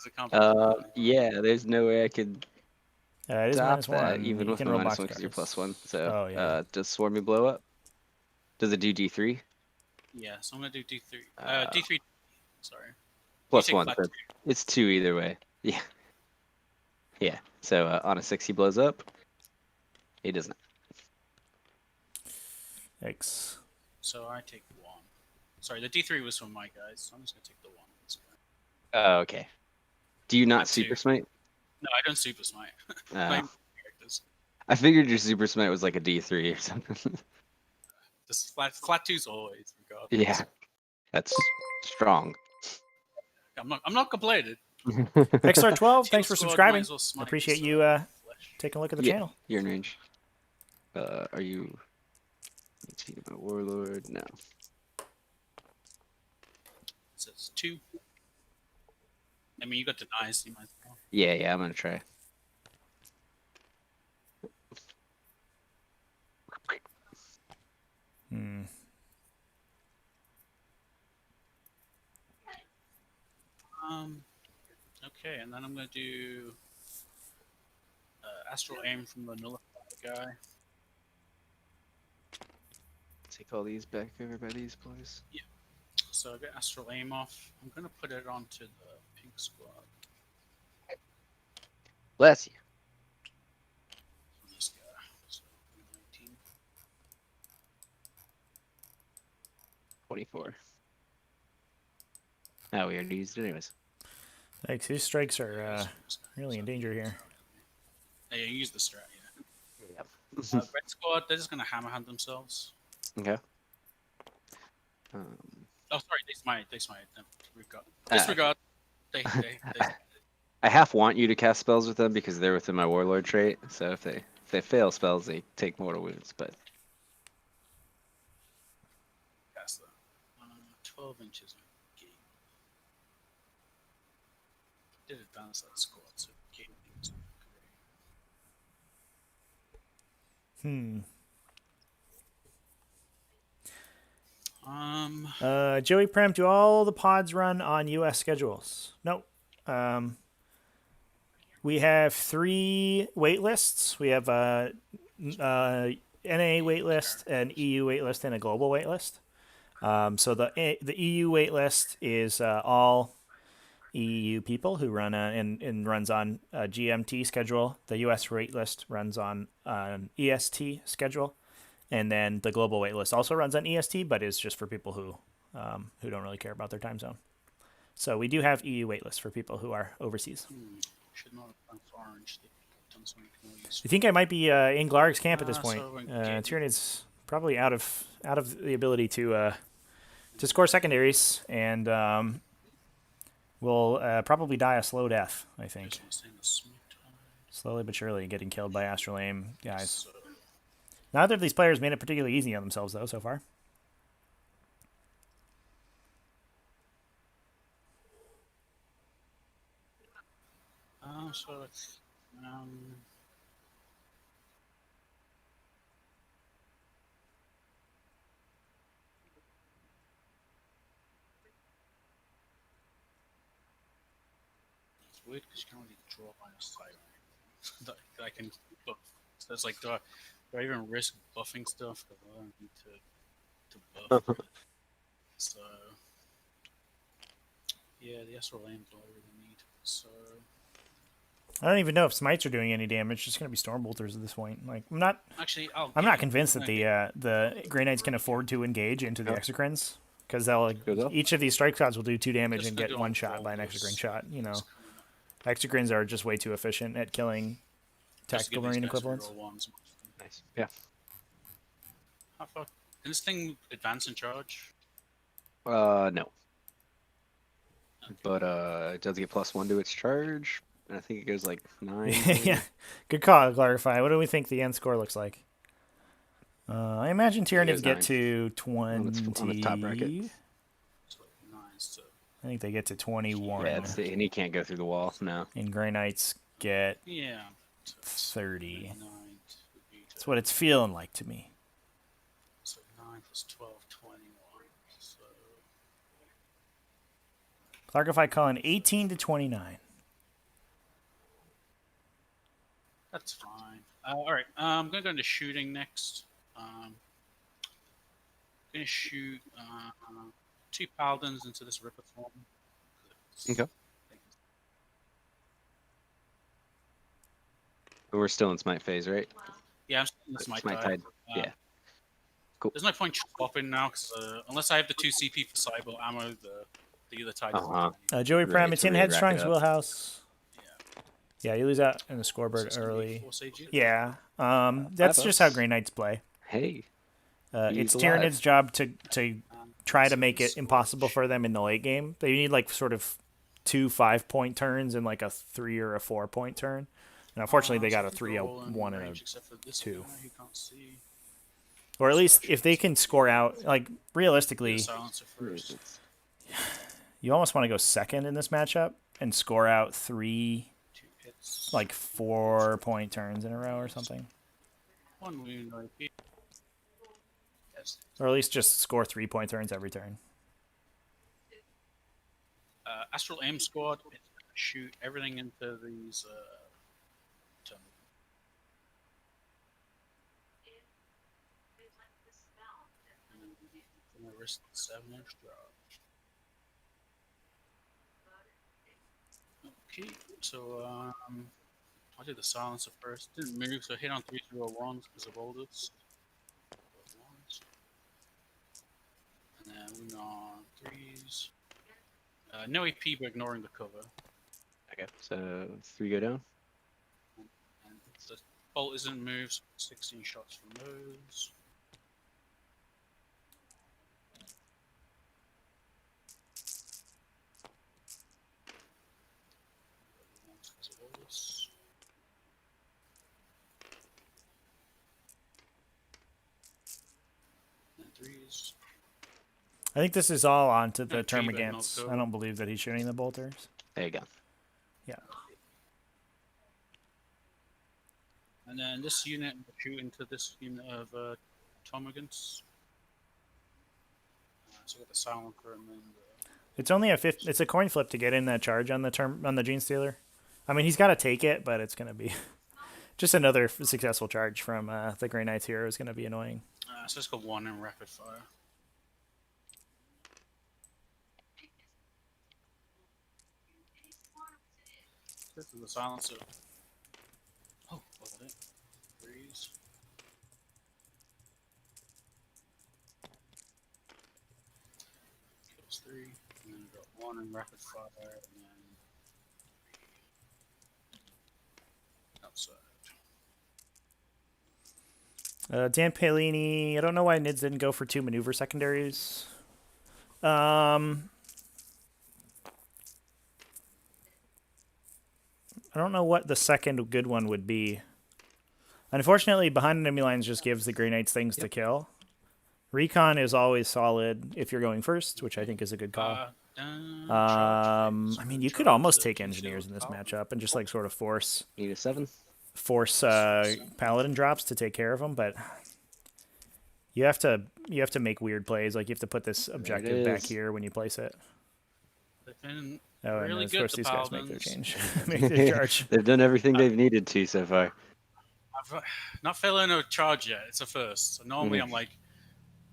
a compliment. Yeah, there's no way I could it is stop -1. that even you with can the roll -1 because you're boxcars. +1. So Oh, yeah. does Swarmy blow up? Does it do D3? Yeah, so I'm gonna do D3. D3. Sorry. +1. So it's 2 either way. Yeah. Yeah. So on a 6 he blows up. He does not. X. So I take 1. Sorry, the D3 was from my guys, so I'm just gonna take the 1. Oh, okay. Do you not Have two. super smite? No, I don't super smite. Not Oh. even characters. I figured your super smite was like a D3 or something. Just flat twos always, regardless. Yeah, that's strong. I'm not complaining. XR12, thanks Teal for squad might subscribing. as well smite Appreciate this, you flesh. taking a look at the Yeah, channel. you're in range. Are you? Let's see, my warlord? No. It says 2. I mean, you got denies, you might as well. Yeah, I'm gonna try. Hmm. Okay, and then I'm gonna do astral aim from the nullifier guy. Take all these back over by these boys. So I get astral aim off. I'm gonna put it onto the pink squad. Bless you. This guy. So 19. 24. Oh, we already used it anyways. Thanks. These strikes are really in danger here. Yeah, you use the strat, yeah. Yep. Red squad, they're just gonna hammer hand themselves. Okay. Oh, sorry, they smite. Disregard. They I half want you to cast spells with them because they're within my warlord trait. So if they fail spells, they take mortal wounds. But cast them. 12 inches. Did advance that squad, so game was great. Joey Prem, do all the pods run on US schedules? Nope. We have 3 wait lists. We have a NA wait list, an EU wait list, and a global wait list. So the EU wait list is all EU people who run and runs on a GMT schedule. The US wait list runs on an EST schedule, and then the global wait list also runs on EST, but is just for people who don't really care about their time zone. So we do have EU wait lists for people who are overseas. Should not have done orange. Done something noise. I think I might be in Glarg's camp at this point. So Tyranids probably out of the ability to score secondaries, and will probably die a slow death, I think. Slowly but surely getting killed by Astral Aim guys. Neither of these players made it particularly easy on themselves, though, so far. So it's weird because you can only draw line of sight. that I can buff. So it's like, do I even risk buffing stuff? Because I don't need to buff. So yeah, the Astral Aim's all I really need. So I don't even know if smites are doing any damage. It's just going to be storm bolters at this point. Like I'm not convinced that the Grey Knights can afford to engage into the Exocrines, because each of these strike shots will do 2 damage and get one shot by an Exocrine shot. You know, Exocrines are just way too efficient at killing tactical marine equivalents. Nice. Yeah. How far can this thing advance and charge? No. Okay. But it does get +1 to its charge. And I think it goes like 9. Yeah, good call, Clarify. What do we think the end score looks like? I imagine Tyranids get to 20. On the top bracket. So I think they get to 21. Yeah, and he can't go through the wall. No. And Grey Knights get yeah, 30. 9 That's what it's feeling like to me. So 9 plus 12, 21. So Clarify calling 18 to 29. that's fine. All right, I'm gonna go into shooting next. Gonna shoot 2 paladins into this ripper form. Okay. We're still in smite phase, right? Yeah, I'm still in the smite tide. Yeah. Cool. There's no point swapping now, because unless I have the 2 CP for cyber ammo, the The other tide. Joey Right, Prime, to it's in really rack it Headstrong's up. wheelhouse. Yeah. Yeah, you lose out in the So scoreboard it's gonna be early. Force AG. Yeah, that's just how Grey Knights play. Hey, It's he's alive. Tyranids' job to try to make it Scorch. impossible for them in the late game. They need like sort of 2 5-point turns and like a 3 or a 4-point turn. And unfortunately, they So got I a think 3, they're a all in 1, and a range except for this 2. guy who can't see. Or at least if they can score out, like realistically, Silencer first. you almost want to go second in this matchup and score out 3 2 hits. like 4-point turns in a row or something. 1 wound IP. Yes. Or at least just score 3-point turns every turn. Astral Aim Squad is gonna shoot everything into these. And risk 7 extra. Okay, so I'll do the silencer first. Didn't move, so hit on 301s because of all this. And then wound on 3s. No AP, but ignoring the cover. Okay, so 3 go down. And the bolt isn't moved, so 16 shots from those. Because of all this. And 3s. I think this is all onto the No, T-Bag, Termagants. no go. I don't believe that he's shooting the bolters. There you go. Yeah. And then this unit will shoot into this unit of Tomagants. So we got the silencer and then It's only it's a coin flip to get in that charge on the Gene Stealer. I mean, he's got to take it, but it's going to be just another successful charge from the Grey Knights here is going to be annoying. so let's go 1 in rapid fire. This is the silencer. Oh, hold it. 3s. Kills 3. And then we got 1 in rapid fire and then outside. Dan Palini, I don't know why Nids didn't go for 2 maneuver secondaries. I don't know what the second good one would be. Unfortunately, behind enemy lines just gives the Grey Knights things to kill. Recon is always solid if you're going first, which I think is a good call. I mean, you could almost take engineers in this matchup and just like sort of force Need a 7. paladin drops to take care of them, but you have to make weird plays. Like you have to put this objective back here when you place it. They've been Oh, really and good, of course the these guys make their Paladins. change, make their charge. They've done everything they've needed to so far. I've not failing a charge yet. It's a first. So normally I'm like,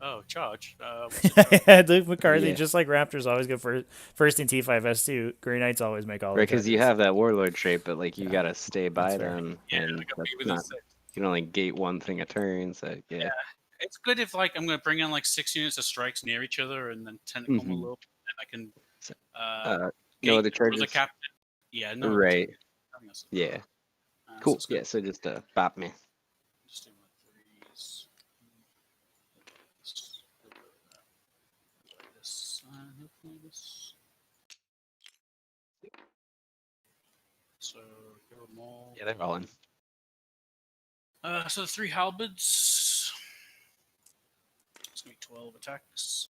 oh, charge. Luke McCarthy, Yeah. just like Raptors always go first in T5S2, Grey Knights always make all Right, the because you charges. have that warlord trait, but like you gotta stay by fair. them, Yeah, and I got that's within not. 6. You can only gate one thing a turn, so yeah. It's good if like I'm gonna bring in like 6 units of strikes near each other and then tentacle them a little, and I can No gate other the charges. captain. Yeah, no. Right. I think that's Yeah. so Cool. let's go. Yeah. So just bop me. Just do my 3s. This and hopefully this. So kill them all. Yeah, they're all in. So the 3 halberds. It's gonna be 12 attacks.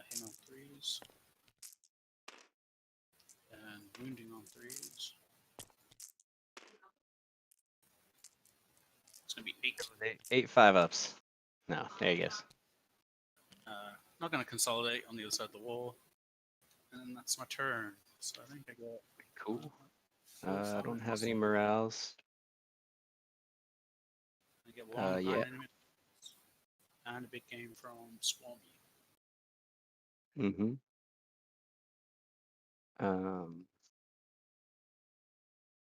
Hit on 3s. And wounding on 3s. It's gonna be 8. 8 5-ups. No, there you go. Not gonna consolidate on the other side of the wall. And that's my turn. So I think I got Cool. I don't have any morales. I get 1 yeah. enemy and a big game from Swarmy.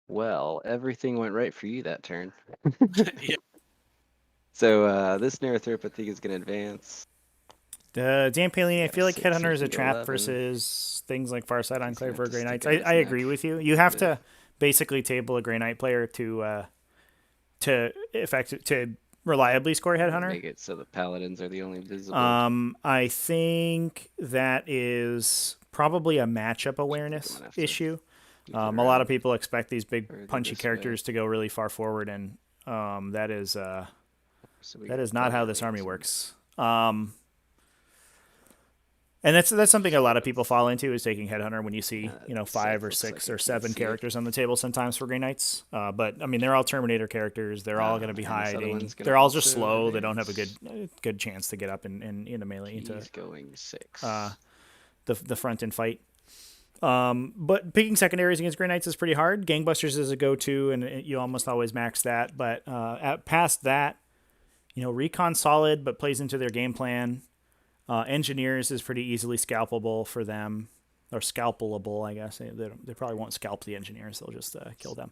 Well, everything went right for you that turn. Yeah. So this Neurothropathy is going to advance. Dan Palini, I Got a feel like 6, Headhunter is a so trap 11. versus things like Farside He's Enclave gonna or have to Grey stick Knights. out his I neck agree with you. You have bit. to basically table a Grey Knight player to reliably score Headhunter. Make it so the Paladins are the only visible. I think that is probably a matchup awareness have to issue. Use A it lot around of people expect these big further punchy this way. characters to go really far forward, and that is So we that got is not how Thunder this army Wings. works. And that's something a lot of people fall into, is taking Headhunter when you see 5 or looks 6 like or I 7 can't see it. characters on the table sometimes for Grey Knights. But I mean, they're all Terminator characters. They're all going to be and this other hiding. one's gonna They're all just also slow. They don't have a advance. good chance to get up and into melee into He's going 6. the front and fight. But picking secondaries against Grey Knights is pretty hard. Gangbusters is a go-to, and you almost always max that. But past that, Recon solid, but plays into their game plan. Engineers is pretty easily scalpable for them, or scalpelable, I guess. They probably won't scalp the engineers; they'll just kill them.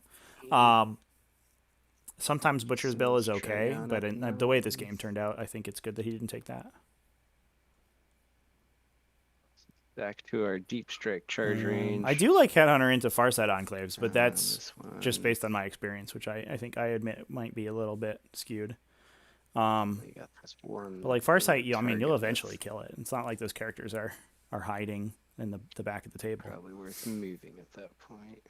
Sometimes Butcher's Bill is okay, but the way this game turned out, I think it's good that he didn't take that. Back to our deep strike charge range. I do like Headhunter into Farside Enclaves, but that's this one. just based on my experience, which I think I admit might be a little bit skewed. We got this one But like Farsight, you'll target eventually kill it. It's not like those characters are hiding in the back of the table. Probably worth moving at that point.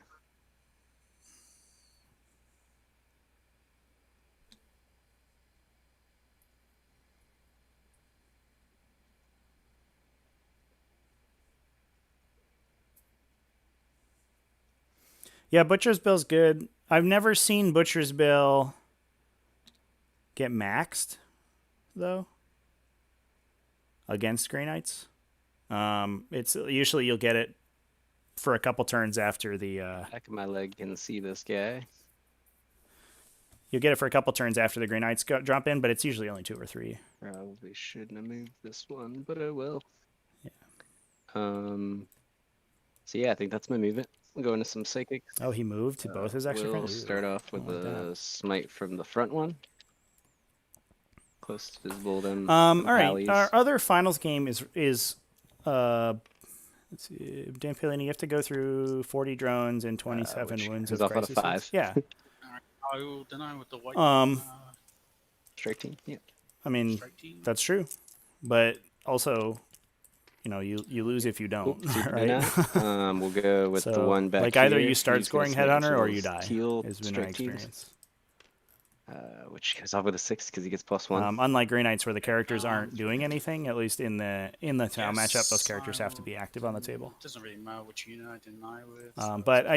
Yeah, Butcher's Bill's good. I've never seen Butcher's Bill get maxed, though, against Grey Knights. It's usually you'll get it for a couple turns after the. Back of my leg can see this guy. You'll get it for a couple turns after the Grey Knights drop in, but it's usually only 2 or 3. Probably shouldn't have moved this one, but I will. Yeah. So yeah, I think that's my movement. We'll go into some psychic. Oh, he moved to both his extra We'll friends? Ooh, start off with don't like a smite from the front one. Close to visible them. all right. Our other finals game is let's see, Dan Pillini, you have to go through 40 drones and 27 which wounds comes of off out of crisis. 5. Yeah. I will deny with the white. Strike team. Yeah. I mean, strike team. that's true, but also, you lose if you don't, right? We'll go with the one back like either here. you start He's gonna scoring smite Headhunter or controls you die. Teal Has been my strike teams, experience. which goes off with a 6 because he gets +1. Unlike Grey Knights, where the characters aren't doing anything, at least in the town matchup, those characters have to be active on the table. It doesn't really matter which unit I deny with. But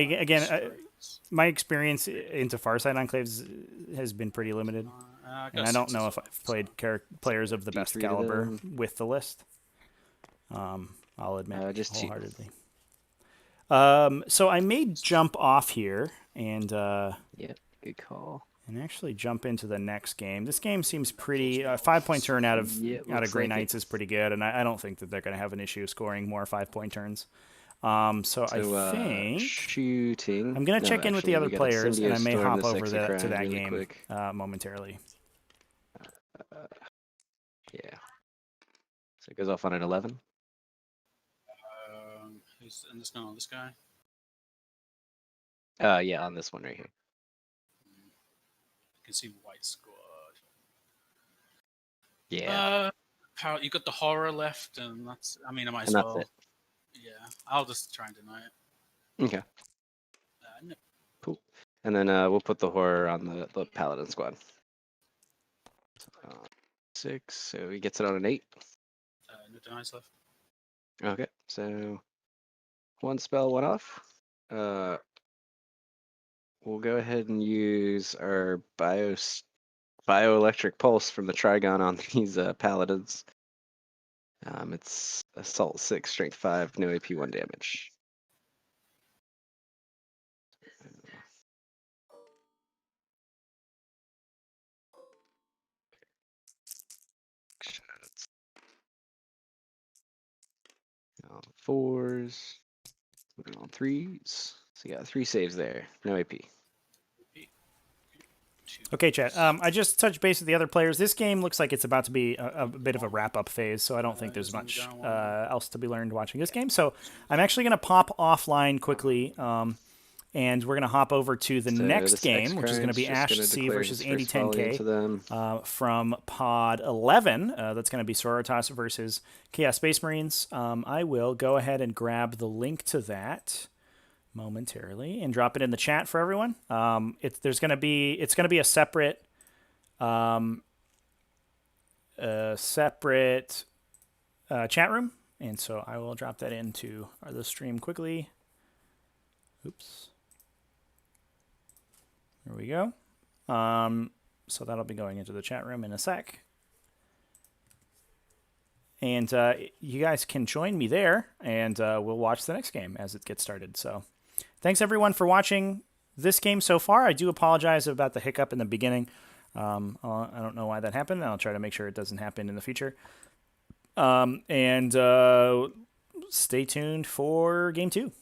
my experience into Farside Enclaves has been pretty limited, and I don't know if I've played players of the best D3 to caliber them. with the list. I'll admit, Just 2. wholeheartedly. So I may jump off here and Yep, good call. actually jump into the next game. This game seems pretty 5-point turn out of looks Grey like Knights it. is pretty good, and I don't think that they're going to have an issue scoring more 5-point turns. So I think shooting. I'm going to check in with the other we gotta players, and I may Symbiote hop Storm over this to that really game quick. momentarily. Yeah. So it goes off on an 11. Who's in this guy? This guy? Yeah, on this one right here. You can see white squad. Yeah. You got the horror left, and that's. I mean, I might as And that's well. it. Yeah, I'll just try and deny it. Okay. No. Cool. And then we'll put the horror on the paladin squad. 6, so he gets it on an 8. No denies left. Okay, so 1 spell, 1 off. We'll go ahead and use our bioelectric pulse from the Trigon on these paladins. It's assault 6, strength 5, no AP, 1 damage. On 4s, on 3s. So you got 3 saves there, no AP. Okay, chat. I just touched base with the other players. This game looks like it's about to be a bit of a wrap-up phase, so I don't think there's much else to be learned watching this game. So I'm actually going to pop offline quickly, and we're going to hop over to the next this game, which is going to be Ash C versus Andy 10K from Pod 11. That's going to be Sororitas versus Chaos Space Marines. I will go ahead and grab the link to that momentarily and drop it in the chat for everyone. It's going to be a separate chat room, and so I will drop that into the stream quickly. Oops. There we go. So that'll be going into the chat room in a sec. And you guys can join me there, and we'll watch the next game as it gets started. So thanks, everyone, for watching this game so far. I do apologize about the hiccup in the beginning. I don't know why that happened. I'll try to make sure it doesn't happen in the future. And stay tuned for Game 2.